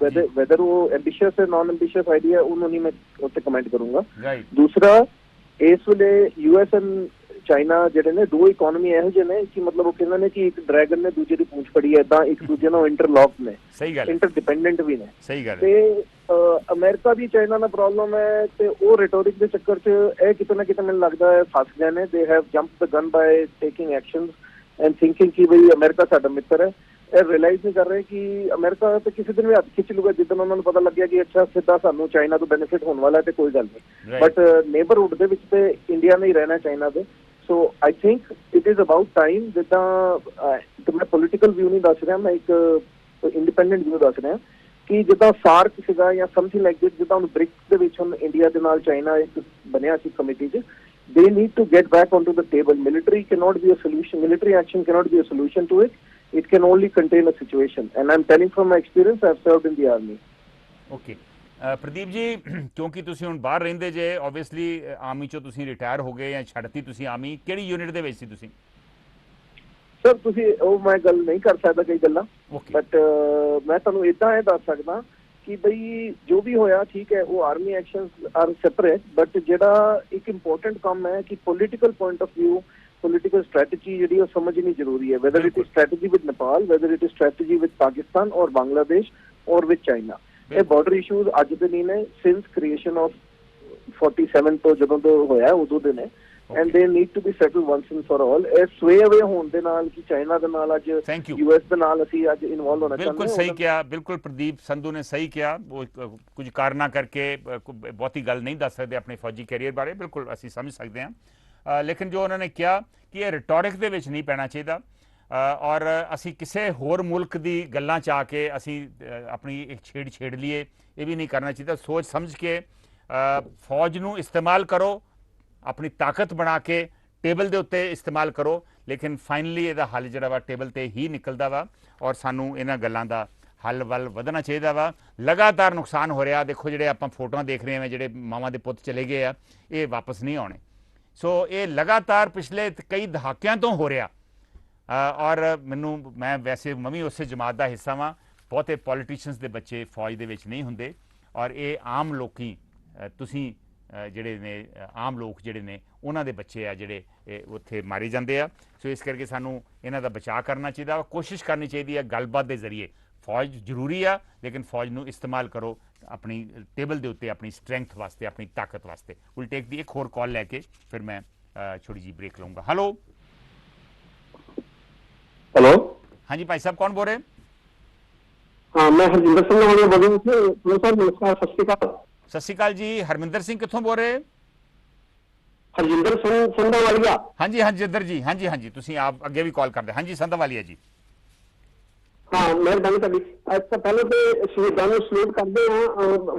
ਵੈਦਰ ਉਹ ਐਂਬੀਸ਼ੀਅਸ ਹੈ ਨਾਨ ਐਂਬੀਸ਼ੀਅਸ ਆਈਡੀਆ ਉਹਨੂੰ ਨਹੀਂ ਮੈਂ ਉੱਤੇ ਕਮੈਂਟ ਕਰੂੰਗਾ। ਦੂਸਰਾ, ਇਸ ਵੇਲੇ US ਐਂਡ ਚਾਈਨਾ ਜਿਹੜੇ ਨੇ ਦੋ ਇਕੋਨਮੀ ਇਹੋ ਜਿਹੇ ਨੇ ਕਿ ਮਤਲਬ ਉਹ ਕਹਿੰਦੇ ਨੇ ਕਿ ਇੱਕ ਡਰੈਗਨ ਨੇ ਦੂਜੇ ਦੀ ਪੂੰਛ ਫੜੀ ਹੈ, ਏਦਾਂ ਇੱਕ ਦੂਜੇ ਨਾਲ ਇੰਟਰਲੌਕ ਨੇ, ਸਹੀ ਗੱਲ, ਇੰਟਰਡਿਪੈਂਡੈਂਟ ਵੀ ਨੇ। ਸਹੀ ਗੱਲ। ਤੇ ਅਮਰੀਕਾ ਦੀ ਚਾਈਨਾ ਨਾਲ ਪ੍ਰੋਬਲਮ ਹੈ ਤੇ ਉਹ ਰਿਟੋਰਿਕ ਦੇ ਚੱਕਰ 'ਚ ਇਹ ਕਿਤੇ ਨਾ ਕਿਤੇ ਮੈਨੂੰ ਲੱਗਦਾ ਹੈ ਫਸ ਗਏ ਨੇ। They have jumped the gun by taking actions and thinking ਕਿ ਬਈ ਅਮਰੀਕਾ ਸਾਡਾ ਮਿੱਤਰ ਹੈ। ਇਹ ਰਿਅਲਾਈਜ਼ ਨਹੀਂ ਕਰ ਰਹੇ ਕਿ ਅਮਰੀਕਾ ਤੇ ਕਿਸੇ ਦਿਨ ਵੀ ਹੱਥ ਖਿੱਚ ਲੂਗਾ ਜਿੱਦਣ ਉਹਨਾਂ ਨੂੰ ਪਤਾ ਲੱਗਿਆ ਕਿ ਅੱਛਾ ਸਿੱਧਾ ਸਾਨੂੰ ਚਾਈਨਾ ਤੋਂ ਬੈਨੀਫਿਟ ਹੋਣ ਵਾਲਾ ਹੈ ਤੇ ਕੋਈ ਗੱਲ ਨਹੀਂ। ਬਟ ਨੇਬਰਹੁੱਡ ਦੇ ਵਿੱਚ ਤੇ ਇੰਡੀਆ ਨੇ ਹੀ ਰਹਿਣਾ ਚਾਈਨਾ ਦੇ। So I think it is about time, ਜਿੱਦਾਂ ਮੈਂ ਪੋਲੀਟੀਕਲ ਵਿਊ ਨਹੀਂ ਦੱਸ ਰਿਹਾ, ਮੈਂ ਇੱਕ ਇੰਡੀਪੈਂਡੈਂਟ ਵਿਊ ਦੱਸ ਰਿਹਾ ਕਿ ਜਿੱਦਾਂ ਸਾਰਕ ਸੀਗਾ ਜਾਂ ਸਮਥਿੰਗ ਲਾਈਕ ਦਿਸ, ਜਿੱਦਾਂ ਹੁਣ ਬ੍ਰਿਕਸ ਦੇ ਵਿੱਚ ਹੁਣ ਇੰਡੀਆ ਦੇ ਨਾਲ ਚਾਈਨਾ ਇੱਕ ਬਣਿਆ ਸੀ ਕਮੇਟੀ 'ਚ, they need to get back onto the table. Military cannot be a solution. Military action cannot be a solution to it. It can only contain a situation. And I'm telling from my experience, I've served in the army. Okay. Pradeep ji, ਕਿਉਂਕਿ ਤੁਸੀਂ ਹੁਣ ਬਾਹਰ ਰਹਿੰਦੇ ਜੇ, obviously army ਚੋਂ ਤੁਸੀਂ retire ਹੋ ਗਏ ਜਾਂ ਛੱਡਤੀ ਤੁਸੀਂ ਆਰਮੀ, ਕਿਹੜੀ ਯੂਨਿਟ ਦੇ ਵਿੱਚ ਸੀ ਤੁਸੀਂ? ਸਰ ਤੁਸੀਂ ਉਹ ਮੈਂ ਗੱਲ ਨਹੀਂ ਕਰ ਸਕਦਾ ਕਈ ਗੱਲਾਂ, ਬਟ ਮੈਂ ਤੁਹਾਨੂੰ ਇਦਾਂ ਇਹ ਦੱਸ ਸਕਦਾ ਕਿ ਬਈ ਜੋ ਵੀ ਹੋਇਆ ਠੀਕ ਹੈ, ਉਹ army actions are separate, but ਜਿਹੜਾ ਇੱਕ ਇੰਪੋਰਟੈਂਟ ਕੰਮ ਹੈ ਕਿ political point of view, political strategy ਜਿਹੜੀ ਉਹ ਸਮਝਣੀ ਜ਼ਰੂਰੀ ਹੈ, whether it is strategy with Nepal, whether it is strategy with Pakistan ਔਰ ਬੰਗਲਾਦੇਸ਼ ਔਰ ਵਿਦ ਚਾਈਨਾ। ਇਹ ਬਾਰਡਰ ਇਸ਼ੂਜ਼ ਅੱਜ ਦੇ ਨਹੀਂ ਨੇ, ਸਿੰਸ ਕ੍ਰੀਏਸ਼ਨ ਆਫ 47 ਤੋਂ ਜਦੋਂ ਤੋਂ ਹੋਇਆ ਉਦੋਂ ਦੇ ਨੇ, and they need to be settled once and for all. ਇਹ ਸਵੇ ਅਵੇ ਹੋਣ ਦੇ ਨਾਲ ਕਿ ਚਾਈਨਾ ਦੇ ਨਾਲ ਅੱਜ US ਦੇ ਨਾਲ ਅਸੀਂ ਅੱਜ ਇਨਵੋਲਵ ਹੋਣਾ ਚਾਹੁੰਦੇ ਹਾਂ। ਬਿਲਕੁਲ ਸਹੀ ਕਿਹਾ, ਬਿਲਕੁਲ ਪ੍ਰਦੀਪ ਸੰਧੂ ਨੇ ਸਹੀ ਕਿਹਾ। ਉਹ ਕੁਝ ਕਾਰਨਾਂ ਕਰਕੇ ਬਹੁਤੀ ਗੱਲ ਨਹੀਂ ਦੱਸ ਸਕਦੇ ਆਪਣੇ ਫੌਜੀ ਕੈਰੀਅਰ ਬਾਰੇ, ਬਿਲਕੁਲ ਅਸੀਂ ਸਮਝ ਸਕਦੇ ਹਾਂ, ਲੇਕਿਨ ਜੋ ਉਹਨਾਂ ਨੇ ਕਿਹਾ ਕਿ ਇਹ ਰਿਟੋਰਿਕ ਦੇ ਵਿੱਚ ਨਹੀਂ ਪੈਣਾ ਚਾਹੀਦਾ ਔਰ ਅਸੀਂ ਕਿਸੇ ਹੋਰ ਮੁਲਕ ਦੀ ਗੱਲਾਂ 'ਚ ਆ ਕੇ ਅਸੀਂ ਆਪਣੀ ਇੱਕ ਛੇੜ ਲਈਏ, ਇਹ ਵੀ ਨਹੀਂ ਕਰਨਾ ਚਾਹੀਦਾ। ਸੋਚ ਸਮਝ ਕੇ ਫੌਜ ਨੂੰ ਇਸਤੇਮਾਲ ਕਰੋ, ਆਪਣੀ ਤਾਕਤ ਬਣਾ ਕੇ ਟੇਬਲ ਦੇ ਉੱਤੇ ਇਸਤੇਮਾਲ ਕਰੋ, ਲੇਕਿਨ ਫਾਈਨਲੀ ਇਹਦਾ ਹੱਲ ਜਿਹੜਾ ਵਾ ਟੇਬਲ ਤੇ ਹੀ ਨਿਕਲਦਾ ਵਾ ਔਰ ਸਾਨੂੰ ਇਹਨਾਂ ਗੱਲਾਂ ਦਾ ਹੱਲ ਵੱਲ ਵਧਣਾ ਚਾਹੀਦਾ ਵਾ। ਲਗਾਤਾਰ ਨੁਕਸਾਨ ਹੋ ਰਿਹਾ, ਦੇਖੋ ਜਿਹੜੇ ਆਪਾਂ ਫੋਟੋਆਂ ਦੇਖ ਰਹੇ ਹਾਂ, ਜਿਹੜੇ ਮਾਵਾਂ ਦੇ ਪੁੱਤ ਚਲੇ ਗਏ ਆ, ਇਹ ਵਾਪਸ ਨਹੀਂ ਆਉਣੇ। ਸੋ ਇਹ ਲਗਾਤਾਰ ਪਿਛਲੇ ਕਈ ਦਹਾਕਿਆਂ ਤੋਂ ਹੋ ਰਿਹਾ ਔਰ ਮੈਂ ਵੈਸੇ ਮੈਂ ਵੀ ਉਸੇ ਜਮਾਤ ਦਾ ਹਿੱਸਾ ਵਾਂ। ਬਹੁਤੇ ਪੋਲੀਟੀਸ਼ੀਅਨਸ ਦੇ ਬੱਚੇ ਫੌਜ ਦੇ ਵਿੱਚ ਨਹੀਂ ਹੁੰਦੇ ਔਰ ਇਹ ਆਮ ਲੋਕੀ ਤੁਸੀਂ ਜਿਹੜੇ ਨੇ ਆਮ ਲੋਕ ਜਿਹੜੇ ਨੇ ਉਹਨਾਂ ਦੇ ਬੱਚੇ ਆ ਜਿਹੜੇ ਉੱਥੇ ਮਾਰੇ ਜਾਂਦੇ ਆ। ਸੋ ਇਸ ਕਰਕੇ ਸਾਨੂੰ ਇਹਨਾਂ ਦਾ ਬਚਾਅ ਕਰਨਾ ਚਾਹੀਦਾ, ਕੋਸ਼ਿਸ਼ ਕਰਨੀ ਚਾਹੀਦੀ ਹੈ ਗੱਲਬਾਤ ਦੇ ਜ਼ਰੀਏ। ਫੌਜ ਜ਼ਰੂਰੀ ਆ ਲੇਕਿਨ ਫੌਜ ਨੂੰ ਇਸਤੇਮਾਲ ਕਰੋ ਆਪਣੀ ਟੇਬਲ ਦੇ ਉੱਤੇ ਆਪਣੀ ਸਟਰੈਂਥ ਵਾਸਤੇ, ਆਪਣੀ ਤਾਕਤ ਵਾਸਤੇ। ਵਿਲ ਟੇਕ ਦੀ ਇੱਕ ਹੋਰ ਕਾਲ ਲੈ ਕੇ ਫਿਰ ਮੈਂ ਛੋਟੀ ਜੀ ब्रेक लूंगा। हेलो हेलो, हाँ जी भाई साहब, कौन बोल रहे हैं? हाँ, मैं हरजिंदर सिंह बोल रहा हूँ सर। नमस्कार, सत श्री अकाल। सत श्री अकाल जी। हरमिंदर सिंह कितों बोल रहे हैं? हरजिंदर सिंह संधावालिया। हाँ जी हरजिंदर जी, हाँ जी तुसी आप अगे भी कॉल कर दे। हाँ जी संधावालिया जी। हाँ, मेहरबानी करी। अच्छा, पहले तो शहीदां नूं सलूट करते हैं,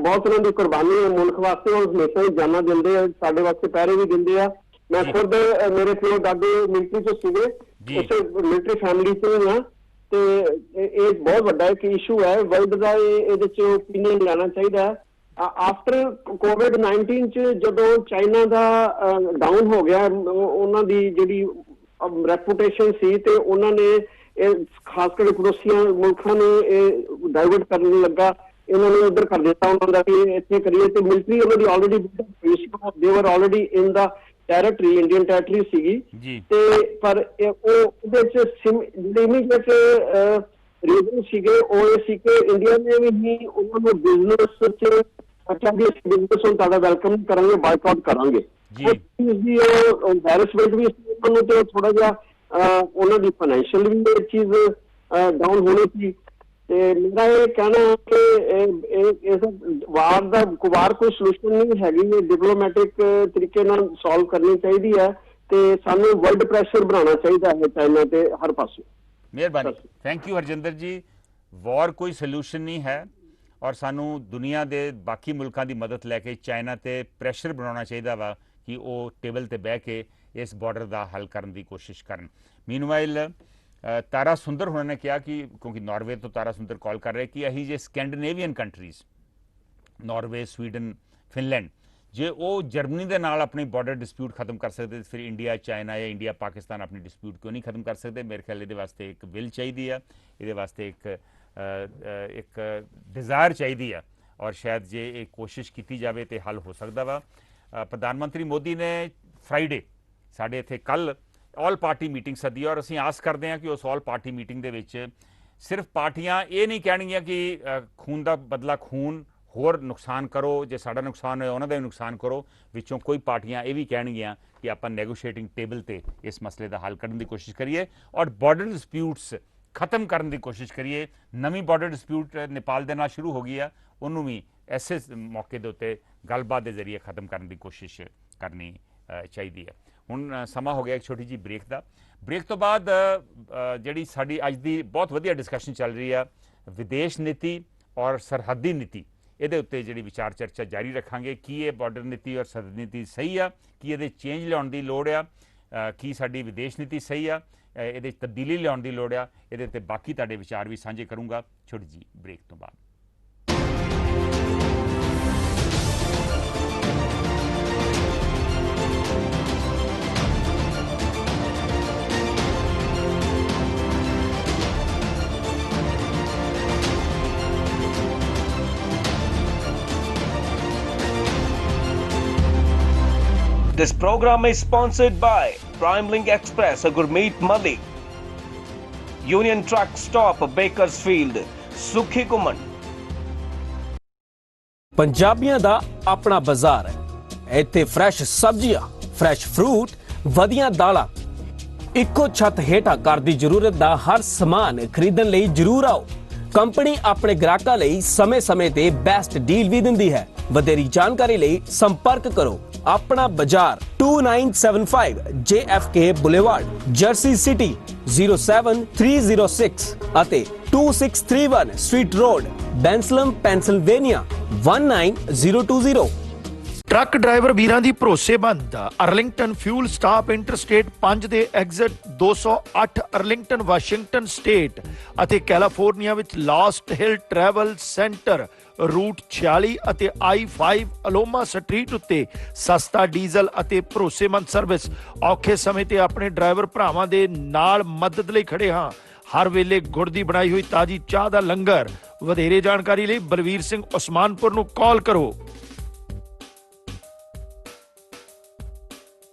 बहुत उन्हां दी कुर्बानी है मुल्क वास्ते, और हमेशा ही जाना दिंदे आ, साडे वास्ते पैरे भी दिंदे आ। मैं खुद मेरे पिओ दादे मिलिटरी च सीगे, उस मिलिटरी फैमिली च ही हां ते ਇਹ ਬਹੁਤ ਵੱਡਾ ਇੱਕ ਇਸ਼ੂ ਹੈ ਵਰਲਡ ਦਾ। ਇਹਦੇ ਚ ਓਪੀਨੀਅਨ ਲੈਣਾ ਚਾਹੀਦਾ ਹੈ। ਆਫਟਰ ਕੋਵਿਡ-19 ਚ ਜਦੋਂ ਚਾਈਨਾ ਦਾ ਡਾਊਨ ਹੋ ਗਿਆ, ਉਹਨਾਂ ਦੀ ਜਿਹੜੀ ਰੈਪੂਟੇਸ਼ਨ ਸੀ ਤੇ ਉਹਨਾਂ ਨੇ ਇਹ ਖਾਸ ਕਰਕੇ ਪੜੋਸੀਆਂ ਮੁਲਕਾਂ ਨੂੰ ਇਹ ਡਾਇਵਰਟ ਕਰਨ ਲੱਗਾ, ਇਹਨਾਂ ਨੇ ਉਧਰ ਕਰ ਦਿੱਤਾ ਉਹਨਾਂ ਦਾ ਵੀ ਇੱਥੇ ਕਰੀਏ। ਤੇ ਮਿਲਟਰੀ ਉਹਨਾਂ ਦੀ already they're already in the territory, Indian territory ਸੀਗੀ ਤੇ ਪਰ ਉਹ ਉਹਦੇ ਚ ਇਮੀਡੀਏਟ ਰੀਜ਼ਨ ਸੀਗੇ ਉਹ ਇਹ ਸੀ ਕਿ ਇੰਡੀਆ ਨੇ ਵੀ ਹੀ ਉਹਨਾਂ ਨੂੰ ਬਿਜ਼ਨਸ ਚ ਅੱਛਾ ਵੀ ਬਿਜ਼ਨਸ ਨੂੰ ਤੁਹਾਡਾ ਵੈਲਕਮ ਕਰਾਂਗੇ, ਬਾਈਕਾਟ ਕਰਾਂਗੇ। ਦੀ ਐਮਬੈਰਸਮੈਂਟ ਵੀ ਉਹਨਾਂ ਨੂੰ ਤੇ ਥੋੜਾ ਜਿਹਾ ਉਹਨਾਂ ਦੀ ਫਾਈਨੈਂਸ਼ੀਅਲ ਵੀ ਇਹ ਚੀਜ਼ ਡਾਊਨ ਹੋਣੀ ਸੀ। ਤੇ ਮੇਰਾ ਇਹ ਕਹਿਣਾ ਕਿ ਇਸ ਵਾਰ ਕੋਈ ਸੋਲੂਸ਼ਨ ਨਹੀਂ ਹੈਗੀ, ਇਹ ਡਿਪਲੋਮੈਟਿਕ ਤਰੀਕੇ ਨਾਲ ਸੋਲਵ ਕਰਨੀ ਚਾਹੀਦੀ ਹੈ ਤੇ ਸਾਨੂੰ ਵਰਲਡ ਪ੍ਰੈਸ਼ਰ ਬਣਾਉਣਾ ਚਾਹੀਦਾ ਹੈ ਚਾਈਨਾ ਤੇ ਹਰ ਪਾਸੇ। ਮਿਹਰਬਾਨੀ, ਥੈਂਕ ਯੂ ਹਰਜਿੰਦਰ ਜੀ। ਵਾਰ ਕੋਈ ਸੋਲੂਸ਼ਨ ਨਹੀਂ ਹੈ ਔਰ ਸਾਨੂੰ ਦੁਨੀਆ ਦੇ ਬਾਕੀ ਮੁਲਕਾਂ ਦੀ ਮਦਦ ਲੈ ਕੇ ਚਾਈਨਾ ਤੇ ਪ੍ਰੈਸ਼ਰ ਬਣਾਉਣਾ ਚਾਹੀਦਾ ਵਾ ਕਿ ਉਹ ਟੇਬਲ ਤੇ ਬਹਿ ਕੇ ਇਸ ਬਾਰਡਰ ਦਾ ਹੱਲ ਕਰਨ ਦੀ ਕੋਸ਼ਿਸ਼ ਕਰਨ। ਮੀਨਵਾਈਲ ਤਾਰਾ ਸੁੰਦਰ ਹੋਣਾ ਨੇ ਕਿਹਾ ਕਿ ਕਿਉਂਕਿ ਨਾਰਵੇ ਤੋਂ ਤਾਰਾ ਸੁੰਦਰ ਕਾਲ ਕਰ ਰਹੇ ਕਿ ਅਸੀਂ ਜੇ Scandinavian countries Norway, Sweden, Finland ਜੇ ਉਹ ਜਰਮਨੀ ਦੇ ਨਾਲ ਆਪਣੀ ਬਾਰਡਰ ਡਿਸਪਿਊਟ ਖਤਮ ਕਰ ਸਕਦੇ ਫਿਰ ਇੰਡੀਆ ਚਾਈਨਾ ਜਾਂ ਇੰਡੀਆ ਪਾਕਿਸਤਾਨ ਆਪਣੀ ਡਿਸਪਿਊਟ ਕਿਉਂ ਨਹੀਂ ਖਤਮ ਕਰ ਸਕਦੇ? ਮੇਰੇ ਖਿਆਲ ਇਹਦੇ ਵਾਸਤੇ ਇੱਕ ਵਿਲ ਚਾਹੀਦੀ ਆ, ਇਹਦੇ ਵਾਸਤੇ ਇੱਕ ਡਿਜ਼ਾਇਰ ਚਾਹੀਦੀ ਆ ਔਰ ਸ਼ਾਇਦ ਜੇ ਇਹ ਕੋਸ਼ਿਸ਼ ਕੀਤੀ ਜਾਵੇ ਤੇ ਹੱਲ ਹੋ ਸਕਦਾ ਵਾ। ਪ੍ਰਧਾਨ ਮੰਤਰੀ ਮੋਦੀ ਨੇ ਫਰਾਈਡੇ ਸਾਡੇ ਇੱਥੇ ਕੱਲ੍ਹ ਆਲ ਪਾਰਟੀ ਮੀਟਿੰਗ ਸੱਦੀ ਔਰ ਅਸੀਂ ਆਸ ਕਰਦੇ ਹਾਂ ਕਿ ਉਸ ਆਲ ਪਾਰਟੀ ਮੀਟਿੰਗ ਦੇ ਵਿੱਚ ਸਿਰਫ ਪਾਰਟੀਆਂ ਇਹ ਨਹੀਂ ਕਹਿਣਗੀਆਂ ਕਿ ਖੂਨ ਦਾ ਬਦਲਾ ਖੂਨ, ਹੋਰ ਨੁਕਸਾਨ ਕਰੋ, ਜੇ ਸਾਡਾ ਨੁਕਸਾਨ ਹੋਇਆ ਉਹਨਾਂ ਦਾ ਵੀ ਨੁਕਸਾਨ ਕਰੋ। ਵਿੱਚੋਂ ਕੋਈ ਪਾਰਟੀਆਂ ਇਹ ਵੀ ਕਹਿਣਗੀਆਂ ਕਿ ਆਪਾਂ ਨੈਗੋਸ਼ੀਏਟਿੰਗ ਟੇਬਲ ਤੇ ਇਸ ਮਸਲੇ ਦਾ ਹੱਲ ਕਰਨ ਦੀ ਕੋਸ਼ਿਸ਼ ਕਰੀਏ ਔਰ ਬਾਰਡਰ ਡਿਸਪਿਊਟਸ ਖਤਮ ਕਰਨ ਦੀ ਕੋਸ਼ਿਸ਼ ਕਰੀਏ। ਨਵੀਂ ਬਾਰਡਰ ਡਿਸਪਿਊਟ ਨੇਪਾਲ ਦੇ ਨਾਲ ਸ਼ੁਰੂ ਹੋ ਗਈ ਆ, ਉਹਨੂੰ ਵੀ ਐਸੇ ਮੌਕੇ ਦੇ ਉੱਤੇ ਗੱਲਬਾਤ ਦੇ ਜ਼ਰੀਏ ਖਤਮ ਕਰਨ ਦੀ ਕੋਸ਼ਿਸ਼ ਕਰਨੀ ਚਾਹੀਦੀ ਹੈ। ਹੁਣ ਸਮਾਂ ਹੋ ਗਿਆ ਇੱਕ ਛੋਟੀ ਜਿਹੀ ਬ੍ਰੇਕ ਦਾ। ਬ੍ਰੇਕ ਤੋਂ ਬਾਅਦ ਜਿਹੜੀ ਸਾਡੀ ਅੱਜ ਦੀ ਬਹੁਤ ਵਧੀਆ ਡਿਸਕਸ਼ਨ ਚੱਲ ਰਹੀ ਆ ਵਿਦੇਸ਼ ਨੀਤੀ ਔਰ ਸਰਹੱਦੀ ਨੀਤੀ, ਇਹਦੇ ਉੱਤੇ ਜਿਹੜੀ ਵਿਚਾਰ ਚਰਚਾ ਜਾਰੀ ਰੱਖਾਂਗੇ। ਕੀ ਇਹ ਬਾਰਡਰ ਨੀਤੀ ਔਰ ਸਰਹੱਦ ਨੀਤੀ ਸਹੀ ਆ? ਕੀ ਇਹਦੇ ਚੇਂਜ ਲਿਆਉਣ ਦੀ ਲੋੜ ਆ? ਕੀ ਸਾਡੀ ਵਿਦੇਸ਼ ਨੀਤੀ ਸਹੀ ਆ? ਇਹਦੇ ਤਬਦੀਲੀ ਲਿਆਉਣ ਦੀ ਲੋੜ ਆ? ਇਹਦੇ ਤੇ ਬਾਕੀ ਤੁਹਾਡੇ ਵਿਚਾਰ ਵੀ ਸਾਂਝੇ ਕਰੂੰਗਾ ਛੋਟੀ ਜਿਹੀ ਬ੍ਰੇਕ ਤੋਂ ਬਾਅਦ। This program is sponsored by PrimeLink Express, Gurmeet Mali, Union Truck Stop, Bakersfield, Sukhi Kuman। ਪੰਜਾਬੀਆਂ ਦਾ ਆਪਣਾ ਬਾਜ਼ਾਰ ਹੈ। ਇੱਥੇ ਫਰੈਸ਼ ਸਬਜ਼ੀਆਂ, ਫਰੈਸ਼ ਫਰੂਟ, ਵਧੀਆਂ ਦਾਲਾਂ, ਇੱਕੋ ਛੱਤ ਹੇਠਾਂ ਘਰ ਦੀ ਜ਼ਰੂਰਤ ਦਾ ਹਰ ਸਮਾਨ ਖਰੀਦਣ ਲਈ ਜ਼ਰੂਰ ਆਓ। ਕੰਪਨੀ ਆਪਣੇ ਗ੍ਰਾਹਕਾਂ ਲਈ ਸਮੇਂ-ਸਮੇਂ ਤੇ ਬੈਸਟ ਡੀਲ ਵੀ ਦਿੰਦੀ ਹੈ। ਵਧੇਰੀ ਜਾਣਕਾਰੀ ਲਈ ਸੰਪਰਕ ਕਰੋ ਆਪਣਾ ਬਾਜ਼ਾਰ 2975 JFK ਬੁਲੇਵਾਰਡ, ਜਰਸੀ ਸਿਟੀ 07306 ਅਤੇ 2631 street road, Bensalem, Pennsylvania 19020। Truck driver ਵੀਰਾਂ ਦੀ ਭਰੋਸੇਮੰਦ ਅਰਲਿੰਗਟਨ ਫਿਊਲ ਸਟਾਪ ਇੰਟਰਸਟੇਟ 5 ਦੇ ਐਗਜ਼ਿਟ 208 ਅਰਲਿੰਗਟਨ ਵਾਸ਼ਿੰਗਟਨ ਸਟੇਟ ਅਤੇ ਕੈਲੀਫੋਰਨੀਆ ਵਿੱਚ Lost Hill travel center route 46 ਅਤੇ I-5 ਅਲੋਮਾ ਸਟਰੀਟ ਉੱਤੇ ਸਸਤਾ ਡੀਜ਼ਲ ਅਤੇ ਭਰੋਸੇਮੰਦ ਸਰਵਿਸ। ਔਖੇ ਸਮੇਂ ਤੇ ਆਪਣੇ ਡਰਾਈਵਰ ਭਰਾਵਾਂ ਦੇ ਨਾਲ ਮਦਦ ਲਈ ਖੜੇ ਹਾਂ। ਹਰ ਵੇਲੇ ਗੁੜ ਦੀ ਬਣਾਈ ਹੋਈ ਤਾਜ਼ੀ ਚਾਹ ਦਾ ਲੰਗਰ। ਵਧੇਰੇ ਜਾਣਕਾਰੀ ਲਈ ਬਲਵੀਰ ਸਿੰਘ ਉਸਮਾਨਪੁਰ ਨੂੰ ਕਾਲ ਕਰੋ।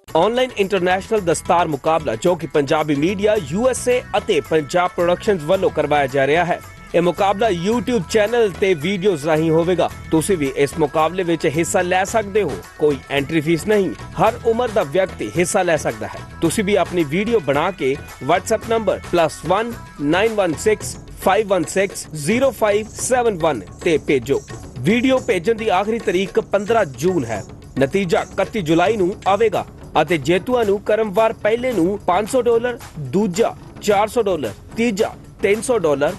ऑनलाइन इंटरनेशनल दस्तार मुकाबला जो कि पंजाबी मीडिया USA ਅਤੇ पंजाब प्रोडक्शंस ਵੱਲੋਂ ਕਰਵਾਇਆ ਜਾ ਰਿਹਾ ਹੈ। ਇਹ ਮੁਕਾਬਲਾ YouTube ਚੈਨਲ ਤੇ ਵੀਡੀਓਜ਼ ਰਾਹੀਂ ਹੋਵੇਗਾ। ਤੁਸੀਂ ਵੀ ਇਸ ਮੁਕਾਬਲੇ ਵਿੱਚ ਹਿੱਸਾ ਲੈ ਸਕਦੇ ਹੋ। ਕੋਈ ਐਂਟਰੀ ਫੀਸ ਨਹੀਂ, ਹਰ ਉਮਰ ਦਾ ਵਿਅਕਤੀ ਹਿੱਸਾ ਲੈ ਸਕਦਾ ਹੈ। ਤੁਸੀਂ ਵੀ ਆਪਣੀ ਵੀਡੀਓ ਬਣਾ ਕੇ WhatsApp ਨੰਬਰ +1 916 516 0571 ਤੇ ਭੇਜੋ। ਵੀਡੀਓ ਭੇਜਣ ਦੀ ਆਖਰੀ ਤਾਰੀਖ 15 ਜੂਨ ਹੈ। ਨਤੀਜਾ 31 ਜੁਲਾਈ ਨੂੰ ਆਵੇਗਾ ਅਤੇ ਜੇਤੂਆਂ ਨੂੰ ਕਰਮਵਾਰ ਪਹਿਲੇ ਨੂੰ $500, ਦੂਜਾ $400, ਤੀਜਾ $300,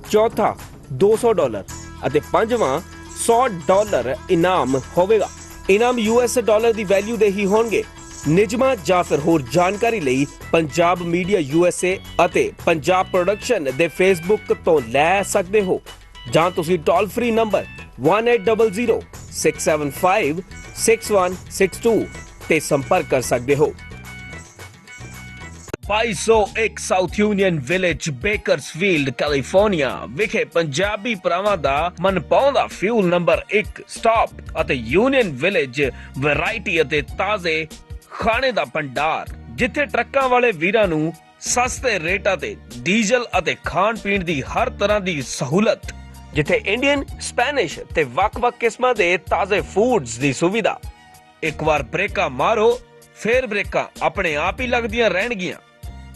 ਚੌਥਾ $200 ਅਤੇ ਪੰਜਵਾਂ $100 ਇਨਾਮ ਹੋਵੇਗਾ। ਇਨਾਮ US ਡਾਲਰ ਦੀ ਵੈਲਿਊ ਦੇ ਹੀ ਹੋਣਗੇ। ਨਿਯਮਾਂ ਜਾਂ ਫਿਰ ਹੋਰ ਜਾਣਕਾਰੀ ਲਈ ਪੰਜਾਬ ਮੀਡੀਆ USA ਅਤੇ ਪੰਜਾਬ ਪ੍ਰੋਡਕਸ਼ਨ ਦੇ ਫੇਸਬੁੱਕ ਤੋਂ ਲੈ ਸਕਦੇ ਹੋ ਜਾਂ ਤੁਸੀਂ ਟੋਲ ਫ੍ਰੀ ਨੰਬਰ 1800 675 6162 ਤੇ ਸੰਪਰਕ ਕਰ ਸਕਦੇ ਹੋ। 2201 south union village Bakersfield California ਵਿਖੇ ਪੰਜਾਬੀ ਭਰਾਵਾਂ ਦਾ ਮਨਪਾਉਂਦਾ ਫਿਊਲ ਨੰਬਰ 1 ਸਟਾਪ ਅਤੇ ਯੂਨੀਅਨ ਵਿਲੇਜ ਵੈਰਾਈਟੀ ਅਤੇ ਤਾਜ਼ੇ ਖਾਣੇ ਦਾ ਭੰਡਾਰ, ਜਿੱਥੇ ਟਰੱਕਾਂ ਵਾਲੇ ਵੀਰਾਂ ਨੂੰ ਸਸਤੇ ਰੇਟਾਂ ਤੇ ਡੀਜ਼ਲ ਅਤੇ ਖਾਣ ਪੀਣ ਦੀ ਹਰ ਤਰ੍ਹਾਂ ਦੀ ਸਹੂਲਤ, ਜਿੱਥੇ ਇੰਡੀਅਨ, ਸਪੈਨਿਸ਼ ਤੇ ਵੱਖ-ਵੱਖ ਕਿਸਮਾਂ ਦੇ ਤਾਜ਼ੇ ਫੂਡਸ ਦੀ ਸੁਵਿਧਾ। ਇੱਕ ਵਾਰ ਬ੍ਰੇਕਾਂ ਮਾਰੋ, ਫੇਰ ਬ੍ਰੇਕਾਂ ਆਪਣੇ ਆਪ ਹੀ ਲੱਗਦੀਆਂ ਰਹਿਣਗੀਆਂ।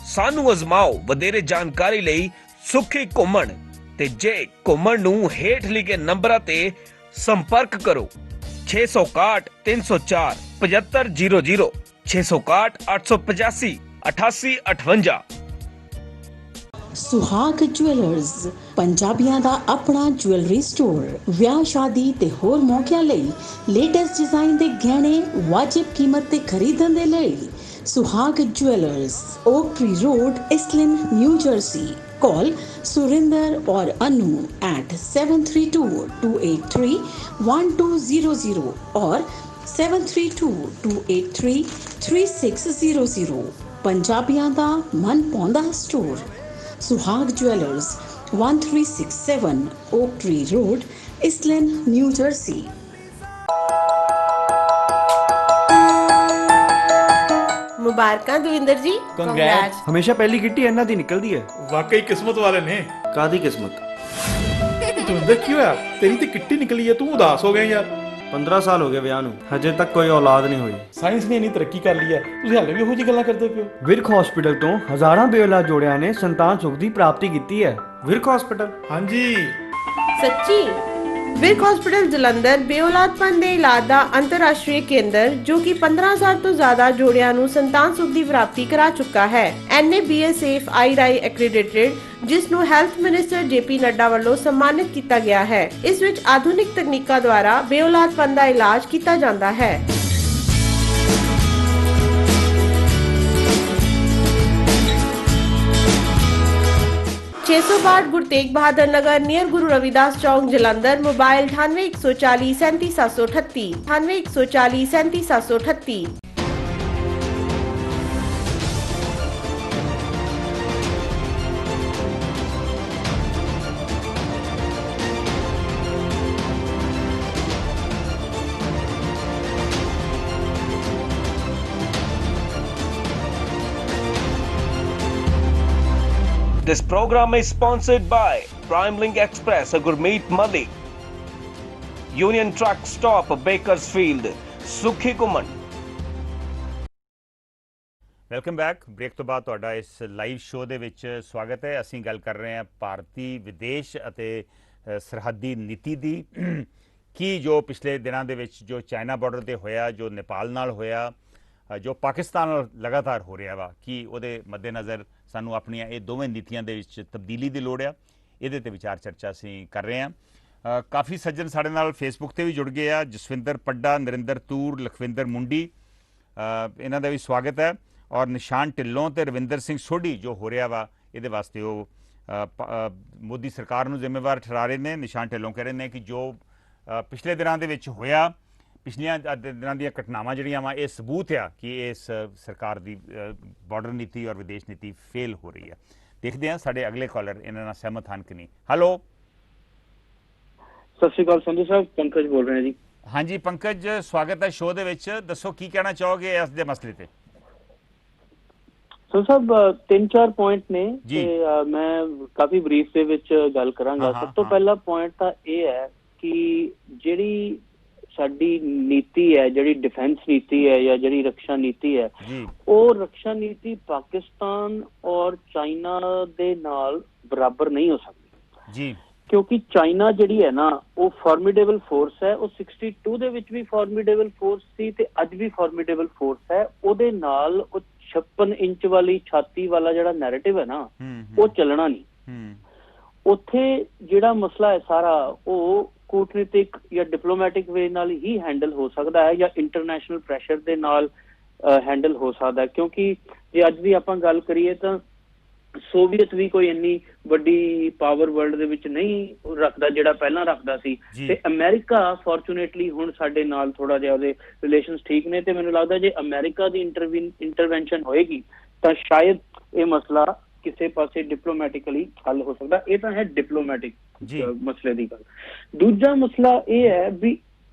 ਸਾਨੂੰ ਅਜ਼ਮਾਓ। ਵਧੇਰੇ ਜਾਣਕਾਰੀ ਲਈ ਸੁਖੀ ਘੁੰਮਣ ਤੇ ਜੇ ਘੁੰਮਣ ਨੂੰ ਹੇਠ ਲਿਖੇ ਨੰਬਰਾਂ ਤੇ ਸੰਪਰਕ ਕਰੋ। 661 304 7500 661 885 8858। ਸੁਹਾਗ ਜੁਐਲਰਸ ਪੰਜਾਬੀਆਂ ਦਾ ਆਪਣਾ ਜੁਐਲਰੀ ਸਟੋਰ। ਵਿਆਹ ਸ਼ਾਦੀ ਤੇ ਹੋਰ ਮੌਕਿਆਂ ਲਈ ਲੇਟੈਸਟ ਡਿਜ਼ਾਈਨ ਦੇ ਗਹਿਣੇ ਵਾਜਿਬ ਕੀਮਤ ਤੇ ਖਰੀਦਣ ਦੇ ਲਈ Suhag jewellers, Oak Tree road, Iselin, New Jersey. Call Surinder or Anu at 732-283-1200 or 732-283-3600। ਪੰਜਾਬੀਆਂ ਦਾ ਮਨ ਪਾਉਂਦਾ ਸਟੋਰ ਸੁਹਾਗ jewellers, 1367 Oak Tree Road, Islin, New Jersey। ਮੁਬਾਰਕਾਂ ਦਵਿੰਦਰ ਜੀ, ਕੰਗ੍ਰੈਟ। ਹਮੇਸ਼ਾ ਪਹਿਲੀ ਗਿੱਟੀ ਇਹਨਾਂ ਦੀ ਨਿਕਲਦੀ ਹੈ। ਵਾਕਈ ਕਿਸਮਤ ਵਾਲੇ ਨੇ। ਕਾਦੀ ਕਿਸਮਤ? ਦਵਿੰਦਰ ਕੀ ਹੋਇਆ? ਤੇਰੀ ਤੇ ਕਿੱਟੀ ਨਿਕਲੀ ਹੈ, ਤੂੰ ਉਦਾਸ ਹੋ ਗਿਆ ਯਾਰ। 15 ਸਾਲ ਹੋ ਗਏ ਵਿਆਹ ਨੂੰ, ਹਜੇ ਤੱਕ ਕੋਈ ਔਲਾਦ ਨਹੀਂ ਹੋਈ। ਸਾਇੰਸ ਨੇ ਇੰਨੀ ਤਰੱਕੀ ਕਰ ਲਈ ਹੈ, ਤੁਸੀਂ ਹਾਲੇ ਵੀ ਉਹੋ ਜਿਹੀ ਗੱਲਾਂ ਕਰਦੇ ਪਿਓ। ਵਿਰਕ ਹਸਪੀਟਲ ਤੋਂ ਹਜ਼ਾਰਾਂ ਬੇਔਲਾਦ ਜੋੜਿਆਂ ਨੇ ਸੰਤਾਨ ਸੁਖ ਦੀ ਪ੍ਰਾਪਤੀ ਕੀਤੀ ਹੈ। ਵਿਰਕ ਹਸਪੀਟਲ? ਹਾਂਜੀ ਸੱਚੀ? ਵਿਰਕ ਹਸਪੀਟਲ ਜਲੰਧਰ ਬੇਔਲਾਦਪਨ ਦੇ ਇਲਾਜ ਦਾ ਅੰਤਰਰਾਸ਼ਟਰੀ ਕੇਂਦਰ, ਜੋ ਕਿ 15,000 ਤੋਂ ਜ਼ਿਆਦਾ ਜੋੜਿਆਂ ਨੂੰ ਸੰਤਾਨ ਸੁਖ ਦੀ ਪ੍ਰਾਪਤੀ ਕਰਾ ਚੁੱਕਾ ਹੈ। NABSAFE IRI ਐਕ੍ਰੈਡਿਟਡ, ਜਿਸ ਨੂੰ ਹੈਲਥ ਮਿਨਿਸਟਰ JP ਨੱਡਾ ਵੱਲੋਂ ਸਨਮਾਨਿਤ ਕੀਤਾ ਗਿਆ ਹੈ। ਇਸ ਵਿੱਚ ਆਧੁਨਿਕ ਤਕਨੀਕਾਂ ਦੁਆਰਾ ਬੇਔਲਾਦਪਨ ਦਾ ਇਲਾਜ ਕੀਤਾ ਜਾਂਦਾ ਹੈ। 662 ਗੁਰੂ ਤੇਗ ਬਹਾਦਰ ਨਗਰ near Guru Ravidas Chowk Jalandhar. Mobile 9814 37738 9814 37738। This program is sponsored by PrimeLink Express, Gurmeet Mali, Union Truck Stop, Bakersfield, Sukhi Kuman। Welcome back. Break ਤੋਂ ਬਾਅਦ ਤੁਹਾਡਾ ਇਸ ਲਾਈਵ ਸ਼ੋਅ ਦੇ ਵਿੱਚ ਸਵਾਗਤ ਹੈ। ਅਸੀਂ ਗੱਲ ਕਰ ਰਹੇ ਹਾਂ ਭਾਰਤੀ ਵਿਦੇਸ਼ ਅਤੇ ਸਰਹੱਦੀ ਨੀਤੀ ਦੀ। ਕੀ ਜੋ ਪਿਛਲੇ ਦਿਨਾਂ ਦੇ ਵਿੱਚ ਜੋ ਚਾਈਨਾ ਬਾਰਡਰ ਤੇ ਹੋਇਆ, ਜੋ ਨੇਪਾਲ ਨਾਲ ਹੋਇਆ, ਜੋ ਪਾਕਿਸਤਾਨ ਨਾਲ ਲਗਾਤਾਰ ਹੋ ਰਿਹਾ ਵਾ, ਕੀ ਉਹਦੇ ਮੱਦੇਨਜ਼ਰ ਸਾਨੂੰ ਆਪਣੀਆਂ ਇਹ ਦੋਵੇਂ ਨੀਤੀਆਂ ਦੇ ਵਿੱਚ ਤਬਦੀਲੀ ਦੀ ਲੋੜ ਆ? ਇਹਦੇ ਤੇ ਵਿਚਾਰ ਚਰਚਾ ਅਸੀਂ ਕਰ ਰਹੇ ਹਾਂ। ਕਾਫੀ ਸੱਜਣ ਸਾਡੇ ਨਾਲ ਫੇਸਬੁੱਕ ਤੇ ਵੀ ਜੁੜ ਗਏ ਆ। ਜਸਵਿੰਦਰ ਪੱਡਾ, ਨਰਿੰਦਰ ਤੂਰ, ਲਖਵਿੰਦਰ ਮੁੰਡੀ, ਇਹਨਾਂ ਦਾ ਵੀ ਸਵਾਗਤ ਹੈ। ਔਰ ਨਿਸ਼ਾਨ ਢਿੱਲੋਂ ਤੇ ਰਵਿੰਦਰ ਸਿੰਘ ਸੋਢੀ ਜੋ ਹੋ ਰਿਹਾ ਵਾ, ਇਹਦੇ ਵਾਸਤੇ ਉਹ ਮੋਦੀ ਸਰਕਾਰ ਨੂੰ ਜ਼ਿੰਮੇਵਾਰ ਠਹਿਰਾ ਰਹੇ ਨੇ। ਨਿਸ਼ਾਨ ਢਿੱਲੋਂ ਕਹਿ ਰਹੇ ਨੇ ਕਿ ਜੋ ਪਿਛਲੇ ਦਿਨਾਂ ਦੇ ਵਿੱਚ ਹੋਇਆ, ਪਿਛਲੀਆਂ ਦਿਨਾਂ ਦੀਆਂ ਘਟਨਾਵਾਂ ਜਿਹੜੀਆਂ ਵਾ ਇਹ ਸਬੂਤ ਆ ਕਿ ਇਸ ਸਰਕਾਰ ਦੀ ਬਾਰਡਰ ਨੀਤੀ ਔਰ ਵਿਦੇਸ਼ ਨੀਤੀ ਫੇਲ ਹੋ ਰਹੀ ਹੈ। ਦੇਖਦੇ ਹਾਂ ਸਾਡੇ ਅਗਲੇ ਕਾਲਰ ਇਹਨਾਂ ਨਾਲ ਸਹਿਮਤ ਹਨ ਕਿ ਨਹੀਂ। ਹੈਲੋ, ਸਤਿ ਸ਼੍ਰੀ ਅਕਾਲ ਸੰਧੂ ਸਾਹਿਬ, ਪੰਕਜ ਬੋਲ ਰਹੇ ਹਾਂ ਜੀ। ਹਾਂਜੀ ਪੰਕਜ, ਸਵਾਗਤ ਹੈ ਸ਼ੋਅ ਦੇ ਵਿੱਚ। ਦੱਸੋ ਕੀ ਕਹਿਣਾ ਚਾਹੋਗੇ ਇਸ ਦੇ ਮਸਲੇ ਤੇ। ਸੰਧੂ ਸਾਹਿਬ 3-4 ਪੁਆਇੰਟ ਨੇ ਤੇ ਮੈਂ ਕਾਫੀ ਬਰੀਫ ਦੇ ਵਿੱਚ ਗੱਲ ਕਰਾਂਗਾ। ਸਭ ਤੋਂ ਪਹਿਲਾ ਪੁਆਇੰਟ ਤਾਂ ਇਹ ਹੈ ਕਿ ਜਿਹੜੀ ਸਾਡੀ ਨੀਤੀ ਹੈ, ਜਿਹੜੀ ਡਿਫੈਂਸ ਨੀਤੀ ਹੈ ਜਾਂ ਜਿਹੜੀ ਰੱਖਿਆ ਨੀਤੀ ਹੈ, ਉਹ ਰੱਖਿਆ ਨੀਤੀ ਪਾਕਿਸਤਾਨ ਔਰ ਚਾਈਨਾ ਦੇ ਨਾਲ ਬਰਾਬਰ ਨਹੀਂ ਹੋ ਸਕਦੀ ਜੀ, ਕਿਉਂਕਿ ਚਾਈਨਾ ਜਿਹੜੀ ਹੈ ਨਾ ਉਹ ਫਾਰਮੀਡੇਬਲ ਫੋਰਸ ਹੈ। ਉਹ 62 ਦੇ ਵਿੱਚ ਵੀ ਫਾਰਮੀਡੇਬਲ ਫੋਰਸ ਸੀ ਤੇ ਅੱਜ ਵੀ ਫਾਰਮੀਡੇਬਲ ਫੋਰਸ ਹੈ। ਉਹਦੇ ਨਾਲ ਉਹ 56 ਇੰਚ ਵਾਲੀ ਛਾਤੀ ਵਾਲਾ ਜਿਹੜਾ ਨੈਰੇਟਿਵ ਹੈ ਨਾ ਉਹ ਚੱਲਣਾ ਨਹੀਂ। ਉੱਥੇ ਜਿਹੜਾ ਮਸਲਾ ਹੈ ਸਾਰਾ ਉਹ ਕੂਟਨੀਤਿਕ ਜਾਂ ਡਿਪਲੋਮੈਟਿਕ ਵੇ ਨਾਲ ਹੀ ਹੈਂਡਲ ਹੋ ਸਕਦਾ ਹੈ ਜਾਂ ਇੰਟਰਨੈਸ਼ਨਲ ਪ੍ਰੈਸ਼ਰ ਦੇ ਨਾਲ ਹੈਂਡਲ ਹੋ ਸਕਦਾ ਹੈ। ਕਿਉਂਕਿ ਜੇ ਅੱਜ ਦੀ ਆਪਾਂ ਗੱਲ ਕਰੀਏ ਤਾਂ ਸੋਵੀਅਤ ਵੀ ਕੋਈ ਇੰਨੀ ਵੱਡੀ ਪਾਵਰ ਵਰਲਡ ਦੇ ਵਿੱਚ ਨਹੀਂ ਰੱਖਦਾ ਜਿਹੜਾ ਪਹਿਲਾਂ ਰੱਖਦਾ ਸੀ, ਤੇ ਅਮਰੀਕਾ ਫੋਰਚੂਨੇਟਲੀ ਹੁਣ ਸਾਡੇ ਨਾਲ ਥੋੜਾ ਜਿਹਾ ਉਹਦੇ ਰਿਲੇਸ਼ਨਸ ਠੀਕ ਨੇ, ਤੇ ਮੈਨੂੰ ਲੱਗਦਾ ਜੇ ਅਮਰੀਕਾ ਦੀ ਇੰਟਰਵੈਂਸ਼ਨ ਹੋਏਗੀ ਤਾਂ ਸ਼ਾਇਦ ਇਹ ਮਸਲਾ ਕਿਸੇ ਪਾਸੇ ਡਿਪਲੋਮੈਟਿਕਲੀ ਹੱਲ ਹੋ ਸਕਦਾ। ਇਹ ਤਾਂ ਹੈ ਡਿਪਲੋਮੈਟਿਕ ਮਸਲੇ ਦੀ ਗੱਲ। ਦੂਜਾ ਮਸਲਾ ਇਹ ਹੈ ਵੀ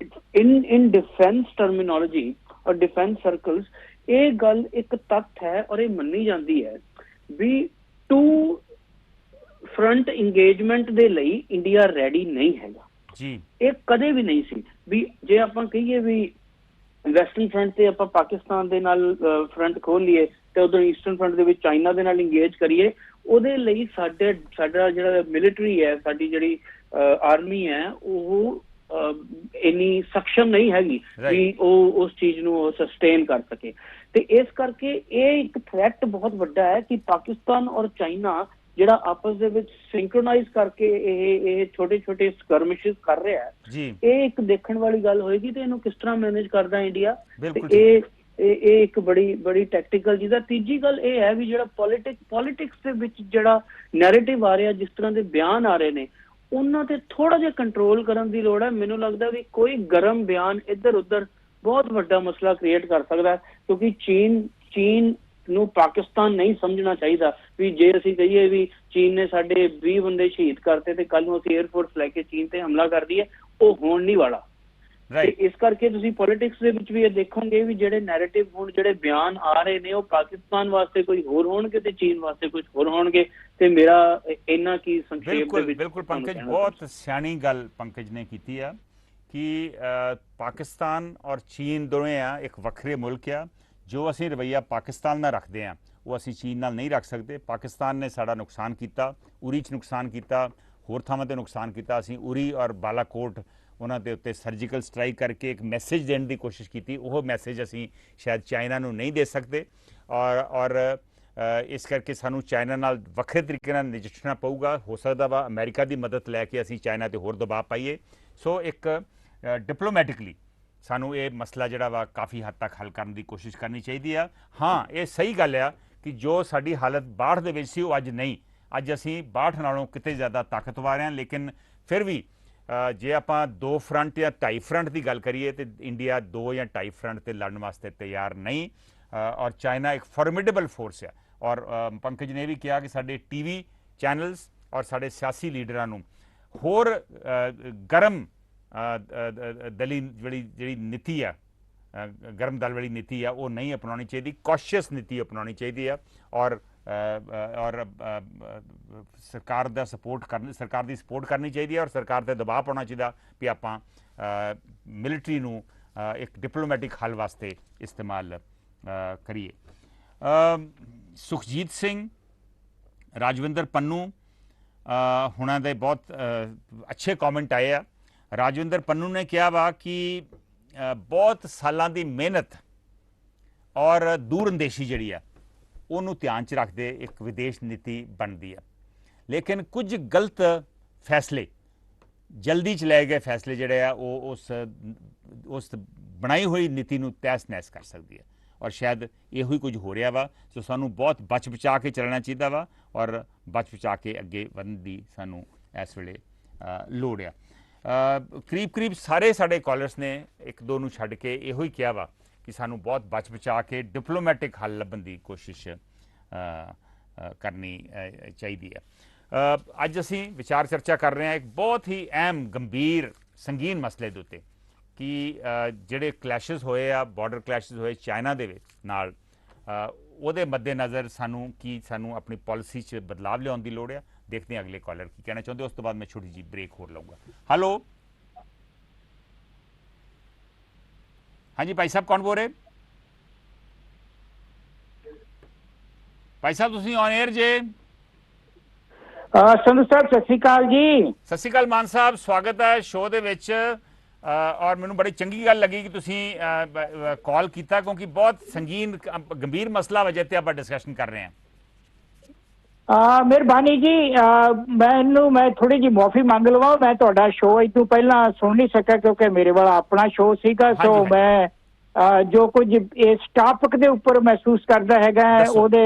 ਇਨ ਡਿਫੈਂਸ ਟਰਮੀਨੋਲੋਜੀ ਔਰ ਡਿਫੈਂਸ ਸਰਕਲਸ ਇਹ ਗੱਲ ਇੱਕ ਤੱਥ ਹੈ ਔਰ ਇਹ ਮੰਨੀ ਜਾਂਦੀ ਹੈ ਵੀ ਟੂ ਫਰੰਟ ਇੰਗੇਜਮੈਂਟ ਦੇ ਲਈ ਇੰਡੀਆ ਰੈਡੀ ਨਹੀਂ ਹੈਗਾ ਜੀ। ਇਹ ਕਦੇ ਵੀ ਨਹੀਂ ਸੀ ਵੀ ਜੇ ਆਪਾਂ ਕਹੀਏ ਵੀ ਵੈਸਟਰਨ ਫਰੰਟ ਤੇ ਆਪਾਂ ਪਾਕਿਸਤਾਨ ਦੇ ਨਾਲ ਫਰੰਟ ਖੋਲ ਲਈਏ ਤੇ ਉਧਰ ਈਸਟਰਨ ਫਰੰਟ ਦੇ ਵਿੱਚ ਚਾਈਨਾ ਦੇ ਨਾਲ ਇੰਗੇਜ ਕਰੀਏ, ਉਹਦੇ ਲਈ ਸਾਡਾ ਜਿਹੜਾ ਮਿਲਟਰੀ ਹੈ, ਸਾਡੀ ਜਿਹੜੀ ਆਰਮੀ ਹੈ ਉਹ ਇੰਨੀ ਸક્ષਮ ਨਹੀਂ ਹੈਗੀ ਵੀ ਉਹ ਉਸ ਚੀਜ਼ ਨੂੰ ਸਸਟੇਨ ਕਰ ਸਕੇ। ਤੇ ਇਸ ਕਰਕੇ ਇਹ ਇੱਕ ਥ੍ਰੈਟ ਬਹੁਤ ਵੱਡਾ ਹੈ ਕਿ ਪਾਕਿਸਤਾਨ ਔਰ ਚਾਈਨਾ ਜਿਹੜਾ ਆਪਸ ਦੇ ਵਿੱਚ ਸਿੰਕਰੋਨਾਈਜ਼ ਕਰਕੇ ਇਹ ਛੋਟੇ ਛੋਟੇ ਸਕਰਮਿਸ਼ਸ ਕਰ ਰਿਹਾ ਹੈ, ਇਹ ਇੱਕ ਦੇਖਣ ਵਾਲੀ ਗੱਲ ਹੋਏਗੀ ਤੇ ਇਹਨੂੰ ਕਿਸ ਤਰ੍ਹਾਂ ਮੈਨੇਜ ਕਰਦਾ ਇੰਡੀਆ। ਤੇ ਇਹ ਇੱਕ ਬੜੀ ਟੈਕਟੀਕਲ ਚੀਜ਼ ਹੈ। ਤੀਜੀ ਗੱਲ ਇਹ ਹੈ ਵੀ ਜਿਹੜਾ ਪੋਲਿਟਿਕਸ ਦੇ ਵਿੱਚ ਜਿਹੜਾ ਨੈਰੇਟਿਵ ਆ ਰਿਹਾ, ਜਿਸ ਤਰ੍ਹਾਂ ਦੇ ਬਿਆਨ ਆ ਰਹੇ ਨੇ, ਉਹਨਾਂ ਤੇ ਥੋੜਾ ਜਿਹਾ ਕੰਟਰੋਲ ਕਰਨ ਦੀ ਲੋੜ ਹੈ। ਮੈਨੂੰ ਲੱਗਦਾ ਵੀ ਕੋਈ ਗਰਮ ਬਿਆਨ ਇੱਧਰ ਉੱਧਰ ਬਹੁਤ ਵੱਡਾ ਮਸਲਾ ਕ੍ਰੀਏਟ ਕਰ ਸਕਦਾ, ਕਿਉਂਕਿ ਚੀਨ ਨੂੰ ਪਾਕਿਸਤਾਨ ਨਹੀਂ ਸਮਝਣਾ ਚਾਹੀਦਾ ਵੀ ਜੇ ਅਸੀਂ ਕਹੀਏ ਵੀ ਚੀਨ ਨੇ ਸਾਡੇ 20 ਬੰਦੇ ਸ਼ਹੀਦ ਕਰਤੇ ਤੇ ਕੱਲ ਨੂੰ ਅਸੀਂ 에ਅਰਫੋਰਸ ਲੈ ਕੇ ਚੀਨ ਤੇ ਹਮਲਾ ਕਰ ਦਈਏ, ਉਹ ਹੋਣ ਨਹੀਂ ਵਾਲਾ। ਇਸ ਕਰਕੇ ਤੁਸੀਂ ਪੋਲਿਟਿਕਸ ਦੇ ਵਿੱਚ ਵੀ ਇਹ ਦੇਖੋਗੇ ਵੀ ਜਿਹੜੇ ਨੈਰੇਟਿਵ ਹੁਣ ਜਿਹੜੇ ਬਿਆਨ ਆ ਰਹੇ ਨੇ ਉਹ ਪਾਕਿਸਤਾਨ ਵਾਸਤੇ ਕੋਈ ਹੋਰ ਹੋਣਗੇ ਤੇ ਚੀਨ ਵਾਸਤੇ ਕੁਝ ਹੋਰ ਹੋਣਗੇ। ਤੇ ਮੇਰਾ ਇੰਨਾ ਕੀ ਸੰਖੇਪ ਦੇ ਵਿੱਚ ਬਿਲਕੁਲ ਪੰਕਜ, ਬਹੁਤ ਸਿਆਣੀ ਗੱਲ ਪੰਕਜ ਨੇ ਕੀਤੀ ਆ ਕਿ ਪਾਕਿਸਤਾਨ ਔਰ ਚੀਨ ਦੋਵੇਂ ਆ ਇੱਕ ਵੱਖਰੇ ਮੁਲਕ ਆ। ਜੋ ਅਸੀਂ ਰਵੱਈਆ ਪਾਕਿਸਤਾਨ ਨਾਲ ਰੱਖਦੇ ਆ ਉਹ ਅਸੀਂ ਚੀਨ ਨਾਲ ਨਹੀਂ ਰੱਖ ਸਕਦੇ। ਪਾਕਿਸਤਾਨ ਨੇ ਸਾਡਾ ਨੁਕਸਾਨ ਕੀਤਾ, ਉਰੀ 'ਚ ਨੁਕਸਾਨ ਕੀਤਾ, ਹੋਰ ਥਾਵਾਂ ਤੇ ਨੁਕਸਾਨ ਕੀਤਾ। ਅਸੀਂ ਉਰੀ ਔਰ ਬਾਲਾਕੋਟ ਉਹਨਾਂ ਦੇ ਉੱਤੇ ਸਰਜੀਕਲ ਸਟ੍ਰਾਈਕ ਕਰਕੇ ਇੱਕ ਮੈਸੇਜ ਦੇਣ ਦੀ ਕੋਸ਼ਿਸ਼ ਕੀਤੀ। ਉਹ ਮੈਸੇਜ ਅਸੀਂ ਸ਼ਾਇਦ ਚਾਈਨਾ ਨੂੰ ਨਹੀਂ ਦੇ ਸਕਦੇ ਔਰ ਇਸ ਕਰਕੇ ਸਾਨੂੰ ਚਾਈਨਾ ਨਾਲ ਵੱਖਰੇ ਤਰੀਕੇ ਨਾਲ ਨਜਿੱਠਣਾ ਪਊਗਾ। ਹੋ ਸਕਦਾ ਵਾ ਅਮਰੀਕਾ ਦੀ ਮਦਦ ਲੈ ਕੇ ਅਸੀਂ ਚਾਈਨਾ 'ਤੇ ਹੋਰ ਦਬਾਅ ਪਾਈਏ। ਸੋ ਇੱਕ ਡਿਪਲੋਮੈਟਿਕਲੀ ਸਾਨੂੰ ਇਹ ਮਸਲਾ ਜਿਹੜਾ ਵਾ ਕਾਫੀ ਹੱਦ ਤੱਕ ਹੱਲ ਕਰਨ ਦੀ ਕੋਸ਼ਿਸ਼ ਕਰਨੀ ਚਾਹੀਦੀ ਆ। ਹਾਂ, ਇਹ ਸਹੀ ਗੱਲ ਆ ਕਿ ਜੋ ਸਾਡੀ ਹਾਲਤ 62 ਦੇ ਵਿੱਚ ਸੀ ਉਹ ਅੱਜ ਨਹੀਂ। ਅੱਜ ਅਸੀਂ 62 ਨਾਲੋਂ ਕਿਤੇ ਜ਼ਿਆਦਾ ਤਾਕਤਵਰ ਹਾਂ, ਲੇਕਿਨ ਫਿਰ ਵੀ ਜੇ ਆਪਾਂ 2 ਫਰੰਟ ਜਾਂ 2.5 ਫਰੰਟ ਦੀ ਗੱਲ ਕਰੀਏ ਤੇ ਇੰਡੀਆ 2 ਜਾਂ 2.5 ਫਰੰਟ ਤੇ ਲੜਨ ਵਾਸਤੇ ਤਿਆਰ ਨਹੀਂ। ਔਰ ਚਾਈਨਾ ਇੱਕ ਫਾਰਮੀਡੇਬਲ ਫੋਰਸ ਹੈ। ਔਰ ਪੰਕਜ ਨੇ ਵੀ ਕਿਹਾ ਕਿ ਸਾਡੇ ਟੀਵੀ ਚੈਨਲਸ ਔਰ ਸਾਡੇ ਸਿਆਸੀ ਲੀਡਰਾਂ ਨੂੰ ਹੋਰ ਗਰਮ ਦਲੀ ਜਿਹੜੀ ਨੀਤੀ ਆ, ਗਰਮ ਦਲ ਵਾਲੀ ਨੀਤੀ ਆ, ਉਹ ਨਹੀਂ ਅਪਣਾਉਣੀ ਚਾਹੀਦੀ। ਕੌਸ਼ੀਅਸ ਨੀਤੀ ਅਪਣਾਉਣੀ ਚਾਹੀਦੀ ਆ ਔਰ ਸਰਕਾਰ ਦੀ ਸਪੋਰਟ ਕਰਨੀ ਚਾਹੀਦੀ ਹੈ ਔਰ ਸਰਕਾਰ 'ਤੇ ਦਬਾਅ ਪਾਉਣਾ ਚਾਹੀਦਾ ਵੀ ਆਪਾਂ ਮਿਲਟਰੀ ਨੂੰ ਇੱਕ ਡਿਪਲੋਮੈਟਿਕ ਹੱਲ ਵਾਸਤੇ ਇਸਤੇਮਾਲ ਕਰੀਏ। ਸੁਖਜੀਤ ਸਿੰਘ, ਰਾਜਵਿੰਦਰ ਪੰਨੂ ਹੁਣਾਂ ਦੇ ਬਹੁਤ ਅੱਛੇ ਕਮੈਂਟ ਆਏ ਆ। ਰਾਜਵਿੰਦਰ ਪੰਨੂ ਨੇ ਕਿਹਾ ਵਾ ਕਿ ਬਹੁਤ ਸਾਲਾਂ ਦੀ ਮਿਹਨਤ ਔਰ ਦੂਰਅੰਦੇਸ਼ੀ ਜਿਹੜੀ ਆ ਉਹਨੂੰ ਧਿਆਨ 'ਚ ਰੱਖਦੇ ਇੱਕ ਵਿਦੇਸ਼ ਨੀਤੀ ਬਣਦੀ ਆ, ਲੇਕਿਨ ਕੁਝ ਗਲਤ ਫੈਸਲੇ, ਜਲਦੀ 'ਚ ਲਏ ਗਏ ਫੈਸਲੇ ਜਿਹੜੇ ਆ ਉਹ ਉਸ ਬਣਾਈ ਹੋਈ ਨੀਤੀ ਨੂੰ ਤਹਿਸ ਨਹਿਸ ਕਰ ਸਕਦੀ ਹੈ ਔਰ ਸ਼ਾਇਦ ਇਹੋ ਹੀ ਕੁਝ ਹੋ ਰਿਹਾ ਵਾ। ਸੋ ਸਾਨੂੰ ਬਹੁਤ ਬਚ ਬਚਾ ਕੇ ਚੱਲਣਾ ਚਾਹੀਦਾ ਵਾ ਔਰ ਬਚ ਬਚਾ ਕੇ ਅੱਗੇ ਵਧਣ ਦੀ ਸਾਨੂੰ ਇਸ ਵੇਲੇ ਲੋੜ ਆ। ਕਰੀਬ ਕਰੀਬ ਸਾਰੇ ਸਾਡੇ ਕਾਲਰਸ ਨੇ ਇੱਕ ਦੋ ਨੂੰ ਛੱਡ ਕੇ ਇਹੋ ਹੀ ਕਿਹਾ ਵਾ ਕਿ ਸਾਨੂੰ ਬਹੁਤ ਬਚ ਬਚਾ ਕੇ ਡਿਪਲੋਮੈਟਿਕ ਹੱਲ ਲੱਭਣ ਦੀ ਕੋਸ਼ਿਸ਼ ਕਰਨੀ ਚਾਹੀਦੀ ਹੈ। ਅੱਜ ਅਸੀਂ ਵਿਚਾਰ ਚਰਚਾ ਕਰ ਰਹੇ ਹਾਂ ਇੱਕ ਬਹੁਤ ਹੀ ਅਹਿਮ ਗੰਭੀਰ ਸੰਗੀਨ ਮਸਲੇ ਦੇ ਉੱਤੇ ਕਿ ਜਿਹੜੇ ਕਲੈਸ਼ਸ ਹੋਏ ਆ, ਬਾਰਡਰ ਕਲੈਸ਼ਸ ਹੋਏ ਚਾਈਨਾ ਦੇ ਵਿੱਚ ਨਾਲ, ਉਹਦੇ ਮੱਦੇਨਜ਼ਰ ਸਾਨੂੰ ਆਪਣੀ ਪਾਲਿਸੀ 'ਚ ਬਦਲਾਵ ਲਿਆਉਣ ਦੀ ਲੋੜ ਆ। ਦੇਖਦੇ ਹਾਂ ਅਗਲੇ ਕਾਲਰ ਕੀ ਕਹਿਣਾ ਚਾਹੁੰਦੇ, ਉਸ ਤੋਂ ਬਾਅਦ ਮੈਂ ਛੋਟੀ ਜਿਹੀ ਬ੍ਰੇਕ ਹੋਰ ਲਊਂਗਾ। ਹੈਲੋ, ਹਾਂਜੀ ਭਾਈ ਸਾਹਿਬ, ਕੌਣ ਬੋਲ ਰਹੇ? ਭਾਈ ਸਾਹਿਬ ਤੁਸੀਂ ਔਨ 에ਅਰ ਜੇ। ਸੰਧੂ ਸਾਹਿਬ ਸਤਿ ਸ਼੍ਰੀ ਅਕਾਲ ਜੀ। ਸਤਿ ਸ਼੍ਰੀ ਅਕਾਲ ਮਾਨ ਸਾਹਿਬ, ਸਵਾਗਤ ਹੈ ਸ਼ੋਅ ਦੇ ਵਿੱਚ। ਔਰ ਮੈਨੂੰ ਬੜੀ ਚੰਗੀ ਗੱਲ ਲੱਗੀ ਕਿ ਤੁਸੀਂ ਕਾਲ ਕੀਤਾ, ਕਿਉਂਕਿ ਬਹੁਤ ਸੰਗੀਨ ਗੰਭੀਰ ਮਸਲਾ ਵਜ੍ਹਾ ਤੇ ਆਪਾਂ ਡਿਸਕਸ਼ਨ ਕਰ ਰਹੇ ਹਾਂ। ਮਿਹਰਬਾਨੀ ਜੀ, ਮੈਂ ਥੋੜੀ ਜਿਹੀ ਮਾਫੀ ਮੰਗ ਲਵਾਂ। ਮੈਂ ਤੁਹਾਡਾ ਸ਼ੋਅ ਇਸ ਤੋਂ ਪਹਿਲਾਂ ਸੁਣ ਨਹੀਂ ਸਕਿਆ ਕਿਉਂਕਿ ਮੇਰੇ ਵਾਲਾ ਆਪਣਾ ਸ਼ੋਅ ਸੀਗਾ। ਸੋ ਮੈਂ ਜੋ ਕੁਝ ਇਸ ਟਾਪਿਕ ਦੇ ਉੱਪਰ ਮਹਿਸੂਸ ਕਰਦਾ ਹੈਗਾ ਉਹਦੇ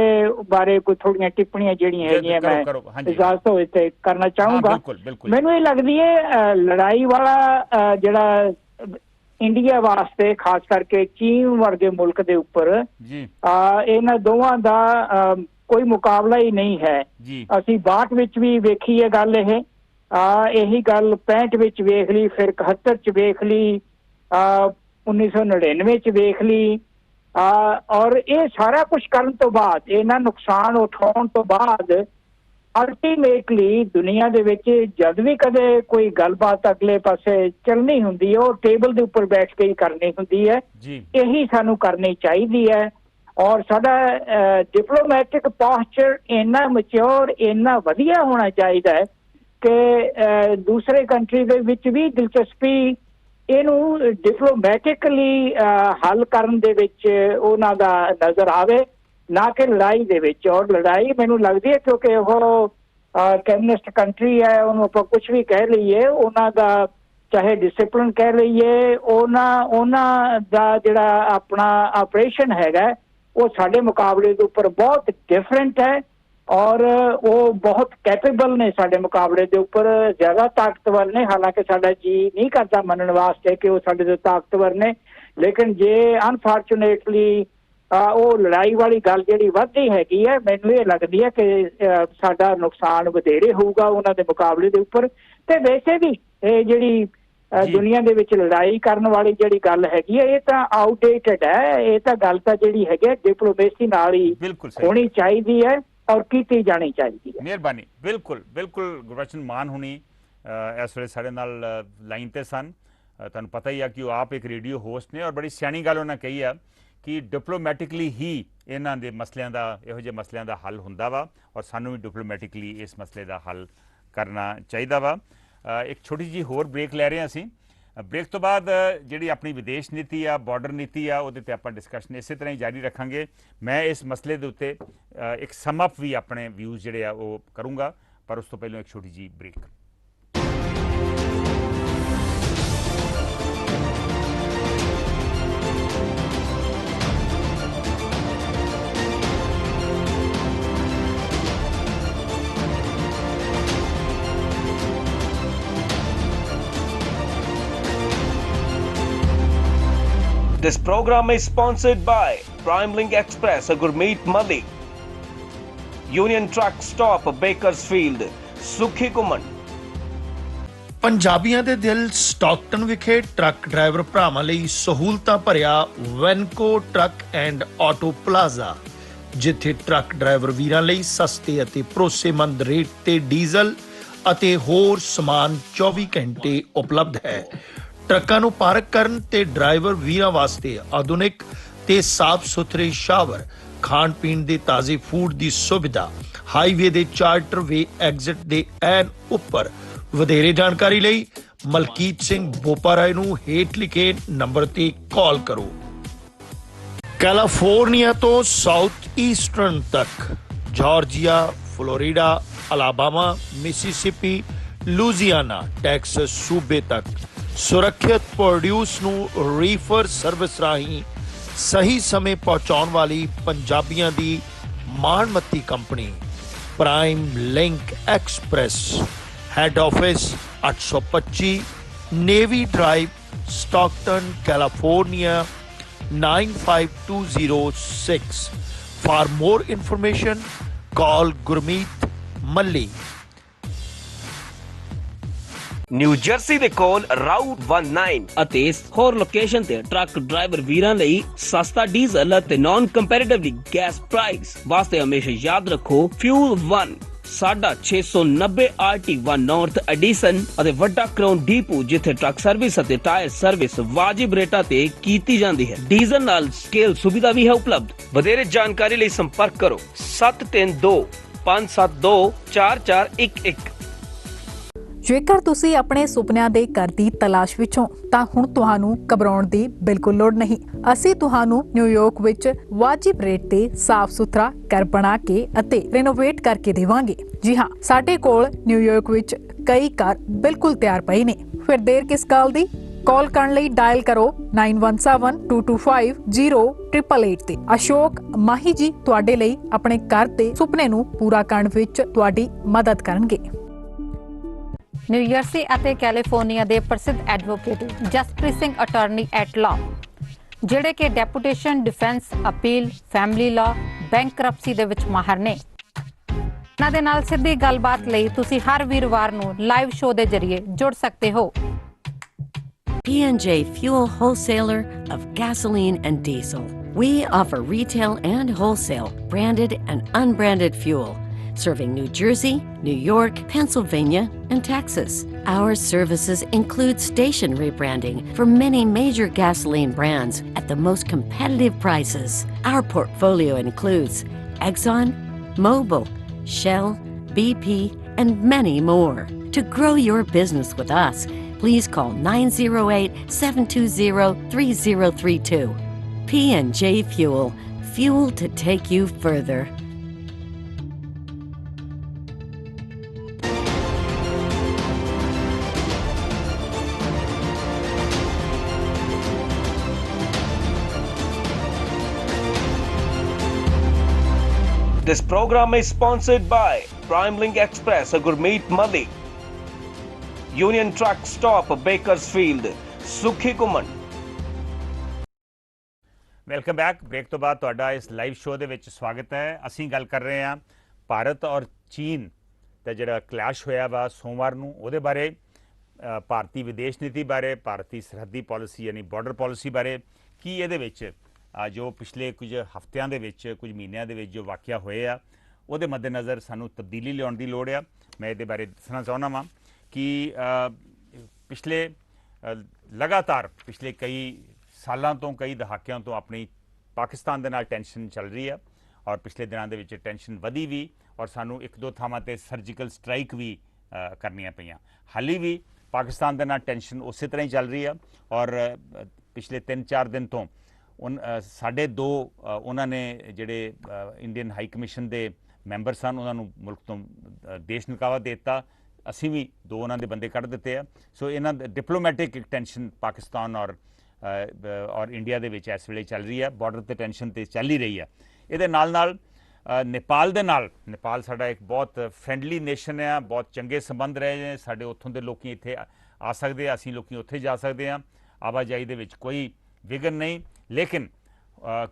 ਬਾਰੇ ਕੋਈ ਥੋੜੀਆਂ ਟਿੱਪਣੀਆਂ ਜਿਹੜੀਆਂ ਹੈਗੀਆਂ ਮੈਂ ਇਜਾਜ਼ਤ ਹੋਵੇ ਤੇ ਕਰਨਾ ਚਾਹੂੰਗਾ। ਮੈਨੂੰ ਇਹ ਲੱਗਦੀ ਹੈ ਲੜਾਈ ਵਾਲਾ ਜਿਹੜਾ ਇੰਡੀਆ ਵਾਸਤੇ ਖਾਸ ਕਰਕੇ ਚੀਨ ਵਰਗੇ ਮੁਲਕ ਦੇ ਉੱਪਰ ਇਹਨਾਂ ਦੋਵਾਂ ਦਾ ਕੋਈ ਮੁਕਾਬਲਾ ਹੀ ਨਹੀਂ ਹੈ। ਅਸੀਂ 62 ਵਿੱਚ ਵੀ ਵੇਖੀ ਹੈ ਗੱਲ, ਇਹੀ ਗੱਲ 65 ਵਿੱਚ ਵੇਖ ਲਈ, ਫਿਰ 71 ਚ ਵੇਖ ਲਈ, 1999 ਚ ਵੇਖ ਲਈ, ਔਰ ਇਹ ਸਾਰਾ ਕੁਝ ਕਰਨ ਤੋਂ ਬਾਅਦ, ਇਹਨਾਂ ਨੁਕਸਾਨ ਉਠਾਉਣ ਤੋਂ ਬਾਅਦ ਅਲਟੀਮੇਟਲੀ ਦੁਨੀਆ ਦੇ ਵਿੱਚ ਜਦ ਵੀ ਕਦੇ ਕੋਈ ਗੱਲਬਾਤ ਅਗਲੇ ਪਾਸੇ ਚੱਲਣੀ ਹੁੰਦੀ ਹੈ ਉਹ ਟੇਬਲ ਦੇ ਉੱਪਰ ਬੈਠ ਕੇ ਹੀ ਕਰਨੀ ਹੁੰਦੀ ਹੈ। ਇਹੀ ਸਾਨੂੰ ਕਰਨੀ ਚਾਹੀਦੀ ਹੈ। ਔਰ ਸਾਡਾ ਡਿਪਲੋਮੈਟਿਕ ਪੋਸਚਰ ਇੰਨਾ ਮੈਚਿਓਰ, ਇੰਨਾ ਵਧੀਆ ਹੋਣਾ ਚਾਹੀਦਾ ਹੈ ਕਿ ਦੂਸਰੇ ਕੰਟਰੀ ਦੇ ਵਿੱਚ ਵੀ ਦਿਲਚਸਪੀ ਇਹਨੂੰ ਡਿਪਲੋਮੈਟਿਕਲੀ ਹੱਲ ਕਰਨ ਦੇ ਵਿੱਚ ਉਹਨਾਂ ਦਾ ਨਜ਼ਰ ਆਵੇ, ਨਾ ਕਿ ਲੜਾਈ ਦੇ ਵਿੱਚ। ਔਰ ਲੜਾਈ ਮੈਨੂੰ ਲੱਗਦੀ ਹੈ ਕਿਉਂਕਿ ਉਹ ਕਮਿਊਨਿਸਟ ਕੰਟਰੀ ਹੈ, ਉਹਨੂੰ ਆਪਾਂ ਕੁਛ ਵੀ ਕਹਿ ਲਈਏ, ਉਹਨਾਂ ਦਾ ਚਾਹੇ ਡਿਸਿਪਲਿਨ ਕਹਿ ਲਈਏ, ਉਹਨਾਂ ਦਾ ਜਿਹੜਾ ਆਪਣਾ ਆਪਰੇਸ਼ਨ ਹੈਗਾ ਉਹ ਸਾਡੇ ਮੁਕਾਬਲੇ ਦੇ ਉੱਪਰ ਬਹੁਤ ਡਿਫਰੈਂਟ ਹੈ। ਔਰ ਉਹ ਬਹੁਤ ਕੈਪੇਬਲ ਨੇ ਸਾਡੇ ਮੁਕਾਬਲੇ ਦੇ ਉੱਪਰ, ਜ਼ਿਆਦਾ ਤਾਕਤਵਰ ਨੇ। ਹਾਲਾਂਕਿ ਸਾਡਾ ਜੀ ਨਹੀਂ ਕਰਦਾ ਮੰਨਣ ਵਾਸਤੇ ਕਿ ਉਹ ਸਾਡੇ ਤੋਂ ਤਾਕਤਵਰ ਨੇ, ਲੇਕਿਨ ਜੇ ਅਨਫਾਰਚੂਨੇਟਲੀ ਉਹ ਲੜਾਈ ਵਾਲੀ ਗੱਲ ਜਿਹੜੀ ਵੱਧਦੀ ਹੈਗੀ ਹੈ, ਮੈਨੂੰ ਇਹ ਲੱਗਦੀ ਹੈ ਕਿ ਸਾਡਾ ਨੁਕਸਾਨ ਵਧੇਰੇ ਹੋਊਗਾ ਉਹਨਾਂ ਦੇ ਮੁਕਾਬਲੇ ਦੇ ਉੱਪਰ। ਤੇ ਵੈਸੇ ਵੀ ਇਹ ਜਿਹੜੀ ਦੁਨੀਆ ਦੇ ਵਿੱਚ ਲੜਾਈ ਕਰਨ ਵਾਲੀ ਜਿਹੜੀ ਗੱਲ ਹੈਗੀ ਹੈ ਇਹ ਤਾਂ ਆਊਟਡੇਟਡ ਹੈ। ਇਹ ਤਾਂ ਗੱਲ ਤਾਂ ਜਿਹੜੀ ਹੈਗੀ ਡਿਪਲੋਮੇਸੀ ਨਾਲ ਹੀ ਹੋਣੀ ਚਾਹੀਦੀ ਹੈ ਔਰ ਕੀਤੀ ਜਾਣੀ ਚਾਹੀਦੀ ਹੈ। ਮਿਹਰਬਾਨੀ। ਬਿਲਕੁਲ ਗੁਰਬਚਨ ਮਾਨ ਹੁਣੀ ਇਸ ਵੇਲੇ ਸਾਡੇ ਨਾਲ ਲਾਈਨ ਤੇ ਸਨ। ਤੁਹਾਨੂੰ ਪਤਾ ਹੀ ਆ ਕਿ ਉਹ ਆਪ ਇੱਕ ਰੇਡੀਓ ਹੋਸਟ ਨੇ ਔਰ ਬੜੀ ਸਿਆਣੀ ਗੱਲ ਉਹਨਾਂ ਕਹੀ ਆ ਕਿ ਡਿਪਲੋਮੈਟਿਕਲੀ ਹੀ ਇਹਨਾਂ ਦੇ ਮਸਲਿਆਂ ਦਾ, ਇਹੋ ਜਿਹੇ ਮਸਲਿਆਂ ਦਾ ਹੱਲ ਹੁੰਦਾ ਵਾ ਔਰ ਸਾਨੂੰ ਵੀ ਡਿਪਲੋਮੈਟਿਕਲੀ ਇਸ ਮਸਲੇ ਦਾ ਹੱਲ ਕਰਨਾ ਚਾਹੀਦਾ ਵਾ। ਇੱਕ ਛੋਟੀ ਜਿਹੀ ਹੋਰ ਬ੍ਰੇਕ ਲੈ ਰਹੇ ਹਾਂ ਅਸੀਂ। ਬ੍ਰੇਕ ਤੋਂ ਬਾਅਦ ਜਿਹੜੀ ਆਪਣੀ ਵਿਦੇਸ਼ ਨੀਤੀ ਆ, ਬਾਰਡਰ ਨੀਤੀ ਆ, ਉਹਦੇ ਤੇ ਆਪਾਂ ਡਿਸਕਸ਼ਨ ਇਸੇ ਤਰ੍ਹਾਂ ਹੀ ਜਾਰੀ ਰੱਖਾਂਗੇ। ਮੈਂ ਇਸ ਮਸਲੇ ਦੇ ਉੱਤੇ ਇੱਕ ਸਮ ਅਪ ਵੀ ਆਪਣੇ ਵਿਊਜ਼ ਜਿਹੜੇ ਆ ਉਹ ਕਰੂੰਗਾ, ਪਰ ਉਸ ਤੋਂ ਪਹਿਲਾਂ ਇੱਕ ਛੋਟੀ ਜਿਹੀ break. This program is sponsored by PrimeLink Express, Gurmeet Malik, Union Truck Stop, Bakersfield, Sukhi Kuman। ਪੰਜਾਬੀਆਂ ਦੇ ਦਿਲ ਸਟਾਕਟਨ ਵਿਖੇ ਟਰੱਕ ਡਰਾਈਵਰ ਭਰਾਵਾਂ ਲਈ ਸਹੂਲਤਾਂ ਭਰਿਆ ਵੈਨਕੋ ਟਰੱਕ ਐਂਡ ਆਟੋ ਪਲਾਜ਼ਾ, ਜਿੱਥੇ ਟਰੱਕ ਡਰਾਈਵਰ ਵੀਰਾਂ ਲਈ ਸਸਤੇ ਅਤੇ ਭਰੋਸੇਮੰਦ ਰੇਟ ਤੇ ਡੀਜ਼ਲ ਅਤੇ ਹੋਰ ਸਮਾਨ 24 ਘੰਟੇ ਉਪਲਬਧ ਹੈ। ਟਰੱਕਾਂ ਨੂੰ ਪਾਰਕ ਕਰਨ ਤੇ ਡਰਾਈਵਰ ਵੀਰਾਂ ਵਾਸਤੇ ਆਧੁਨਿਕ ਤੇ ਸਾਫ਼ ਸੁਥਰੇ ਸ਼ਾਵਰ, ਖਾਣ ਪੀਣ ਦੇ ਤਾਜ਼ੇ ਫੂਡ ਦੀ ਸੁਵਿਧਾ, ਹਾਈਵੇ ਦੇ ਚਾਰਟਰ ਵੇ ਐਗਜ਼ਿਟ ਦੇ ਐਨ ਉੱਪਰ। ਵਧੇਰੇ ਜਾਣਕਾਰੀ ਲਈ ਮਲਕੀਤ ਸਿੰਘ ਬੋਪਾਰਾਏ ਨੂੰ ਹੇਠ ਲਿਖੇ ਨੰਬਰ ਤੇ ਕਾਲ ਕਰੋ। ਕੈਲੀਫੋਰਨੀਆ ਤੋਂ ਸਾਊਥ ਈਸਟਰਨ ਤੱਕ, Georgia, Florida, Alabama, Mississippi, Louisiana, Texas ਸੂਬੇ ਤੱਕ ਸੁਰੱਖਿਅਤ ਪ੍ਰੋਡਿਊਸ ਨੂੰ ਰੀਫਰ ਸਰਵਿਸ ਰਾਹੀਂ ਸਹੀ ਸਮੇਂ ਪਹੁੰਚਾਉਣ ਵਾਲੀ ਪੰਜਾਬੀਆਂ ਦੀ ਮਾਣਮੱਤੀ company prime link express. Head office 825 Navy Drive, Stockton, California 95206. For more information, call Gurmeet Malli. New jersey ਦੇ ਕੋਲ ਰਾਊਟ 19 ਅਤੇ ਹੋਰ ਲੋਕੇਸ਼ਨ ਤੇ ਟਰੱਕ ਡਰਾਈਵਰ ਵੀਰਾਂ ਲਈ ਸਸਤਾ ਡੀਜ਼ਲ ਅਤੇ ਨਾਨ ਕੰਪੈਰੀਟਿਵਲੀ ਗੈਸ ਪ੍ਰਾਈਸ ਵਾਸਤੇ ਹਮੇਸ਼ਾ ਯਾਦ ਰੱਖੋ ਫਿਊਲ 1 ਸਾਡਾ 690 RT1 ਨਾਰਥ ਐਡੀਸ਼ਨ ਅਤੇ ਵੱਡਾ ਕਰਾਊਨ ਡੀਪੂ, ਜਿੱਥੇ ਟਰੱਕ ਸਰਵਿਸ ਅਤੇ ਟਾਇਰ ਸਰਵਿਸ ਵਾਜਿਬ ਰੇਟਾਂ ਤੇ ਕੀਤੀ ਜਾਂਦੀ ਹੈ। ਡੀਜ਼ਲ ਨਾਲ ਸਕੇਲ ਸੁਵਿਧਾ ਵੀ ਹੈ ਉਪਲਬਧ। ਵਧੇਰੇ ਜਾਣਕਾਰੀ ਲਈ ਸੰਪਰਕ ਕਰੋ 732 572 4411। ਜੇਕਰ ਤੁਸੀਂ ਆਪਣੇ ਸੁਪਨਿਆਂ ਦੇ ਘਰ ਦੀ ਤਲਾਸ਼ ਵਿੱਚੋਂ ਤਾਂ ਹੁਣ ਤੁਹਾਨੂੰ ਘਬਰਾਉਣ ਦੀ ਬਿਲਕੁਲ ਲੋੜ ਨਹੀਂ। ਅਸੀਂ ਤੁਹਾਨੂੰ ਨਿਊਯਾਰਕ ਵਿੱਚ ਵਾਜਿਬ ਰੇਟ ਤੇ ਸਾਫ਼ ਸੁਥਰਾ ਘਰ ਬਣਾ ਕੇ ਅਤੇ ਰੈਨੋਵੇਟ ਕਰਕੇ ਦੇਵਾਂਗੇ। ਜੀ ਹਾਂ, ਸਾਡੇ ਕੋਲ ਨਿਊਯਾਰਕ ਵਿੱਚ ਕਈ ਘਰ ਬਿਲਕੁਲ ਤਿਆਰ ਪਏ ਨੇ। ਫਿਰ ਦੇਰ ਕਿਸ ਗੱਲ ਦੀ? ਕਾਲ ਕਰਨ ਲਈ ਡਾਇਲ ਕਰੋ 9172250888 ਤੇ। ਅਸ਼ੋਕ ਮਾਹੀ ਜੀ ਤੁਹਾਡੇ ਲਈ ਆਪਣੇ ਘਰ ਦੇ ਸੁਪਨੇ ਨੂੰ ਪੂਰਾ ਕਰਨ ਵਿੱਚ ਤੁਹਾਡੀ ਮਦਦ ਕਰਨਗੇ। ਨਿਊ ਜਰਸੀ ਅਤੇ ਕੈਲੀਫੋਰਨੀਆ ਦੇ ਪ੍ਰਸਿੱਧ advocate Jaspreet Singh attorney at law, ਜਿਹੜੇ ਕਿ deputation, defence, appeal, family law, bankruptcy ਦੇ ਵਿੱਚ ਮਾਹਰ ਨੇ। ਉਹਨਾਂ ਦੇ ਨਾਲ ਸਿੱਧੀ ਗੱਲਬਾਤ ਲਈ ਤੁਸੀਂ ਹਰ ਵੀਰਵਾਰ ਨੂੰ ਲਾਈਵ ਸ਼ੋਅ ਦੇ ਜ਼ਰੀਏ ਜੁੜ ਸਕਦੇ ਹੋ। P&J Fuel Wholesaler of gasoline and diesel. We offer retail and wholesale, branded and unbranded fuel, serving New Jersey, New York, Pennsylvania, and Texas. Our services include station rebranding for many major gasoline brands at the most competitive prices. Our portfolio includes Exxon, Mobil, Shell, BP, and many more. To grow your business with us, please call 908-720-3032. P&J Fuel, fuel to take you further. This program is sponsored by PrimeLink Express, Gurmeet Malli, Union Truck Stop, Bakersfield, Sukhi Kuman. Welcome back. Break ਤੋਂ ਬਾਅਦ ਤੁਹਾਡਾ ਇਸ live show ਦੇ ਵਿੱਚ ਸਵਾਗਤ ਹੈ। ਅਸੀਂ ਗੱਲ ਕਰ ਰਹੇ ਹਾਂ ਭਾਰਤ ਔਰ ਚੀਨ ਦਾ ਜਿਹੜਾ ਕਲੈਸ਼ ਹੋਇਆ ਵਾ ਸੋਮਵਾਰ ਨੂੰ, ਉਹਦੇ ਬਾਰੇ, ਭਾਰਤੀ ਵਿਦੇਸ਼ ਨੀਤੀ ਬਾਰੇ, ਭਾਰਤੀ ਸਰਹੱਦੀ ਪਾਲਿਸੀ ਯਾਨੀ ਬਾਰਡਰ ਪਾਲਿਸੀ ਬਾਰੇ, ਕੀ ਇਹਦੇ ਵਿੱਚ ਜੋ ਪਿਛਲੇ ਕੁਝ ਹਫ਼ਤਿਆਂ ਦੇ ਵਿੱਚ, ਕੁਝ ਮਹੀਨਿਆਂ ਦੇ ਵਿੱਚ ਜੋ ਵਾਕਿਆ ਹੋਏ ਆ, ਉਹਦੇ ਮੱਦੇਨਜ਼ਰ ਸਾਨੂੰ ਤਬਦੀਲੀ ਲਿਆਉਣ ਦੀ ਲੋੜ ਆ। ਮੈਂ ਇਹਦੇ ਬਾਰੇ ਦੱਸਣਾ ਚਾਹੁੰਦਾ ਵਾਂ ਕਿ ਪਿਛਲੇ ਲਗਾਤਾਰ ਪਿਛਲੇ ਕਈ ਸਾਲਾਂ ਤੋਂ, ਕਈ ਦਹਾਕਿਆਂ ਤੋਂ ਆਪਣੀ ਪਾਕਿਸਤਾਨ ਦੇ ਨਾਲ ਟੈਨਸ਼ਨ ਚੱਲ ਰਹੀ ਆ ਔਰ ਪਿਛਲੇ ਦਿਨਾਂ ਦੇ ਵਿੱਚ ਟੈਨਸ਼ਨ ਵਧੀ ਵੀ ਔਰ ਸਾਨੂੰ ਇੱਕ ਦੋ ਥਾਵਾਂ 'ਤੇ ਸਰਜੀਕਲ ਸਟ੍ਰਾਈਕ ਵੀ ਕਰਨੀਆਂ ਪਈਆਂ। ਹਾਲੇ ਵੀ ਪਾਕਿਸਤਾਨ ਦੇ ਨਾਲ ਟੈਨਸ਼ਨ ਉਸੇ ਤਰ੍ਹਾਂ ਹੀ ਚੱਲ ਰਹੀ ਆ ਔਰ ਪਿਛਲੇ 3-4 ਦਿਨ ਤੋਂ ਸਾਡੇ ਦੋ ਉਹਨਾਂ ਨੇ ਜਿਹੜੇ ਇੰਡੀਅਨ ਹਾਈ ਕਮਿਸ਼ਨ ਦੇ ਮੈਂਬਰ ਸਨ, ਉਹਨਾਂ ਨੂੰ ਮੁਲਕ ਤੋਂ ਦੇਸ਼ ਨਿਕਾਵਾ ਦੇ ਦਿੱਤਾ। ਅਸੀਂ ਵੀ ਦੋ ਉਹਨਾਂ ਦੇ ਬੰਦੇ ਕੱਢ ਦਿੱਤੇ ਆ। ਸੋ ਇਹਨਾਂ ਡਿਪਲੋਮੈਟਿਕ ਟੈਨਸ਼ਨ ਪਾਕਿਸਤਾਨ ਔਰ ਇੰਡੀਆ ਦੇ ਵਿੱਚ ਇਸ ਵੇਲੇ ਚੱਲ ਰਹੀ ਹੈ। ਬਾਰਡਰ 'ਤੇ ਟੈਨਸ਼ਨ ਤੇ ਚੱਲ ਹੀ ਰਹੀ ਆ। ਇਹਦੇ ਨਾਲ ਨਾਲ ਨੇਪਾਲ ਦੇ ਨਾਲ, ਨੇਪਾਲ ਸਾਡਾ ਇੱਕ ਬਹੁਤ ਫਰੈਂਡਲੀ ਨੇਸ਼ਨ ਆ, ਬਹੁਤ ਚੰਗੇ ਸੰਬੰਧ ਰਹੇ ਨੇ ਸਾਡੇ। ਉੱਥੋਂ ਦੇ ਲੋਕ ਇੱਥੇ ਆ ਸਕਦੇ ਆ, ਅਸੀਂ ਲੋਕ ਉੱਥੇ ਜਾ ਸਕਦੇ ਹਾਂ। ਆਵਾਜਾਈ ਦੇ ਵਿੱਚ ਕੋਈ ਵਿਘਨ ਨਹੀਂ। ਲੇਕਿਨ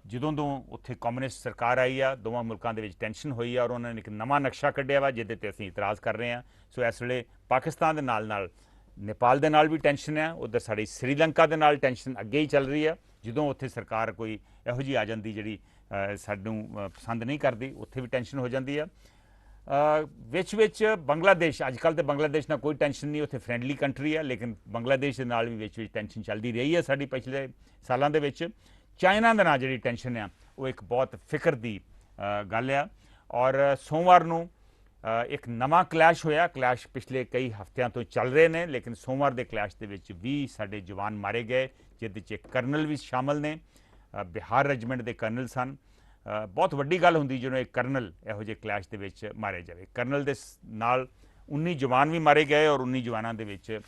ਜਦੋਂ ਤੋਂ ਉੱਥੇ ਕਮਿਊਨਿਸਟ ਸਰਕਾਰ ਆਈ ਆ, ਦੋਵਾਂ ਮੁਲਕਾਂ ਦੇ ਵਿੱਚ ਟੈਨਸ਼ਨ ਹੋਈ ਆ ਔਰ ਉਹਨਾਂ ਨੇ ਇੱਕ ਨਵਾਂ ਨਕਸ਼ਾ ਕੱਢਿਆ ਵਾ ਜਿਹਦੇ 'ਤੇ ਅਸੀਂ ਇਤਰਾਜ਼ ਕਰ ਰਹੇ ਹਾਂ। ਸੋ ਇਸ ਵੇਲੇ ਪਾਕਿਸਤਾਨ ਦੇ ਨਾਲ ਨਾਲ ਨੇਪਾਲ ਦੇ ਨਾਲ ਵੀ ਟੈਨਸ਼ਨ ਹੈ। ਉੱਧਰ ਸਾਡੀ ਸ੍ਰੀਲੰਕਾ ਦੇ ਨਾਲ ਟੈਨਸ਼ਨ ਅੱਗੇ ਹੀ ਚੱਲ ਰਹੀ ਆ। ਜਦੋਂ ਉੱਥੇ ਸਰਕਾਰ ਕੋਈ ਇਹੋ ਜਿਹੀ ਆ ਜਾਂਦੀ ਜਿਹੜੀ ਸਾਨੂੰ ਪਸੰਦ ਨਹੀਂ ਕਰਦੀ, ਉੱਥੇ ਵੀ ਟੈਨਸ਼ਨ ਹੋ ਜਾਂਦੀ ਆ। ਵਿੱਚ ਬੰਗਲਾਦੇਸ਼, ਅੱਜ ਕੱਲ੍ਹ ਤਾਂ ਬੰਗਲਾਦੇਸ਼ ਨਾਲ ਕੋਈ ਟੈਨਸ਼ਨ ਨਹੀਂ, ਉੱਥੇ ਫਰੈਂਡਲੀ ਕੰਟਰੀ ਆ, ਲੇਕਿਨ ਬੰਗਲਾਦੇਸ਼ ਦੇ ਨਾਲ ਵੀ ਵਿੱਚ ਟੈਨਸ਼ਨ ਚੱਲਦੀ ਰਹੀ ਹੈ ਸਾਡੀ ਪਿਛਲੇ ਸਾਲਾਂ ਦੇ ਵਿੱਚ। ਚਾਈਨਾ ਦੇ ਨਾਲ ਜਿਹੜੀ ਟੈਨਸ਼ਨ ਆ ਉਹ ਇੱਕ ਬਹੁਤ ਫਿਕਰ ਦੀ ਗੱਲ ਆ ਔਰ ਸੋਮਵਾਰ ਨੂੰ ਇੱਕ ਨਵਾਂ ਕਲੈਸ਼ ਹੋਇਆ। ਕਲੈਸ਼ ਪਿਛਲੇ ਕਈ ਹਫ਼ਤਿਆਂ ਤੋਂ ਚੱਲ ਰਹੇ ਨੇ, ਲੇਕਿਨ ਸੋਮਵਾਰ ਦੇ ਕਲੈਸ਼ ਦੇ ਵਿੱਚ 20 ਸਾਡੇ ਜਵਾਨ ਮਾਰੇ ਗਏ, ਜਿਹਦੇ 'ਚ ਇੱਕ ਕਰਨਲ ਵੀ ਸ਼ਾਮਲ ਨੇ। ਬਿਹਾਰ ਰੈਜੀਮੈਂਟ ਦੇ ਕਰਨਲ ਸਨ। ਬਹੁਤ ਵੱਡੀ ਗੱਲ ਹੁੰਦੀ ਜਦੋਂ ਇੱਕ ਕਰਨਲ ਇਹੋ ਜਿਹੇ ਕਲੈਸ਼ ਦੇ ਵਿੱਚ ਮਾਰੇ ਜਾਵੇ। ਕਰਨਲ ਦੇ ਨਾਲ 19 ਜਵਾਨ ਵੀ ਮਾਰੇ ਗਏ ਔਰ 19 ਜਵਾਨਾਂ ਦੇ ਵਿੱਚ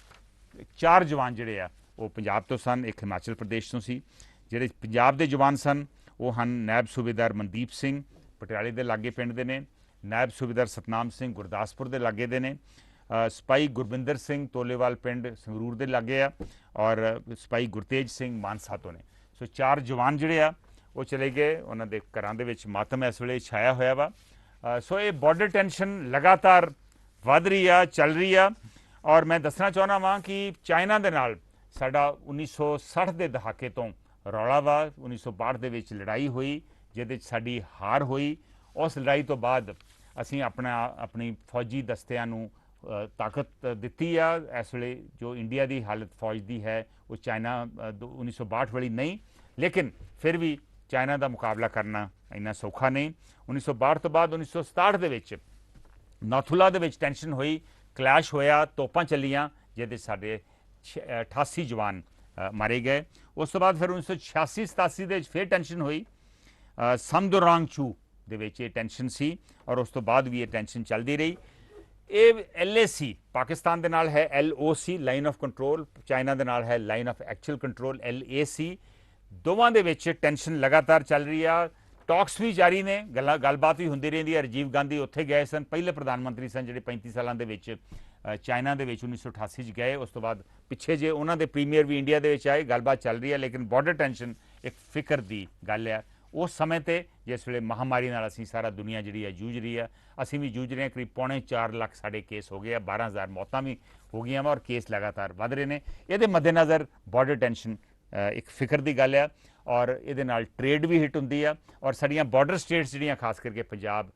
4 ਜਵਾਨ ਜਿਹੜੇ ਆ ਉਹ ਪੰਜਾਬ ਤੋਂ ਸਨ, ਇੱਕ ਹਿਮਾਚਲ ਪ੍ਰਦੇਸ਼ ਤੋਂ ਸੀ। ਜਿਹੜੇ ਪੰਜਾਬ ਦੇ ਜਵਾਨ ਸਨ ਉਹ ਹਨ ਨਾਇਬ ਸੂਬੇਦਾਰ ਮਨਦੀਪ ਸਿੰਘ, ਪਟਿਆਲੇ ਦੇ ਲਾਗੇ ਪਿੰਡ ਦੇ ਨੇ, ਨਾਇਬ ਸੂਬੇਦਾਰ ਸਤਨਾਮ ਸਿੰਘ ਗੁਰਦਾਸਪੁਰ ਦੇ ਲਾਗੇ ਦੇ ਨੇ, ਸਿਪਾਹੀ ਗੁਰਵਿੰਦਰ ਸਿੰਘ ਤੋਲੇਵਾਲ ਪਿੰਡ ਸੰਗਰੂਰ ਦੇ ਲਾਗੇ ਆ ਔਰ ਸਿਪਾਹੀ ਗੁਰਤੇਜ ਸਿੰਘ ਮਾਨਸਾ ਤੋਂ ਨੇ। ਸੋ 4 ਜਵਾਨ ਜਿਹੜੇ ਆ ਉਹ ਚਲੇ ਗਏ, ਉਹਨਾਂ ਦੇ ਘਰਾਂ ਦੇ ਵਿੱਚ ਮਾਤਮ ਇਸ ਵੇਲੇ ਛਾਇਆ ਹੋਇਆ ਵਾ। ਸੋ ਇਹ ਬਾਰਡਰ ਟੈਨਸ਼ਨ ਲਗਾਤਾਰ ਵੱਧ ਰਹੀ ਆ, ਚੱਲ ਰਹੀ ਆ। ਔਰ ਮੈਂ ਦੱਸਣਾ ਚਾਹੁੰਦਾ ਵਾਂ ਕਿ ਚਾਈਨਾ ਦੇ ਨਾਲ ਸਾਡਾ 1960 ਦੇ ਦਹਾਕੇ ਤੋਂ ਰੌਲਾ ਵਾ। 1962 ਦੇ ਵਿੱਚ ਲੜਾਈ ਹੋਈ ਜਿਹਦੇ 'ਚ ਸਾਡੀ ਹਾਰ ਹੋਈ। ਉਸ ਲੜਾਈ ਤੋਂ ਬਾਅਦ ਅਸੀਂ ਆਪਣੀ ਫੌਜੀ ਦਸਤਿਆਂ ਨੂੰ ਤਾਕਤ ਦਿੱਤੀ ਆ। ਇਸ ਵੇਲੇ ਜੋ ਇੰਡੀਆ ਦੀ ਹਾਲਤ ਫੌਜ ਦੀ ਹੈ ਉਹ ਚਾਈਨਾ 1962 ਵਾਲੀ ਨਹੀਂ, ਲੇਕਿਨ ਫਿਰ ਵੀ ਚਾਈਨਾ ਦਾ ਮੁਕਾਬਲਾ ਕਰਨਾ ਇੰਨਾ ਸੌਖਾ ਨਹੀਂ। 1962 ਤੋਂ ਬਾਅਦ 1967 ਦੇ ਵਿੱਚ ਨਾਥੂਲਾ ਦੇ ਵਿੱਚ ਟੈਂਸ਼ਨ ਹੋਈ, ਕਲੈਸ਼ ਹੋਇਆ, ਤੋਪਾਂ ਚੱਲੀਆਂ ਜਿਹਦੇ ਸਾਡੇ 88 ਜਵਾਨ ਮਾਰੇ ਗਏ। ਉਸ ਤੋਂ ਬਾਅਦ ਫਿਰ 1986-87 ਦੇ ਵਿੱਚ ਫਿਰ ਟੈਂਸ਼ਨ ਹੋਈ, ਸਮਦੋਰਾਂਗਚੂ ਦੇ ਵਿੱਚ ਇਹ ਟੈਂਸ਼ਨ ਸੀ ਔਰ ਉਸ ਤੋਂ ਬਾਅਦ ਵੀ ਇਹ ਟੈਂਸ਼ਨ ਚੱਲਦੀ ਰਹੀ। ਇਹ LAC ਪਾਕਿਸਤਾਨ ਦੇ ਨਾਲ ਹੈ, LOC line of control, China ਦੇ ਨਾਲ ਹੈ line of actual control LAC। ਦੋਵਾਂ ਦੇ ਵਿੱਚ ਟੈਂਸ਼ਨ ਲਗਾਤਾਰ ਚੱਲ ਰਹੀ ਆ। ਟਾਕਸ ਵੀ ਜਾਰੀ ਨੇ, ਗੱਲਬਾਤ ਵੀ ਹੁੰਦੀ ਰਹਿੰਦੀ ਹੈ। ਰਾਜੀਵ ਗਾਂਧੀ ਉੱਥੇ ਗਏ ਸਨ, ਪਹਿਲੇ ਪ੍ਰਧਾਨ ਮੰਤਰੀ ਸਨ ਜਿਹੜੇ 35 ਸਾਲਾਂ ਦੇ ਵਿੱਚ ਚਾਈਨਾ ਦੇ ਵਿੱਚ 1988 'ਚ ਗਏ। ਉਸ ਤੋਂ ਬਾਅਦ ਪਿੱਛੇ ਜੇ ਉਹਨਾਂ ਦੇ ਪ੍ਰੀਮੀਅਰ ਵੀ ਇੰਡੀਆ ਦੇ ਵਿੱਚ ਆਏ, ਗੱਲਬਾਤ ਚੱਲ ਰਹੀ ਹੈ। ਲੇਕਿਨ ਬਾਰਡਰ ਟੈਂਸ਼ਨ ਇੱਕ ਫਿਕਰ ਦੀ ਗੱਲ ਹੈ। ਉਸ ਸਮੇਂ ਤੇ ਜਿਸ ਵੇਲੇ ਮਹਾਮਾਰੀ ਨਾਲ ਅਸੀਂ ਸਾਰਾ ਦੁਨੀਆ ਜਿਹੜੀ ਹੈ ਜੂਝ ਰਹੀ ਹੈ, ਅਸੀਂ ਵੀ ਜੂਝ ਰਹੇ ਹਾਂ। ਕਰੀਬ 4.25 ਲੱਖ ਸਾਡੇ ਕੇਸ ਹੋ ਗਏ ਆ, 12,000 ਮੌਤਾਂ ਵੀ ਹੋ ਗਈਆਂ ਵਾ ਔਰ ਕੇਸ ਲਗਾਤਾਰ ਵੱਧ ਰਹੇ ਨੇ। ਇਹਦੇ ਮੱਦੇਨਜ਼ਰ ਬਾਰਡਰ ਟੈਂਸ਼ਨ ਇੱਕ ਫਿਕਰ ਦੀ ਗੱਲ ਆ ਔਰ ਇਹਦੇ ਨਾਲ ਟ੍ਰੇਡ ਵੀ ਹਿੱਟ ਹੁੰਦੀ ਆ ਔਰ ਸਾਡੀਆਂ ਬਾਰਡਰ ਸਟੇਟਸ ਜਿਹੜੀਆਂ ਖਾਸ ਕਰਕੇ ਪੰਜਾਬ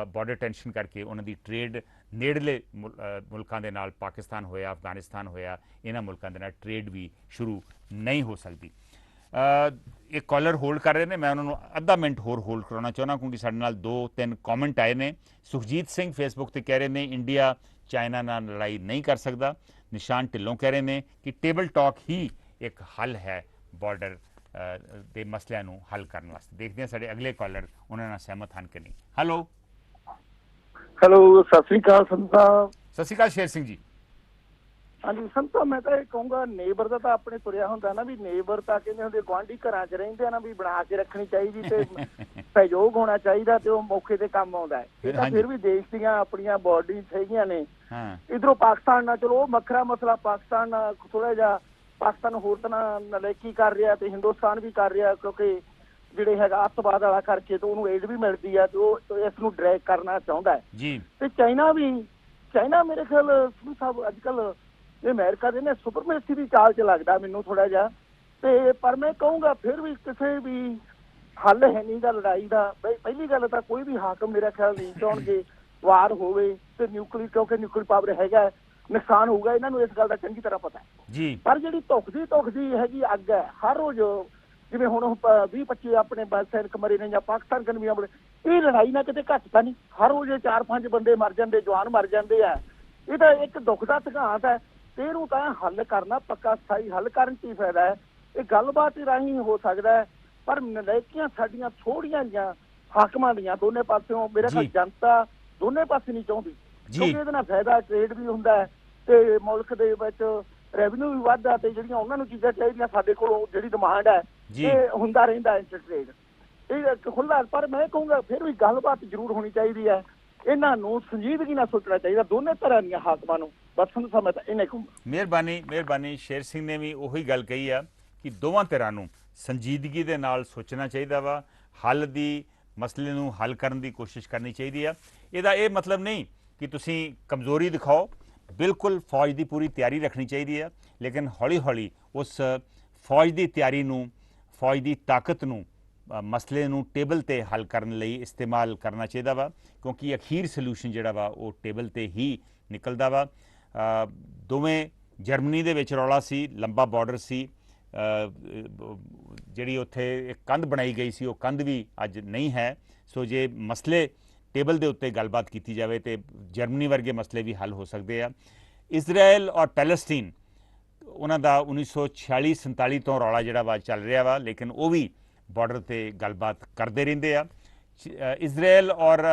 ਬਾਰਡਰ ਟੈਂਸ਼ਨ ਕਰਕੇ ਉਹਨਾਂ ਦੀ ਟ੍ਰੇਡ ਨੇੜਲੇ ਮੁਲਕਾਂ ਦੇ ਨਾਲ, ਪਾਕਿਸਤਾਨ ਹੋਇਆ, ਅਫਗਾਨਿਸਤਾਨ ਹੋਇਆ, ਇਹਨਾਂ ਮੁਲਕਾਂ ਦੇ ਨਾਲ ਟ੍ਰੇਡ ਵੀ ਸ਼ੁਰੂ ਨਹੀਂ ਹੋ ਸਕਦੀ। ਇੱਕ ਕਾਲਰ ਹੋਲਡ ਕਰ ਰਹੇ ਨੇ, ਮੈਂ ਉਹਨਾਂ ਨੂੰ ਅੱਧਾ ਮਿੰਟ ਹੋਰ ਹੋਲਡ ਕਰਾਉਣਾ ਚਾਹੁੰਦਾ ਕਿਉਂਕਿ ਸਾਡੇ ਨਾਲ 2-3 ਕਮੈਂਟ ਆਏ ਨੇ। ਸੁਖਜੀਤ ਸਿੰਘ ਫੇਸਬੁੱਕ ਤੇ ਕਹਿ ਰਹੇ ਨੇ ਇੰਡੀਆ ਚਾਈਨਾ ਨਾਲ ਲੜਾਈ ਨਹੀਂ ਕਰ ਸਕਦਾ। ਨਿਸ਼ਾਨ ਢਿੱਲੋਂ ਕਹਿ ਰਹੇ ਨੇ ਕਿ ਟੇਬਲ ਟਾਕ ਹੀ ਇੱਕ ਹੱਲ ਹੈ ਬਾਰਡਰ ਦੇ ਮਸਲਿਆਂ ਨੂੰ ਹੱਲ ਕਰਨ ਵਾਸਤੇ। ਦੇਖਦੇ ਹਾਂ ਸਾਡੇ ਅਗਲੇ ਕਾਲਰ ਉਹਨਾਂ ਨਾਲ ਸਹਿਮਤ ਹਨ ਕਿ ਨਹੀਂ। ਹੈਲੋ ਸਤਿ ਸ੍ਰੀ ਅਕਾਲ ਸੰਤਾ। ਸਤਿ ਸ੍ਰੀ ਅਕਾਲ ਸ਼ੇਰ ਸਿੰਘ ਜੀ। ਹਾਂਜੀ ਸੰਤਾ, ਮੈਂ ਤਾਂ ਇਹ ਕਹੂੰਗਾ ਨੇਬਰ ਦਾ ਤਾਂ ਆਪਣੇ ਤੁਰਿਆ ਹੁੰਦਾ ਨਾ ਵੀ ਨੇਬਰ ਤਾਂ ਕਹਿੰਦੇ ਹੁੰਦੇ ਗੁਆਂਢੀ ਘਰਾਂ 'ਚ ਰਹਿੰਦੇ ਆ ਨਾ, ਵੀ ਬਣਾ ਕੇ ਰੱਖਣੀ ਚਾਹੀਦੀ ਤੇ ਸਹਿਯੋਗ ਹੋਣਾ ਚਾਹੀਦਾ ਤੇ ਉਹ ਮੌਕੇ ਤੇ ਕੰਮ ਆਉਂਦਾ ਹੈ। ਇਹ ਤਾਂ ਫਿਰ ਵੀ ਦੇਸ਼ ਦੀਆਂ ਆਪਣੀਆਂ ਬਾਡੀਜ਼ ਹੈਗੀਆਂ ਨੇ। ਇਧਰੋਂ ਪਾਕਿਸਤਾਨ ਨਾਲ ਚਲੋ ਉਹ ਵੱਖਰਾ ਮਸਲਾ, ਪਾਕਿਸਤਾਨ ਨਾਲ ਥੋੜਾ ਜਿਹਾ ਪਾਕਿਸਤਾਨ ਹੋਰ ਤਰ੍ਹਾਂ ਨਲਾਇਕੀ ਕਰ ਰਿਹਾ ਤੇ ਹਿੰਦੁਸਤਾਨ ਵੀ ਕਰ ਰਿਹਾ ਕਿਉਂਕਿ ਜਿਹੜੇ ਹੈਗਾ ਅੱਤਵਾਦ ਵਾਲਾ ਕਰਕੇ ਤੇ ਉਹਨੂੰ ਏਡ ਵੀ ਮਿਲਦੀ ਆ ਤੇ ਉਹ ਇਸ ਨੂੰ ਡਰੈਗ ਕਰਨਾ ਚਾਹੁੰਦਾ ਹੈ ਜੀ। ਤੇ ਚਾਈਨਾ ਮੇਰੇ ਖਿਆਲ ਸਾਹਿਬ ਅੱਜ ਕੱਲ ਇਹ ਅਮਰੀਕਾ ਦੇ ਨੇ ਸੁਪਰਮੇਸੀ ਦੀ ਚਾਲ 'ਚ ਲੱਗਦਾ ਮੈਨੂੰ ਥੋੜਾ ਜਿਹਾ। ਤੇ ਪਰ ਮੈਂ ਕਹੂੰਗਾ ਫਿਰ ਵੀ ਕਿਸੇ ਵੀ ਹੱਲ ਹੈ ਨਹੀਂ ਗਾ ਲੜਾਈ ਦਾ। ਪਹਿਲੀ ਗੱਲ ਤਾਂ ਕੋਈ ਵੀ ਹਾਕਮ ਮੇਰਾ ਖਿਆਲ ਨਹੀਂ ਚਾਹੁੰਦੇ ਵਾਰ ਹੋਵੇ ਤੇ ਨਿਊਕਲੀਅਰ, ਕਿਉਂਕਿ ਨਿਊਕਲੀਅਰ ਪਾਵਰ ਹੈਗਾ, ਨੁਕਸਾਨ ਹੋਊਗਾ, ਇਹਨਾਂ ਨੂੰ ਇਸ ਗੱਲ ਦਾ ਚੰਗੀ ਤਰ੍ਹਾਂ ਪਤਾ ਹੈ ਜੀ। ਪਰ ਜਿਹੜੀ ਧੁਖਦੀ ਹੈਗੀ ਅੱਗ ਹੈ ਹਰ ਰੋਜ਼, ਜਿਵੇਂ ਹੁਣ 20-25 ਆਪਣੇ ਸੈਨਿਕ ਮਰੇ ਨੇ ਜਾਂ ਪਾਕਿਸਤਾਨ ਕਨਵੀਆਂ ਬੜੇ, ਇਹ ਲੜਾਈ ਨਾਲ ਕਿਤੇ ਘੱਟ ਤਾਂ ਨਹੀਂ। ਹਰ ਰੋਜ਼ 4-5 ਬੰਦੇ ਮਰ ਜਾਂਦੇ, ਜਵਾਨ ਮਰ ਜਾਂਦੇ ਆ। ਇਹ ਤਾਂ ਇੱਕ ਦੁੱਖ ਦਾ ਸਿਧਾਂਤ ਹੈ ਤੇ ਇਹਨੂੰ ਤਾਂ ਹੱਲ ਕਰਨਾ ਪੱਕਾ ਸਥਾਈ ਹੱਲ ਕਰਨ 'ਚ ਹੀ ਫਾਇਦਾ ਹੈ। ਇਹ ਗੱਲਬਾਤ ਰਾਹੀਂ ਹੋ ਸਕਦਾ ਹੈ। ਪਰ ਨਲਾਇਕੀਆਂ ਸਾਡੀਆਂ ਥੋੜੀਆਂ ਜਿਹੀਆਂ ਹਾਕਮਾਂ ਦੀਆਂ ਦੋਨੇ ਪਾਸਿਓਂ ਮੇਰੇ ਖਿਆਲ ਜਨਤਾ ਦੋਨੇ ਪਾਸੇ ਨਹੀਂ ਚਾਹੁੰਦੀ ਕਿਉਂਕਿ ਇਹਦੇ ਨਾਲ ਫਾਇਦਾ ਟ੍ਰੇਡ ਵੀ ਹੁੰਦਾ ਹੈ ਤੇ ਮੁਲਕ ਦੇ ਵਿੱਚ ਰੈਵਨਿਊ ਵੀ ਵੱਧਦਾ ਤੇ ਜਿਹੜੀਆਂ ਉਹਨਾਂ ਨੂੰ ਚੀਜ਼ਾਂ ਚਾਹੀਦੀਆਂ ਸਾਡੇ ਕੋਲੋਂ ਜਿਹੜੀ ਡਿਮਾਂਡ ਹੈ ਇਹ ਹੁੰਦਾ ਰਹਿੰਦਾ ਇੰਟਰਟ੍ਰੇਡ ਇਹ ਖੁੱਲ੍ਹਾ। ਪਰ ਮੈਂ ਕਹੂੰਗਾ ਫਿਰ ਵੀ ਗੱਲਬਾਤ ਜ਼ਰੂਰ ਹੋਣੀ ਚਾਹੀਦੀ ਹੈ। ਇਹਨਾਂ ਨੂੰ ਸੰਜੀਦਗੀ ਨਾਲ ਸੋਚਣਾ ਚਾਹੀਦਾ ਦੋਨੇ ਤਰ੍ਹਾਂ ਦੀਆਂ ਹਾਕਮਾਂ ਨੂੰ। ਬਸ ਸਮੇਂ ਤਾਂ ਇਹਨੇ ਕਹੂੰਗਾ। ਮਿਹਰਬਾਨੀ ਸ਼ੇਰ ਸਿੰਘ ਨੇ ਵੀ ਉਹੀ ਗੱਲ ਕਹੀ ਆ ਕਿ ਦੋਵਾਂ ਧਿਰਾਂ ਨੂੰ ਸੰਜੀਦਗੀ ਦੇ ਨਾਲ ਸੋਚਣਾ ਚਾਹੀਦਾ ਵਾ, ਹੱਲ ਦੀ ਮਸਲੇ ਨੂੰ ਹੱਲ ਕਰਨ ਦੀ ਕੋਸ਼ਿਸ਼ ਕਰਨੀ ਚਾਹੀਦੀ ਆ। ਇਹਦਾ ਇਹ ਮਤਲਬ ਨਹੀਂ ਕਿ ਤੁਸੀਂ ਕਮਜ਼ੋਰੀ ਦਿਖਾਓ, ਬਿਲਕੁਲ ਫੌਜ ਦੀ ਪੂਰੀ ਤਿਆਰੀ ਰੱਖਣੀ ਚਾਹੀਦੀ ਆ, ਲੇਕਿਨ ਹੌਲੀ ਹੌਲੀ ਉਸ ਫੌਜ ਦੀ ਤਿਆਰੀ ਨੂੰ, ਫੌਜ ਦੀ ਤਾਕਤ ਨੂੰ, ਮਸਲੇ ਨੂੰ ਟੇਬਲ ਤੇ ਹੱਲ ਕਰਨ ਲਈ ਇਸਤੇਮਾਲ ਕਰਨਾ ਚਾਹੀਦਾ ਵਾ ਕਿਉਂਕਿ ਅਖੀਰ ਸੋਲੂਸ਼ਨ ਜਿਹੜਾ ਵਾ ਉਹ ਟੇਬਲ ਤੇ ਹੀ ਨਿਕਲਦਾ ਵਾ। ਦੋਵੇਂ ਜਰਮਨੀ ਦੇ ਵਿੱਚ ਰੌਲਾ ਸੀ, ਲੰਬਾ ਬਾਰਡਰ ਸੀ, ਜਿਹੜੀ ਉੱਥੇ ਇੱਕ ਕੰਧ ਬਣਾਈ ਗਈ ਸੀ ਉਹ ਕੰਧ ਵੀ ਅੱਜ ਨਹੀਂ ਹੈ। ਸੋ ਜੇ ਮਸਲੇ ਟੇਬਲ ਦੇ ਉੱਤੇ ਗੱਲਬਾਤ ਕੀਤੀ ਜਾਵੇ ਤੇ ਜਰਮਨੀ ਵਰਗੇ ਮਸਲੇ ਵੀ ਹੱਲ ਹੋ ਸਕਦੇ ਆ। ਇਜ਼ਰਾਈਲ ਔਰ ਪੈਲਸਟੀਨ ਉਹਨਾਂ ਦਾ 1946-47 ਤੋਂ ਰੌਲਾ ਜਿਹੜਾ ਵਾ ਚੱਲ ਰਿਹਾ ਵਾ, ਲੇਕਿਨ ਉਹ ਵੀ ਬਾਰਡਰ ਤੇ ਗੱਲਬਾਤ ਕਰਦੇ ਰਹਿੰਦੇ ਆ। ਇਜ਼ਰਾਈਲ ਔਰ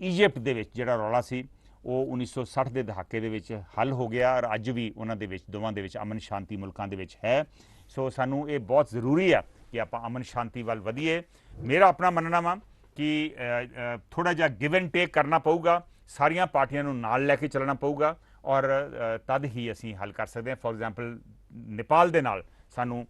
ਈਜਿਪਟ ਦੇ ਵਿੱਚ ਜਿਹੜਾ ਰੌਲਾ ਸੀ ਉਹ 1960 ਦੇ ਦਹਾਕੇ ਦੇ ਵਿੱਚ ਹੱਲ ਹੋ ਗਿਆ ਔਰ ਅੱਜ ਵੀ ਉਹਨਾਂ ਦੇ ਵਿੱਚ ਦੋਵਾਂ ਦੇ ਵਿੱਚ ਅਮਨ ਸ਼ਾਂਤੀ ਮੁਲਕਾਂ ਦੇ ਵਿੱਚ ਹੈ। ਸੋ ਸਾਨੂੰ ਇਹ ਬਹੁਤ ਜ਼ਰੂਰੀ ਆ ਕਿ ਆਪਾਂ ਅਮਨ ਸ਼ਾਂਤੀ ਵੱਲ ਵਧੀਏ। ਮੇਰਾ ਆਪਣਾ ਮੰਨਣਾ ਵਾ ਕਿ ਥੋੜਾ ਜਿਹਾ ਗਿਵ ਐਂਡ ਟੇਕ ਕਰਨਾ ਪਊਗਾ, ਸਾਰੀਆਂ ਪਾਰਟੀਆਂ ਨੂੰ ਨਾਲ ਲੈ ਕੇ ਚੱਲਣਾ ਪਊਗਾ ਔਰ ਤਦ ਹੀ ਅਸੀਂ ਹੱਲ ਕਰ ਸਕਦੇ ਹਾਂ। ਫੋਰ ਐਗਜ਼ਾਮਪਲ ਨੇਪਾਲ ਦੇ ਨਾਲ ਸਾਨੂੰ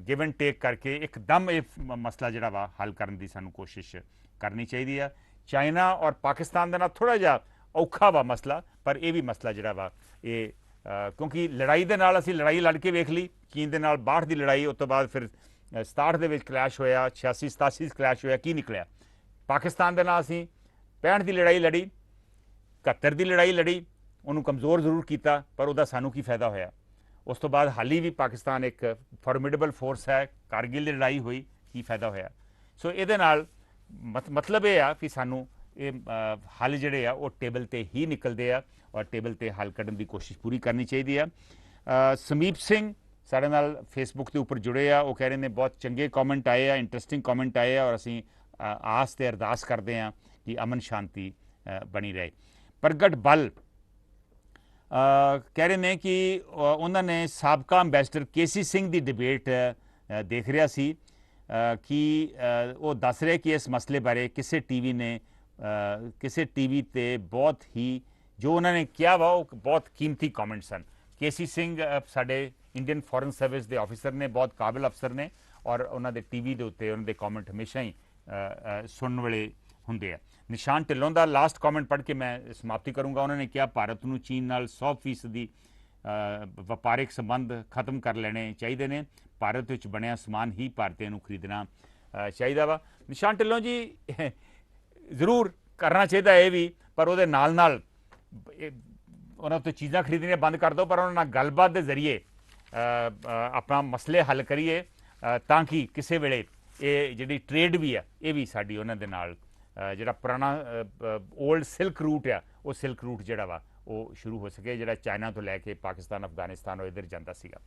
ਗਿਵ ਐਂਡ ਟੇਕ ਕਰਕੇ ਇੱਕਦਮ ਇਹ ਮਸਲਾ ਜਿਹੜਾ ਵਾ ਹੱਲ ਕਰਨ ਦੀ ਸਾਨੂੰ ਕੋਸ਼ਿਸ਼ ਕਰਨੀ ਚਾਹੀਦੀ ਆ। ਚਾਈਨਾ ਔਰ ਪਾਕਿਸਤਾਨ ਦੇ ਨਾਲ ਥੋੜ੍ਹਾ ਜਿਹਾ ਔਖਾ ਵਾ ਮਸਲਾ, ਪਰ ਇਹ ਵੀ ਮਸਲਾ ਜਿਹੜਾ ਵਾ ਇਹ ਕਿਉਂਕਿ ਲੜਾਈ ਦੇ ਨਾਲ ਅਸੀਂ ਲੜਾਈ ਲੜ ਕੇ ਵੇਖ ਲਈ, ਚੀਨ ਦੇ ਨਾਲ 62 ਦੀ ਲੜਾਈ, ਉਸ ਤੋਂ ਬਾਅਦ ਫਿਰ 67 ਦੇ ਵਿੱਚ ਕਲੈਸ਼ ਹੋਇਆ, 86 87 ਕਲੈਸ਼ ਹੋਇਆ, ਕੀ ਨਿਕਲਿਆ? ਪਾਕਿਸਤਾਨ ਦੇ ਨਾਲ ਅਸੀਂ 65 ਦੀ ਲੜਾਈ ਲੜੀ, 71 ਦੀ ਲੜਾਈ ਲੜੀ, ਉਹਨੂੰ ਕਮਜ਼ੋਰ ਜ਼ਰੂਰ ਕੀਤਾ, ਪਰ ਉਹਦਾ ਸਾਨੂੰ ਕੀ ਫਾਇਦਾ ਹੋਇਆ? ਉਸ ਤੋਂ ਬਾਅਦ ਹਾਲੀ ਵੀ ਪਾਕਿਸਤਾਨ ਇੱਕ ਫਾਰਮੀਡੇਬਲ ਫੋਰਸ ਹੈ, ਕਾਰਗਿਲ ਦੀ ਲੜਾਈ ਹੋਈ, ਕੀ ਫਾਇਦਾ ਹੋਇਆ? ਸੋ ਇਹਦੇ ਨਾਲ ਮਤਲਬ ਇਹ ਆ ਕਿ ਸਾਨੂੰ ਇਹ ਹੱਲ ਜਿਹੜੇ ਆ ਉਹ ਟੇਬਲ ਤੇ ਹੀ ਨਿਕਲਦੇ ਆ ਔਰ ਟੇਬਲ ਤੇ ਹੱਲ ਕੱਢਣ ਦੀ ਕੋਸ਼ਿਸ਼ ਪੂਰੀ ਕਰਨੀ ਚਾਹੀਦੀ ਆ। ਸਮੀਪ ਸਿੰਘ ਸਾਡੇ ਨਾਲ ਫੇਸਬੁੱਕ ਦੇ ਉੱਪਰ ਜੁੜੇ ਆ, ਉਹ ਕਹਿ ਰਹੇ ਨੇ ਬਹੁਤ ਚੰਗੇ ਕਮੈਂਟ ਆਏ ਆ, ਇੰਟਰਸਟਿੰਗ ਕਮੈਂਟ ਆਏ ਆ, ਔਰ ਅਸੀਂ ਆਸ ਤੇ ਅਰਦਾਸ ਕਰਦੇ ਆ ਕਿ ਅਮਨ ਸ਼ਾਂਤੀ ਬਣੀ ਰਹੇ। ਪ੍ਰਗਟ ਬਲ ਕਹਿ ਰਹੇ ਨੇ ਕਿ ਉਹਨਾਂ ਨੇ ਸਾਬਕਾ ਅੰਬੈਸਡਰ ਕੇਸੀ ਸਿੰਘ ਦੀ ਡਿਬੇਟ ਦੇਖ ਰਿਹਾ ਸੀ ਕਿ ਉਹ ਦੱਸ ਰਹੇ ਕਿ ਇਸ ਮਸਲੇ ਬਾਰੇ ਕਿਸੇ ਟੀਵੀ ਤੇ ਬਹੁਤ ਹੀ ਜੋ ਉਹਨਾਂ ਨੇ ਕਿਹਾ ਵਾ ਉਹ ਬਹੁਤ ਕੀਮਤੀ ਕਮੈਂਟਸ ਹਨ। ਕੇਸੀ ਸਿੰਘ ਸਾਡੇ ਇੰਡੀਅਨ ਫੋਰਨ ਸਰਵਿਸ ਦੇ ਆਫਿਸਰ ਨੇ, ਬਹੁਤ ਕਾਬਿਲ ਅਫਸਰ ਨੇ, ਔਰ ਉਹਨਾਂ ਦੇ ਟੀਵੀ ਦੇ ਉੱਤੇ ਉਹਨਾਂ ਦੇ ਕਮੈਂਟ ਹਮੇਸ਼ਾ ਹੀ ਸੁਣਨ ਵਾਲੇ ਹੁੰਦੇ ਆ। ਨਿਸ਼ਾਨ ਢਿੱਲੋਂ ਦਾ ਲਾਸਟ ਕਮੈਂਟ ਪੜ੍ਹ ਕੇ ਮੈਂ ਸਮਾਪਤੀ ਕਰੂੰਗਾ। ਉਹਨਾਂ ਨੇ ਕਿਹਾ ਭਾਰਤ ਨੂੰ ਚੀਨ ਨਾਲ 100% ਵਪਾਰਿਕ ਸੰਬੰਧ ਖਤਮ ਕਰ ਲੈਣੇ ਚਾਹੀਦੇ ਨੇ, ਭਾਰਤ ਵਿੱਚ ਬਣਿਆ ਸਮਾਨ ਹੀ ਭਾਰਤੀਆਂ ਨੂੰ ਖਰੀਦਣਾ ਚਾਹੀਦਾ ਵਾ। ਨਿਸ਼ਾਨ ਢਿੱਲੋਂ ਜੀ ਜ਼ਰੂਰ ਕਰਨਾ ਚਾਹੀਦਾ ਇਹ ਵੀ, ਪਰ ਉਹਦੇ ਨਾਲ ਨਾਲ ਉਹਨਾਂ ਤੋਂ ਚੀਜ਼ਾਂ ਖਰੀਦਣੀਆਂ ਬੰਦ ਕਰ ਦਿਓ, ਪਰ ਉਹਨਾਂ ਨਾਲ ਗੱਲਬਾਤ ਦੇ ਜ਼ਰੀਏ ਆਪਣਾ ਮਸਲੇ ਹੱਲ ਕਰੀਏ ਤਾਂ ਕਿ ਕਿਸੇ ਵੇਲੇ ਇਹ ਜਿਹੜੀ ਟ੍ਰੇਡ ਵੀ ਆ ਇਹ ਵੀ ਸਾਡੀ ਉਹਨਾਂ ਦੇ ਨਾਲ ਜਿਹੜਾ ਪੁਰਾਣਾ ਓਲਡ ਸਿਲਕ ਰੂਟ ਆ ਉਹ ਸਿਲਕ ਰੂਟ ਜਿਹੜਾ ਵਾ ਉਹ ਸ਼ੁਰੂ ਹੋ ਸਕੇ, ਜਿਹੜਾ ਚਾਈਨਾ ਤੋਂ ਲੈ ਕੇ ਪਾਕਿਸਤਾਨ, ਅਫਗਾਨਿਸਤਾਨ ਉਹ ਇੱਧਰ ਜਾਂਦਾ ਸੀਗਾ।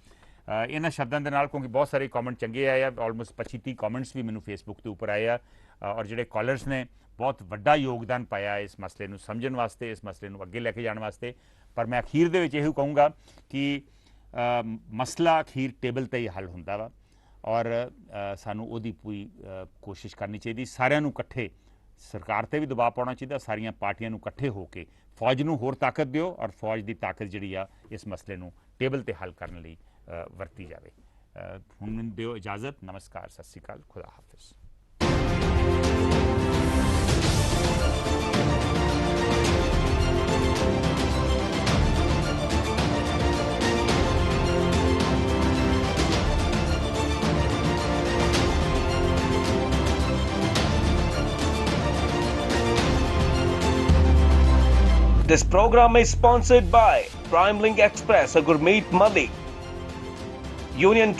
ਇਹਨਾਂ ਸ਼ਬਦਾਂ ਦੇ ਨਾਲ, ਕਿਉਂਕਿ ਬਹੁਤ ਸਾਰੇ ਕਮੈਂਟ ਚੰਗੇ ਆਏ ਆ, ਆਲਮੋਸਟ 25-30 ਕਮੈਂਟਸ ਵੀ ਮੈਨੂੰ ਫੇਸਬੁੱਕ ਦੇ ਉੱਪਰ ਆਏ ਆ, ਔਰ ਜਿਹੜੇ ਕਾਲਰਸ ਨੇ ਬਹੁਤ ਵੱਡਾ ਯੋਗਦਾਨ ਪਾਇਆ ਇਸ ਮਸਲੇ ਨੂੰ ਸਮਝਣ ਵਾਸਤੇ, ਇਸ ਮਸਲੇ ਨੂੰ ਅੱਗੇ ਲੈ ਕੇ ਜਾਣ ਵਾਸਤੇ। ਪਰ ਮੈਂ ਅਖੀਰ ਦੇ ਵਿੱਚ ਇਹੋ ਕਹੂੰਗਾ ਕਿ ਮਸਲਾ ਅਖੀਰ ਟੇਬਲ 'ਤੇ ਹੀ ਹੱਲ ਹੁੰਦਾ ਵਾ, ਔਰ ਸਾਨੂੰ ਉਹਦੀ ਪੂਰੀ ਕੋਸ਼ਿਸ਼ ਕਰਨੀ ਚਾਹੀਦੀ। ਸਾਰਿਆਂ ਨੂੰ ਇਕੱਠੇ ਸਰਕਾਰ 'ਤੇ ਵੀ ਦਬਾਅ ਪਾਉਣਾ ਚਾਹੀਦਾ, ਸਾਰੀਆਂ ਪਾਰਟੀਆਂ ਨੂੰ ਇਕੱਠੇ ਹੋ ਕੇ ਫੌਜ ਨੂੰ ਹੋਰ ਤਾਕਤ ਦਿਓ, ਔਰ ਫੌਜ ਦੀ ਤਾਕਤ ਜਿਹੜੀ ਆ ਇਸ ਮਸਲੇ ਨੂੰ ਟੇਬਲ 'ਤੇ ਹੱਲ ਕਰਨ ਲਈ ਵਰਤੀ ਜਾਵੇ। ਹੁਣ ਮੈਨੂੰ ਦਿਓ ਇਜਾਜ਼ਤ। ਨਮਸਕਾਰ, ਸਤਿ ਸ਼੍ਰੀ ਅਕਾਲ, ਖੁਦਾ ਹਾਫਿਜ਼। This program is sponsored by Prime Link Express, a gourmet Mali, Union